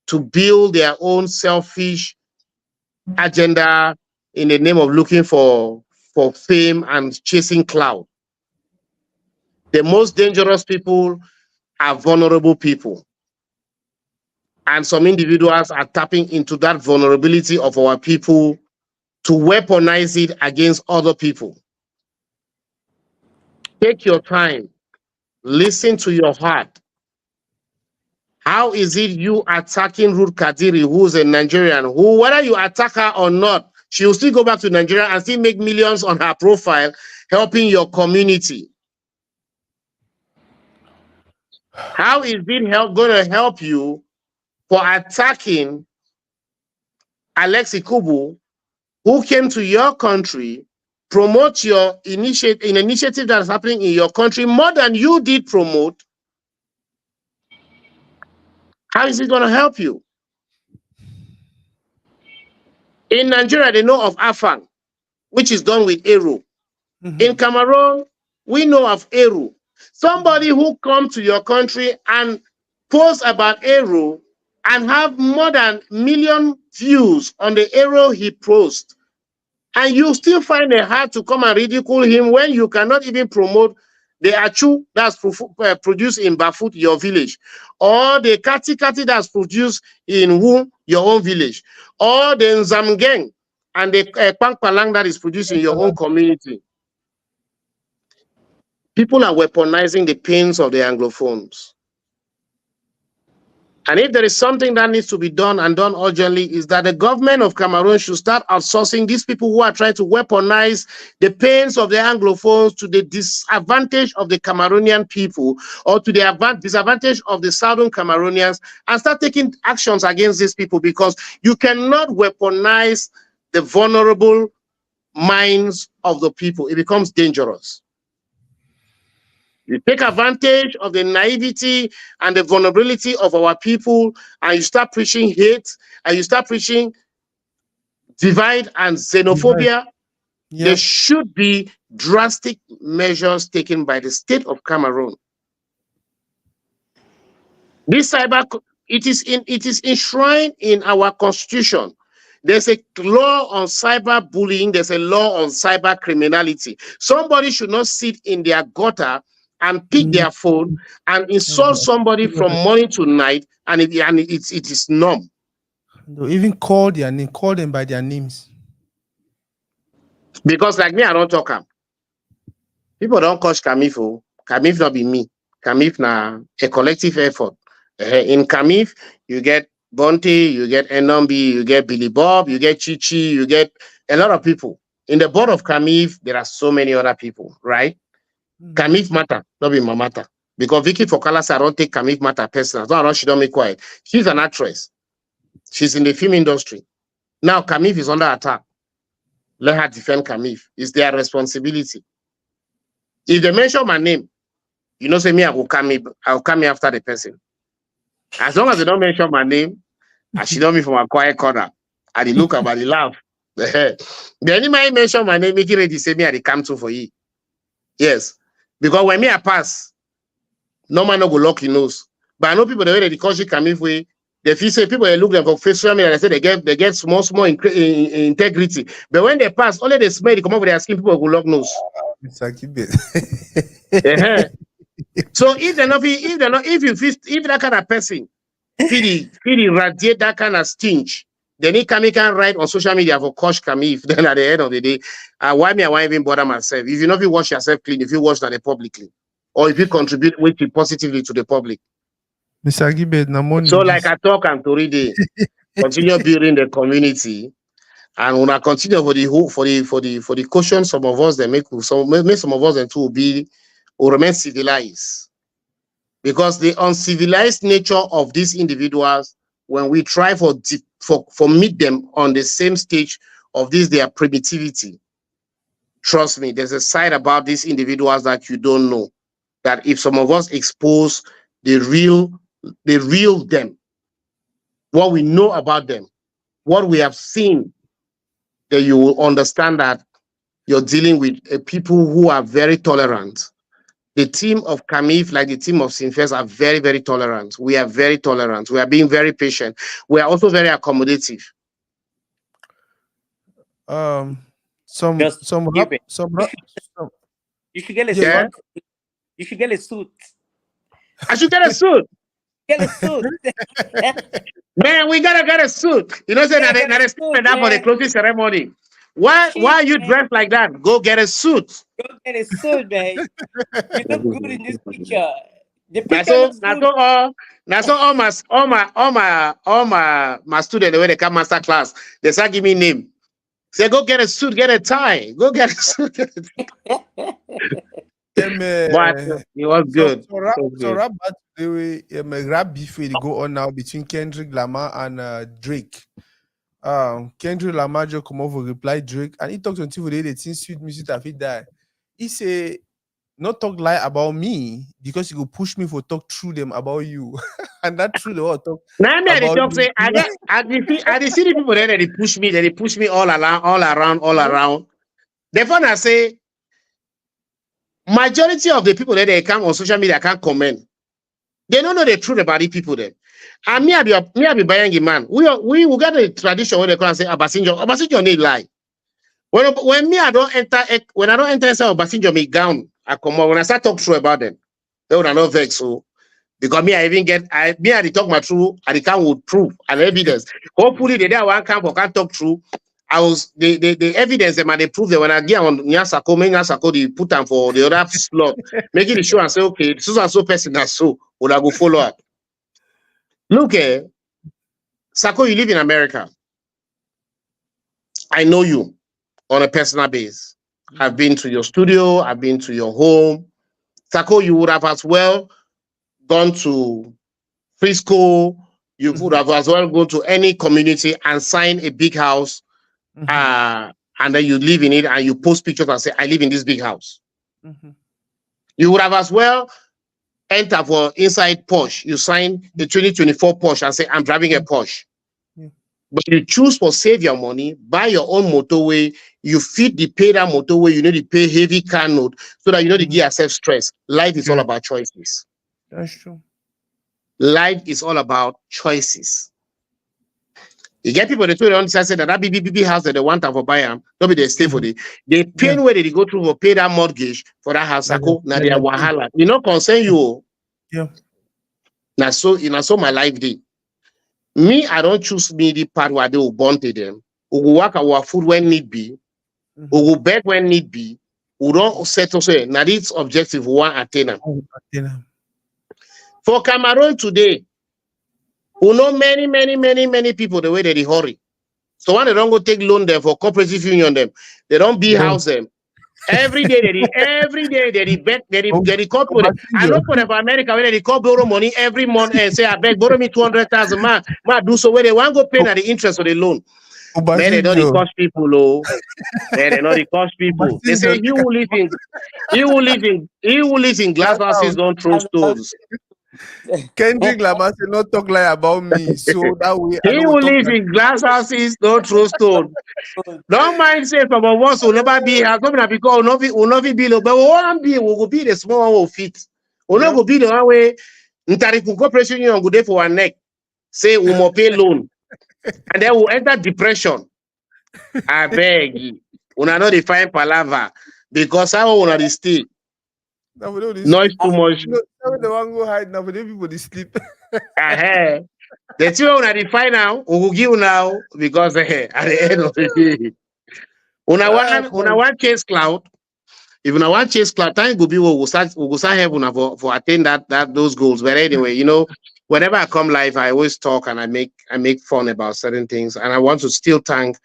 to build their own selfish agenda in the name of looking for fame and chasing clout. The most dangerous people are vulnerable people. And some individuals are tapping into that vulnerability of our people to weaponize it against other people. Take your time, listen to your heart. How is it you attacking Ruth Kadiri, who's a Nigerian, who, whether you attack her or not, she will still go back to Nigeria and still make millions on her profile, helping your community? How is it going to help you for attacking Alexi Kubu, who came to your country, promote your initiative that is happening in your country more than you did promote? How is it going to help you? In Nigeria, they know of Afang, which is done with Eru. In Mhm. Cameroon, we know of Eru. Somebody who come to your country and post about Eru and have more than million views on the Eru he posts, and you still find it hard to come and ridicule him when you cannot even promote the achu that's produced in Bafut, your village, or the kati kati that's produced in Wu, your own village, or the Nzamgeng and the Pankpalang that is produced in your own community. People are weaponizing the pains of the Anglophones. And if there is something that needs to be done and done urgently, is that the government of Cameroon should start outsourcing these people who are trying to weaponize the pains of the Anglophones to the disadvantage of the Cameroonian people, or to the disadvantage of the Southern Cameroonians, and start taking actions against these people, because you cannot weaponize the vulnerable minds of the people. It becomes dangerous. You take advantage of the naivety and the vulnerability of our people, and you start preaching hate, and you start preaching divide and Divide. xenophobia. There Yeah. should be drastic measures taken by the state of Cameroon. This cyber, it is enshrined in our constitution There's a law on cyber bullying. There's a law on cyber criminality. Somebody should not sit in their gutter and pick their phone and insult somebody from morning to night, and it is numb. They'll even call their name, call them by their names. Because like me, I don't talk. People don't coach Kamif. Kamif not be me. Kamif na a collective effort. In Kamif, you get Bonteh, you get Enombi, you get Billy Bob, you get Chichi, you get a lot of people. In the board of Kamif, there are so many other people, right? Kamif matter, not be my matter. Because Vicky Fokalasa, I don't take Kamif matter personal. No, she don't make quiet. She's an actress. She's in the film industry. Now Kamif is under attack. Let her defend Kamif. It's their responsibility. If they mention my name, you know, say me, I'll come here after the person. As long as they don't mention my name, I should know me from a quiet corner. I look up, I laugh. The anybody mention my name, make it ready, say me, I come to for you. Yes. Because when me I pass, no man no go lock your nose. But I know people the way they cause you come if we they feel say people they look them for social media, they say they get small integrity. But when they pass, only they smell, they come over their skin, people go lock nose. It's a keep it. So if that kind of person feel radiate that kind of stench, then he can write on social media for Kosh Kamif. Then at the end of the day, why me? I won't even bother myself. If you know if you wash yourself clean, if you wash that publicly, or if you contribute with it positively to the public. Mr. Gibet, So like I talk and to read it, continue building the community, and when I continue for the caution, some of us they make some of us and to be or remain civilized. Because the uncivilized nature of these individuals, when we try for meet them on the same stage of this their primitivity, trust me, there's a side about these individuals that you don't know. That if some of us expose the real them, what we know about them, what we have seen, then you will understand that you're dealing with people who are very tolerant. The team of Kamif, like the team of Sinfes, are very, very tolerant. We are very tolerant. We are being very patient. We are also very accommodative. Some Just keep it. You should get a suit. You should get a suit. I should get a suit. Get a suit. Man, we gotta get a suit. You know, say that they spend that for the closing ceremony. Why are you dressed like that? Go get a suit. Go get a suit, man. You look good in this picture. The picture So looks good. all my students the way they come master class, they start give me name. Say go get a suit, get a tie, go get a suit. But it was good. So rap beef will go on now between Kendrick Lamar and Drake. Kendrick Lamar just come over reply Drake and he talked until the thing sweet music that he die. He say not talk lie about me because you go push me for talk through them about you. And that true the what talk. Now me the talk say I see the people there that they push me all around. Therefore I say majority of the people that they come on social media can't comment. They don't know the truth about the people there. And me I be buying a man. We got the tradition where they come and say Abasinjo need lie. When I don't enter inside Abasinjo me gown, I come on when I start talk true about them. They would not vex so because me I talk my truth and they come with proof and evidence. Hopefully the day I want come for can't talk true. I was the evidence them and they prove that when I get on Nyasako, they put them for the other slot, making it sure and say, okay, so and so person that's so would I go follow up. Look, Sako, you live in America. I know you on a personal base. I've been to your studio, I've been to your home. Sako, you would have as well gone to Frisco, you would have as well gone to any community and sign a big house. And then you live in it and you post pictures and say, I live in this big house. You would have as well enter for inside Porsche. You sign the 2024 Porsche and say, I'm driving a Porsche. But you choose for save your money, buy your own motorway, you feed the pay that motorway, you need to pay heavy car note so that you know to give yourself stress. Life is all about choices. That's true. Life is all about choices. You get people they told on say that BBB house that they want to for buy them, don't be they stay for Mhm. the Yeah. pain where they go through for pay that mortgage for that house. Like a, Now like they are a thing. wahala. You know, concern you. Oh. Yeah. Now so you know so my life day. Me, I don't choose me the part where they will bond to them. We will work our food when need be. We Mhm. will beg when need be. We don't settle say now this objective one attain am. Oh, I think, For Cameroon today, we know many people the way they hurry. So when they don't go take loan them for cooperative union them, they don't be yeah. house them. Every day they beg Oh, they call for them. I Obasanjo. know for them for America when they call borrow money every month and say I beg borrow me 200,000 ma do so when they want go pay O- now the interest of the loan. Man, they don't Obasanjo. cost people, oh. Man, they don't cost people. They Obasanjo say take am he who lives in glass glass houses house. don't throw stones. Kendrick Lamar say not talk lie about me, so that way I He don't who talk lives like. in glass houses don't throw stones. Don't mind say some of us will never be here. Come because will not be below, but we won't be. We will be the small one will fit. We not Yeah. go be the one way. Ntariku corporation union go there for our neck. Say we must pay loan, and then we'll enter depression. I beg you. Una not define palava because how una dey stay. Now we don't Noise sleep. too much. No, now we don't go hide. Now we don't people they sleep. Ahead. The two una define now, we will give now because at the end of the day, Ah, una man. want chase cloud. If una want chase cloud, time go be we go start help una for attain that those goals. But anyway, whenever I come live, I always talk and I make fun about certain things. And I want to still thank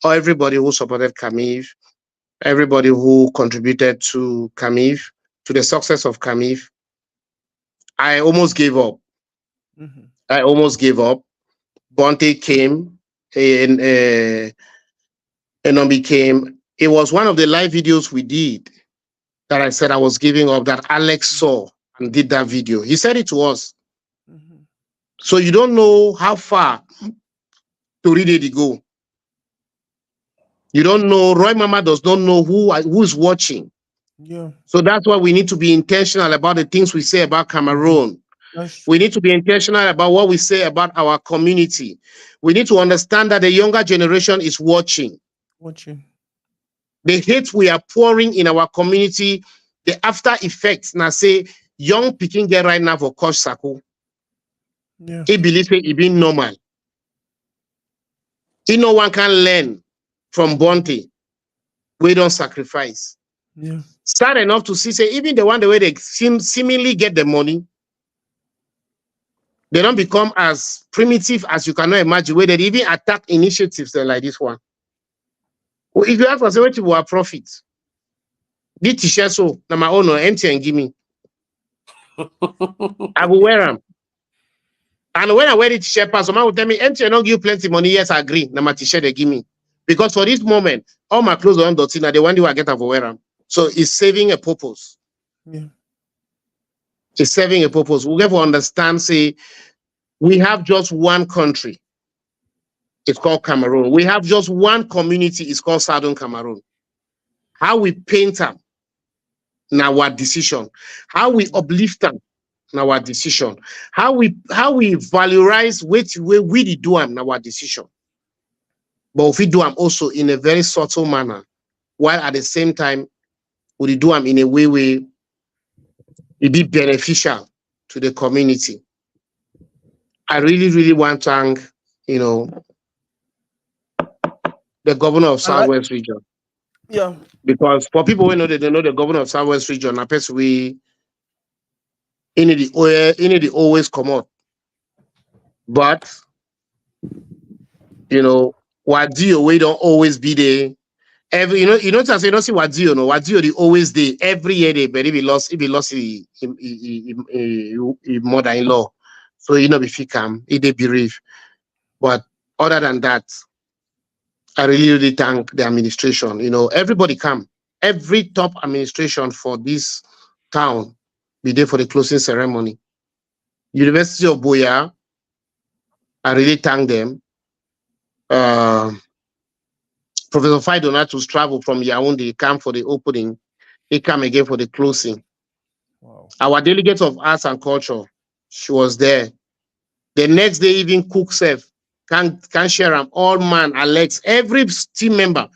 everybody who supported Kamif, everybody who contributed to Kamif, to the success of Kamif. I almost gave up. Mhm. I almost gave up. Bonteh came and became. It was one of the live videos we did that I said I was giving up that Alex saw and did that video. He said it to us. Mhm. So you don't know how far to read it go. You don't know. Roy Mama does not know who's watching. Yeah. So that's why we need to be intentional about the things we say about Mhm. Cameroon. That's We true. need to be intentional about what we say about our community. We need to understand that the younger generation is watching. Watching. The hate we are pouring in our community, the after effects. Now say young picking get right now for Kosh Sako. Yeah. He believes it being normal. He no one can learn from Bonteh. We don't sacrifice. Yeah. Sad enough to see, say, even the one the way they seemingly get the money, they don't become as primitive as you cannot imagine, where they even attack initiatives like this one. Well, if you ask us, what will profit? This t-shirt, so now my own, empty and give me. I will wear them. And when I wear the t-shirt, someone will tell me, empty and not give you plenty money. Yes, I agree. Now my t-shirt they give me. Because for this moment, all my clothes are on dirty. Now the one you I get to wear them. So it's saving a purpose. Yeah. It's serving a purpose. We have to understand, say, we have just one country. It's called Cameroon. We have just one community. It's called Southern Cameroon. How we paint them, now our decision. How we uplift them, now our decision. How we valorize which way we do them, now our decision. But if we do them also in a very subtle manner, while at the same time we do them in a way where it be beneficial to the community. I really want to thank, you know, the governor of I like. Southwest Region. Yeah. Because for people who know that they know the governor of Southwest Region, I guess we in the always come out. But Wadio we don't always be there. Every I say don't see Wadio, no Wadio they always there every year they but if he lost his mother-in-law. So be fikam, he they bereave. But other than that, I really thank the administration. Everybody come. Every top administration for this town be there for the closing ceremony. University of Boya, I really thank them. Uh, Professor Faidonatus traveled from Yaoundé, come for the opening. He come again for the closing. Wow. Our delegate of arts and culture, she was there. The next day, even Cook Sef can share them. All man, Alex, every team member.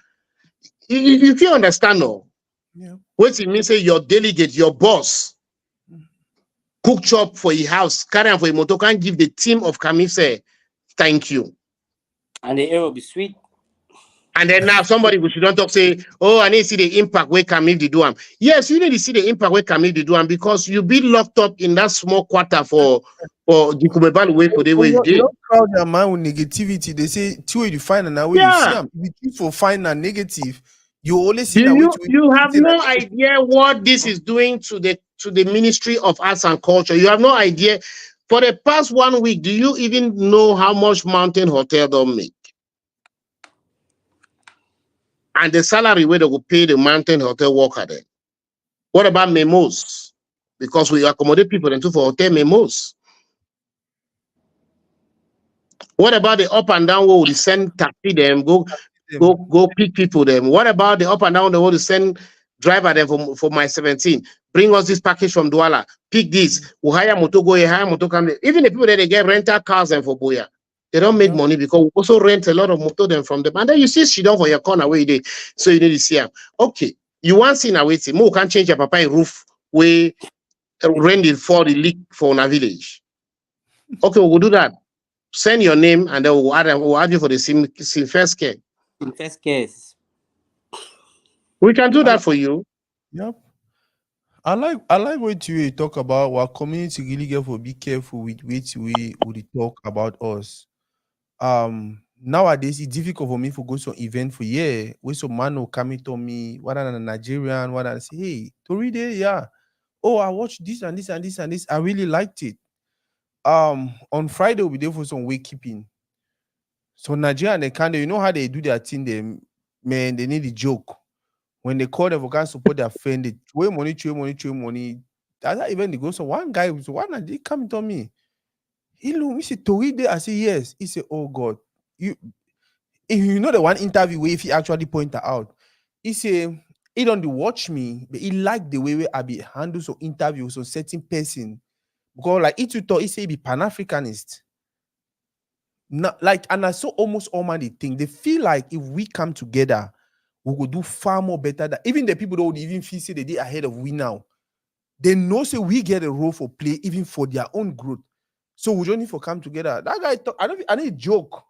If you understand, no, Yeah. what it means, say your delegate, your boss, cook chop for your house, carry on for your motor, can give the team of Kamif say thank you. And the air will be sweet. And then now somebody we should not talk say, oh, I need to see the impact where Kamif they do them. Yes, you need to see the impact where Kamif they do them because you be locked up in that small quarter for the Kumebal way for the Oh, way you you did. don't crowd their mind with negativity. They say two way you find and now way you see Yeah. them. If you keep for find a negative, you always see Do that way to you have see that no idea what this is doing to the Ministry of Arts and Culture? You have no idea. For the past 1 week, do you even know how much Mountain Hotel don't make? And the salary where they will pay the Mountain Hotel worker then. What about memos? Because we accommodate people into for hotel memos. What about the up and down where we send taxi them, them. go pick people them? What about the up and down the road to send driver them for my 17? Bring us this package from Douala. Pick this. We hire motor go here, hire motor come there. Even the people that they get rental cars and for Boya, they don't make Yeah. money because we also rent a lot of motor them from them. And then you see she don't for your corner where you did. So you need to see them. Okay, you want see now waiting. More can change your papa roof where rent it for the leak for a village. Okay, we'll do that. Send your name and then we'll add you for the first care. In first case. We can do I that like, for you. yep. I like what you talk about. Our community really get for be careful with which we would talk about us. Nowadays it's difficult for me to go to an event for where some man will come to me, what a Nigerian, what I say, hey, Toride, yeah. Oh, I watched this and this and this and this. I really liked it. On Friday we'll be there for some wakekeeping. So Nigeria and the Canada, you know how they do their thing, they need a joke. When they call them for can support their friend, they throw money. That's how even they go. So one guy was one and they come to me. He look, he said, Toride. I say, yes. He said, oh God. You you know the one interview where if he actually pointed out, he said he don't watch me, but he like the way I be handle some interviews on certain person. Because like it thought he say he be Pan-Africanist. Not like and I saw almost all man they think they feel like if we come together, we will do far more better than even the people that would even feel say they did ahead of we now. They know say we get a role for play even for their own growth. So we don't need to come together. That guy talk, I need joke.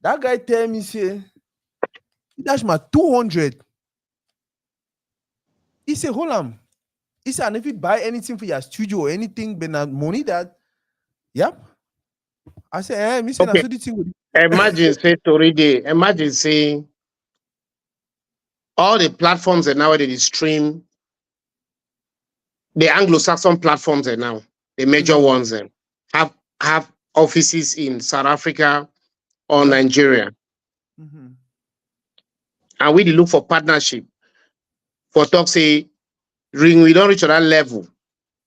That guy tell me say that's my 200. He say, hold on. He said, and if you buy anything for your studio or anything, but not money that, yep. I said, me say, I Okay. saw the thing with Imagine say Toride, imagine say all the platforms that nowadays they stream, the Anglo-Saxon platforms are now, the major Mhm. ones have offices in South Africa or Yep. Nigeria. Mhm. And we dey look for partnership. For talk say ring we don't reach to that level.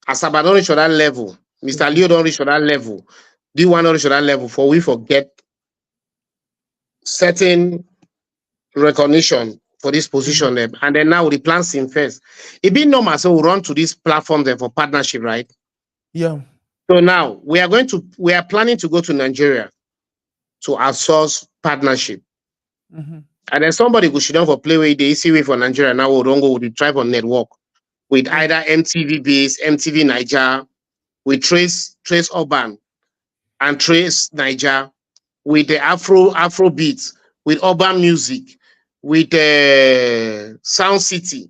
Asaba don't reach to that level. Mr. Leo don't reach to that level. D1 don't reach to that level. For we forget certain recognition for this position them. And then now the plans in first. It be normal, so we run to this platform there for partnership, right? Yeah. So now we are planning to go to Nigeria to outsource partnership. Mhm. And then somebody go sit down for play with the easy way for Nigeria. Now we don't go with the tribe on network with Yeah. either MTV base, MTV Niger, with Trace Urban and Trace Niger, with the Afro beats, with urban music, with Sound City,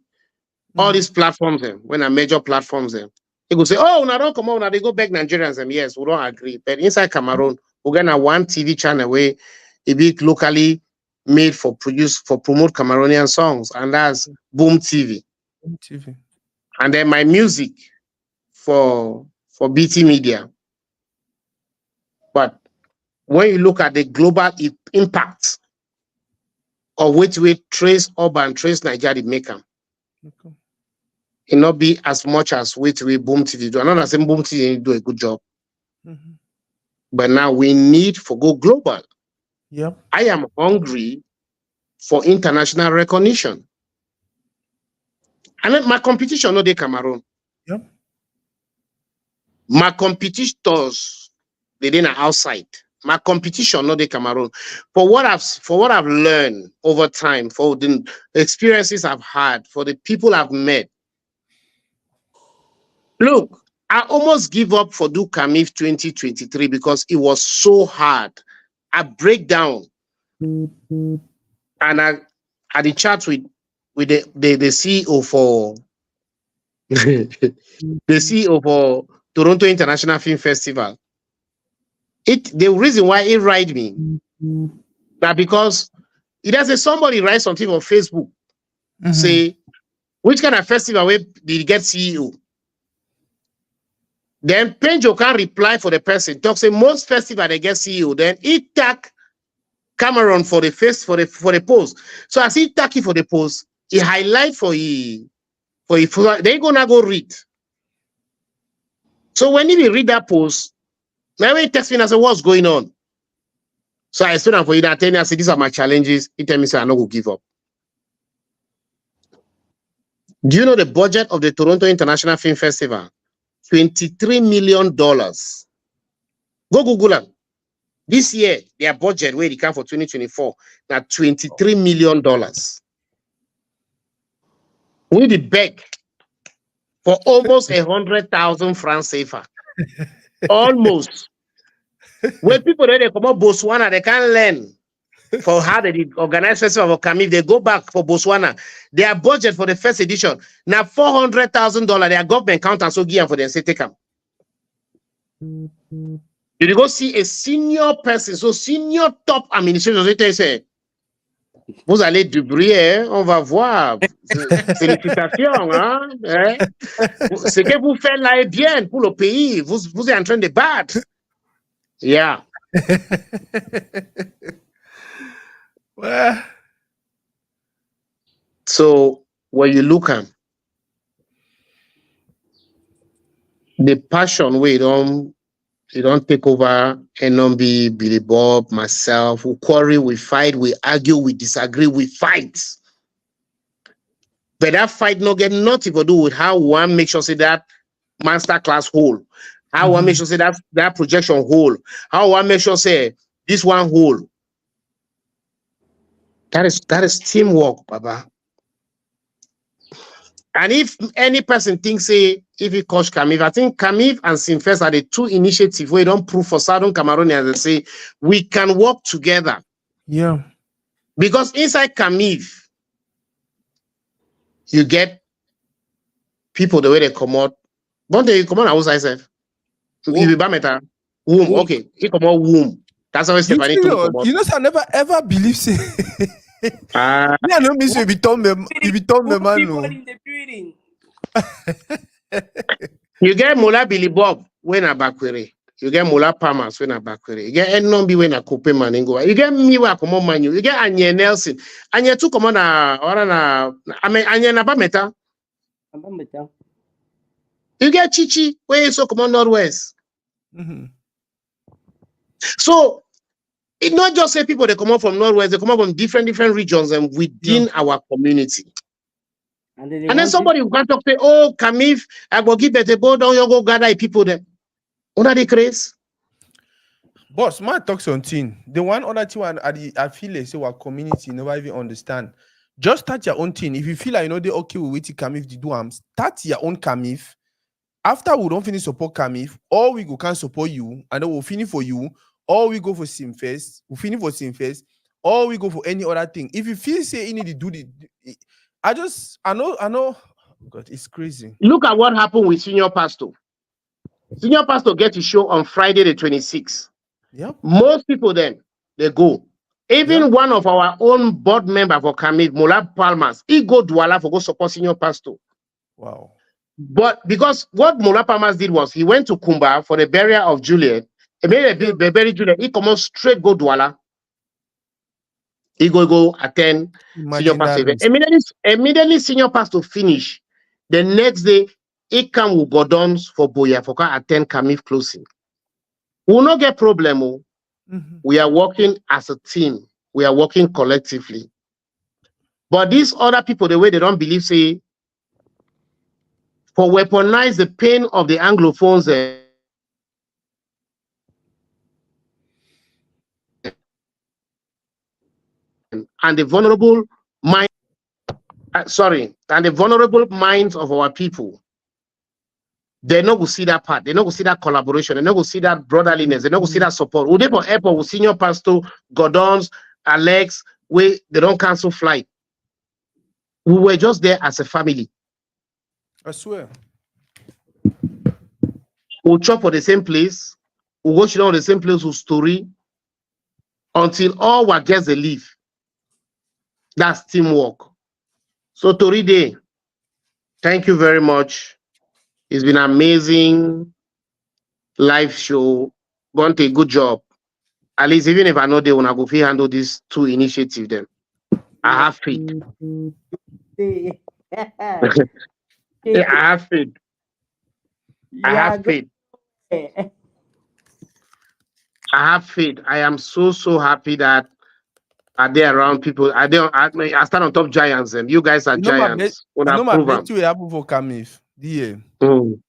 all Mhm. these platforms them, when are major platforms them. They go say, oh, now don't come on, now they go back Nigerians them. Yes, we don't agree. But inside Cameroon, we're gonna one TV channel where it be locally made for promote Cameroonian songs, and that's Boom TV. TV. And then my music for BT Media. But when you look at the global impact of which way Trace Urban, Trace Nigeria make them, Okay. it not be as much as which way Boom TV do. I'm not saying Boom TV do a good job, Mhm. but now we need for go global. Yep. I am hungry for international recognition. And then my competition, no they Cameroon. Yep. My competitors, they didn't outside. My competition, not the Cameroon. For what I've learned over time, for the experiences I've had, for the people I've met. Look, I almost give up for do Camif 2023 because it was so hard. I break down and I had a chat with the CEO for the CEO for Toronto International Film Festival. The reason why it write me that because it does say somebody writes something on Facebook, say which kind of festival where did you get CEO? Then Penjo can reply for the person. Talk say most festival they get CEO. Then it tag Cameron for the face for the post. So as he tag it for the post, he highlight for they gonna go read. So when he read that post, now he text me and I say, what's going on? So I stood up for you that tell me, I said, these are my challenges. He tell me, say, I'm not going to give up. Do you know the budget of the Toronto International Film Festival? $23 million. Go Google them. This year, their budget, where they come for 2024, now $23 million. We did beg for almost 100,000 francs CFA. Almost. When people they come up Botswana, they can't learn for how they did organize festival of Camif. They go back for Botswana. Their budget for the first edition now $400,000. Their government count and so give for them say take them. You go see a senior person, so senior top administration. They say, vous allez du bruit, on va voir. Félicitations, hein? Ce que vous faites là est bien pour le pays. Vous êtes en train de battre. Yeah. Well, so when you look at the passion we don't take over NMB, Billy Bob, myself, we quarrel, we fight, we argue, we disagree, we fight. But that fight not get nothing to do with how one makes sure say that master class whole, how one makes sure say that projection whole, how one makes sure say this one whole. That is teamwork, Baba. And if any person thinks, say, if he coach Camif, I think Camif and Sinfest are the two initiatives where you don't prove for Southern Cameroonians and say, we can work together. Yeah. Because inside Camif, you get people the way they come out. Bonteh, you come out outside self. You be better. Womb. Okay. You come out womb. That's how Stephanie to come out. You know, I never ever believe say. Yeah, no, miss you be told me, man. In the building. You get Mola Billy Bob when a bakwere. You get Mola Palmas when a bakwere. You get Enombi when a coupe maningo. You get me wa come on manu. You get Anya Nelson. Anya tu come on na Anya na bameta. You get Chichi where you so come on Northwest. So it not just say people they come out from Northwest, they come out from different regions and within our community. And then somebody will come talk say, oh, Camif, I go give better board, don't you go gather people there. What are they crazy? Boss, man talk something. The one other thing I feel like say our community never even understand. Just start your own thing. If you feel like you know they okay with Camif to do start your own Camif. After we don't finish support Camif, or we go can support you, and then we'll finish for you. Or we go for Simfest, we finish for Simfest, or we go for any other thing. If you feel say you need to do I know, God, it's crazy. Look at what happened with Senior Pastor. Senior Pastor get to show on Friday the 26th. Yep. Most people then, they go. Even one of our own board member for Camif, Mola Palmas, he go Douala for go support Senior Pastor. Wow. But because what Mola Palmas did was, he went to Kumba for the burial of Juliet. He made a very Juliet. He come on straight go Douala. He go attend Senior Pastor event. Immediately Senior Pastor finish. The next day, he come with Gordons for Boya for attend Camif closing. We will not get problem. We are working as a team. We are working collectively. But these other people, the way they don't believe, say, for weaponize the pain of the Anglophones. and the vulnerable mind, and the vulnerable minds of our people, they not go see that part. They not go see that collaboration. They not go see that brotherliness. They not go see that support. We dey for airport with senior pastor, Gordons, Alex, we they don't cancel flight. We were just there as a family. I swear. We'll chop for the same place. We'll watch it on the same place with story until all our guests they leave. That's teamwork. So Tori Day, thank you very much. It's been an amazing live show. Bonteh, good job. At least even if I know they wanna go fit handle these two initiatives, then I have faith. I have faith. I have faith. I have faith. I am so happy that are there around people. I stand on top giants. Them. You guys are You know my bet. giants. When You I know my prove bet them. will happen for Camif. Yeah. Mm.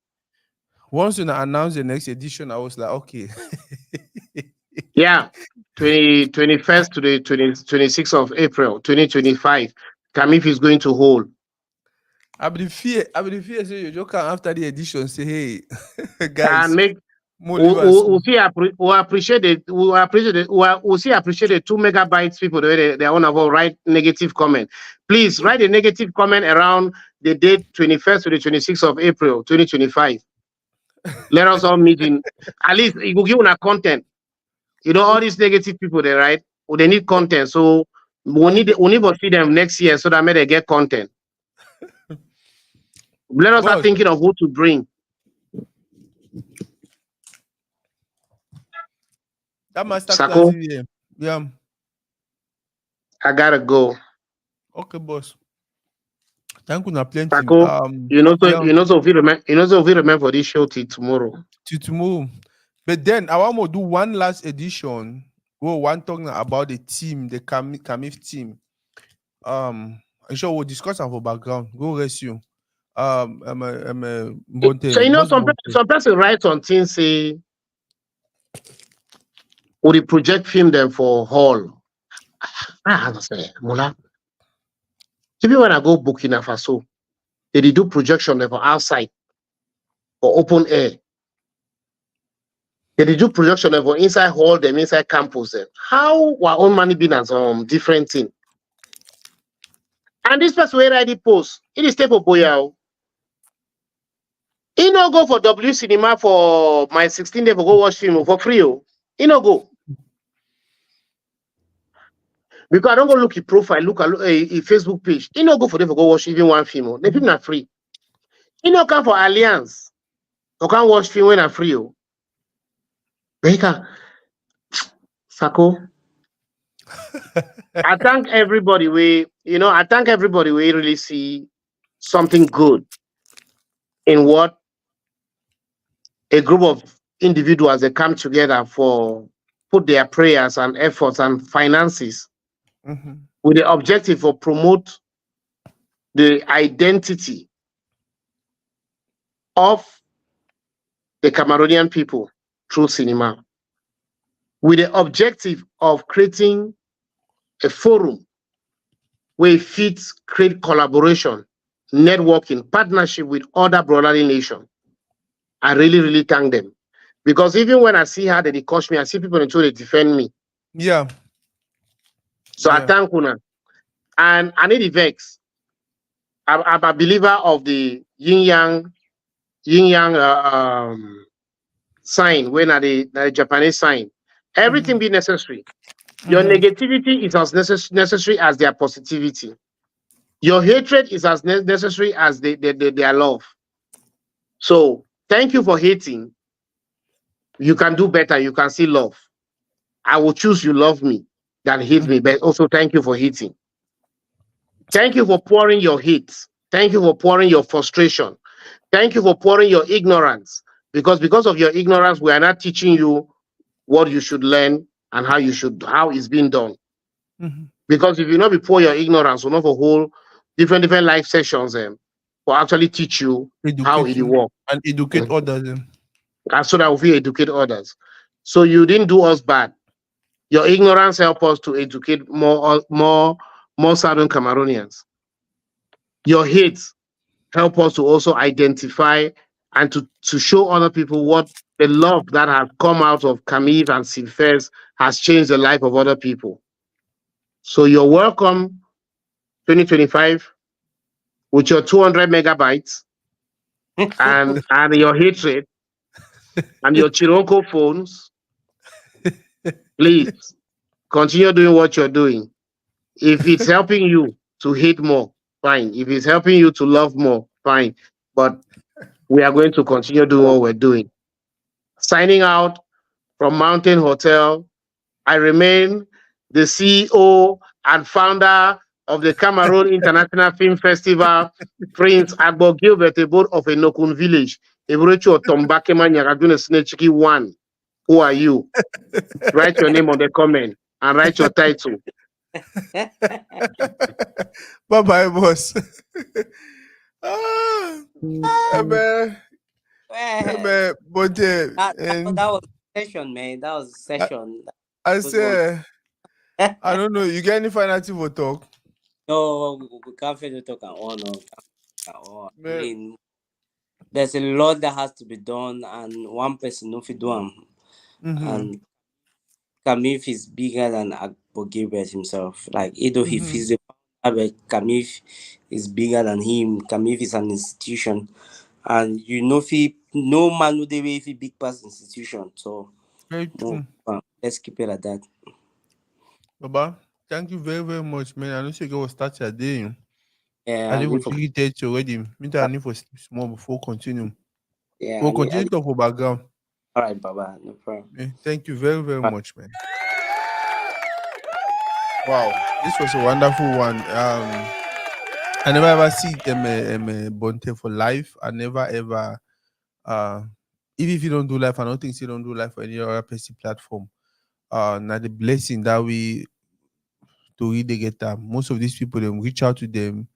Once you announce the next edition, I was like, okay. Yeah. 21st to the 26th of April, 2025. Camif is going to hold. I be the fear. Say you just come after the edition. Say, hey, And guys, make more leave us. we'll appreciate it. We'll see appreciate the 2 megabytes people they want to write negative comment. Please write a negative comment around the date 21st to the 26th of April 2025. Let us all meet in at least it will give us content. You know, all these negative people they write, they need content. So we need to see them next year so that they get content. Let us start Boss, thinking of who to bring. that master Sako, class here. Yeah. I gotta go. Okay, boss. Thank you, na plenty. Sako, Yeah, so if you remember for this show till tomorrow. till tomorrow. But then I want to do one last edition. One talking about the team, the Camif team. I'm sure we'll discuss our background. Go rest you. I'm a Bonteh. So Boss Bonteh. some person writes on things say would the project film them for hall. I say, Mula. Even when I go Burkina Faso, they do projection them for outside or open air. They do projection them for inside hall, them inside campus. Them. How our own money been as different thing? And this person where I did post, it is step of Boyao. He no go for W Cinema for my 16 day for go watch film for free. He no go. Because I don't go look at profile, look at a Facebook page. He no go for them for go watch even one film. The film are free. He no come for Alliance. You can't watch film when are free. Beka, Sako. I thank everybody I thank everybody we really see something good in what a group of individuals they come together for put their prayers and efforts and finances with the objective of promote the identity of the Cameroonian people through cinema, with the objective of creating a forum where it fits create collaboration, networking, partnership with other brotherly nations. I really thank them. Because even when I see how they coach me, I see people until they defend me. Yeah. So I thank Una. And I need the vex. I'm a believer of the yin yang sign when are the Japanese sign. Everything be necessary. Your negativity is as necessary as their positivity. Your hatred is as necessary as their love. So thank you for hating. You can do better. You can see love. I will choose you love me than hate me. But also thank you for hating. Thank you for pouring your hate. Thank you for pouring your frustration. Thank you for pouring your ignorance. Because of your ignorance, we are not teaching you what you should learn and how it's being done. Because if you not be pour your ignorance, we'll not for whole different life sessions will actually teach you how it works. And educate others. And so that we educate others. So you didn't do us bad. Your ignorance help us to educate more Southern Cameroonians. Your hate help us to also identify and to show other people what the love that has come out of Camille and Sylphes has changed the life of other people. So you're welcome 2025 with your 200 megabytes and your hatred and your Chironko phones. Please continue doing what you're doing. If it's helping you to hate more, fine. If it's helping you to love more, fine. But we are going to continue doing what we're doing. Signing out from Mountain Hotel, I remain the CEO and founder of the Cameroon International Film Festival, Prince Agbo Gilbert Ebor of Enokun Village. Ebrocho Tombakema Nyagadune Snechiki 1. Who are you? Write your name on the comment and write your title. Bye bye, boss. ah, man. Man, Man, Bonteh, and that was a session, man. That was a I, session. I Good one. say, I don't know. You get any final tip for talk? No, we can't finish talking on. No, can't on. I Man, mean, there's a lot that has to be done, and one person no fit do 'em. mm-hmm, And Kamif is bigger than Agbo Gilbert himself. Like, either he mm-hmm. feels the founder, but Kamif is bigger than him. Kamif is an institution, and you know, if he, no man would be if he big past institution. So, Very no, true. let's keep it at that. Baba, thank you very, very much, man. I know you go start your day. I Yeah, think and we if we, 3:30 already. Me too, I need for sleep small before continue. yeah, We'll continue talk for background. all right, Baba, no problem. Thank you very, very All much, man. Wow, this was a wonderful one. I never ever see them Bonteh for life. I never ever uh even if you don't do life, I don't think you don't do life for any other person platform. Now the blessing that we to really get them. Most of these people they reach out to them.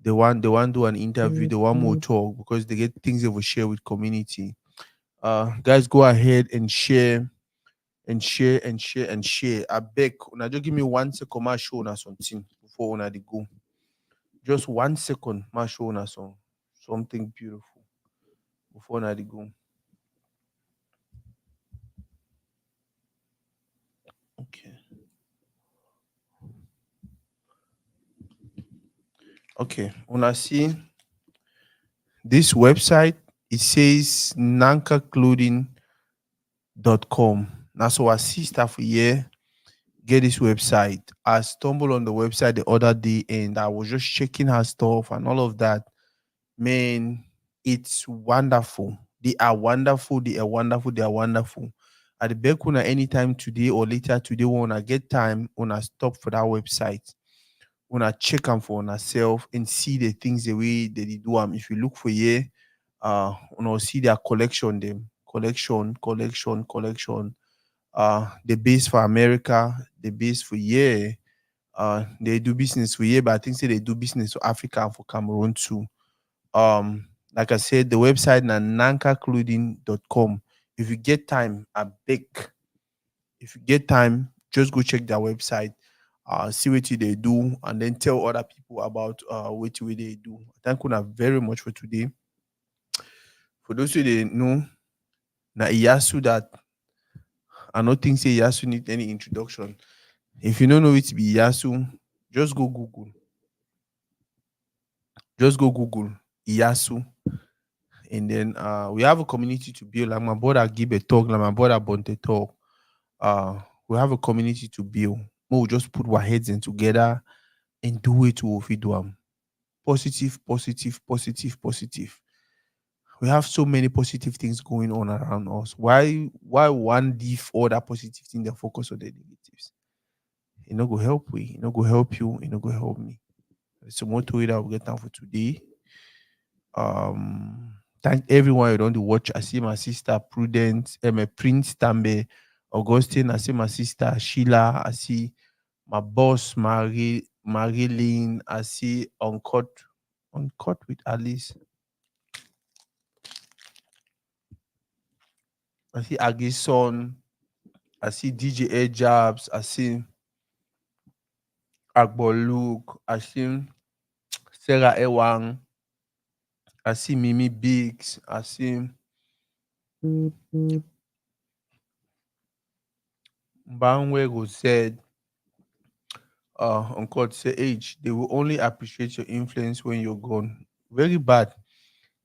They want do an interview, they want more talk because they get things they will share with community. Guys, go ahead and share and share and share and share. I beg, una just give me 1 second, ma show una something before una dey go. Just 1 second, ma show una something beautiful before una dey go. Okay. Okay. Una see this website, it says nankaclothing.com. Now so our sister for here get this website. I stumbled on the website the other day and I was just checking her stuff and all of that. Man, it's wonderful. They are wonderful. They are wonderful. They are wonderful. At the back, when anytime today or later today, when I get time, when I stop for that website, when I check them for myself and see the things the way they dey do them. If you look for here, when I see their collection, them collection. The base for America, the base for here. They do business for here, but I think say they do business for Africa and for Cameroon too. Like I said, the website na nankaclothing.com. If you get time, I beg. If you get time, just go check their website, see what they do, and then tell other people about what they do. Thank you very much for today. For those who they know, na Iyasu that I don't think say Iyasu need any introduction. If you don't know it to be Iyasu, just go Google. Just go Google Iyasu. And then we have a community to build. Like my brother give a talk, like my brother Bonteh talk. We have a community to build. We'll just put our heads in together and do it to we do positive, positive, positive, positive. We have so many positive things going on around us. Why one leave all that positive thing and focus on the negatives? It not go help we, it not go help you, it not go help me. It's a motto that we get down for today. Thank everyone you don't watch. I see my sister Prudence, my Prince Tambe, Augustine. I see my sister Sheila. I see my boss Marilyn. I see Uncut with Alice. I see Agison. I see DJ Air Jabs. I see Akbar Luke. I see Sarah Ewang. I see Mimi Biggs. I see Banwe said, Uncle say age, they will only appreciate your influence when you're gone. Very bad.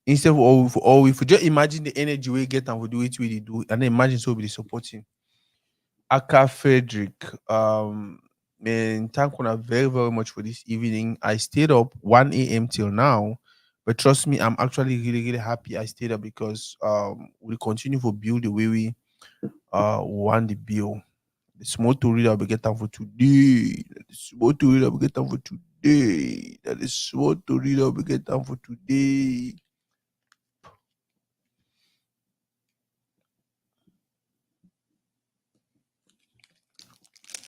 Instead of all if you just imagine the energy we get and we do it we do, and then imagine so be supporting. Aka Frederick, man, thank you very, very much for this evening. I stayed up 1 a.m. till now, but trust me, I'm actually really, really happy I stayed up because we continue to build the way we want the bill. The small to read I'll be getting for today. The small to read I'll be getting for today. That is small to read I'll be getting for today.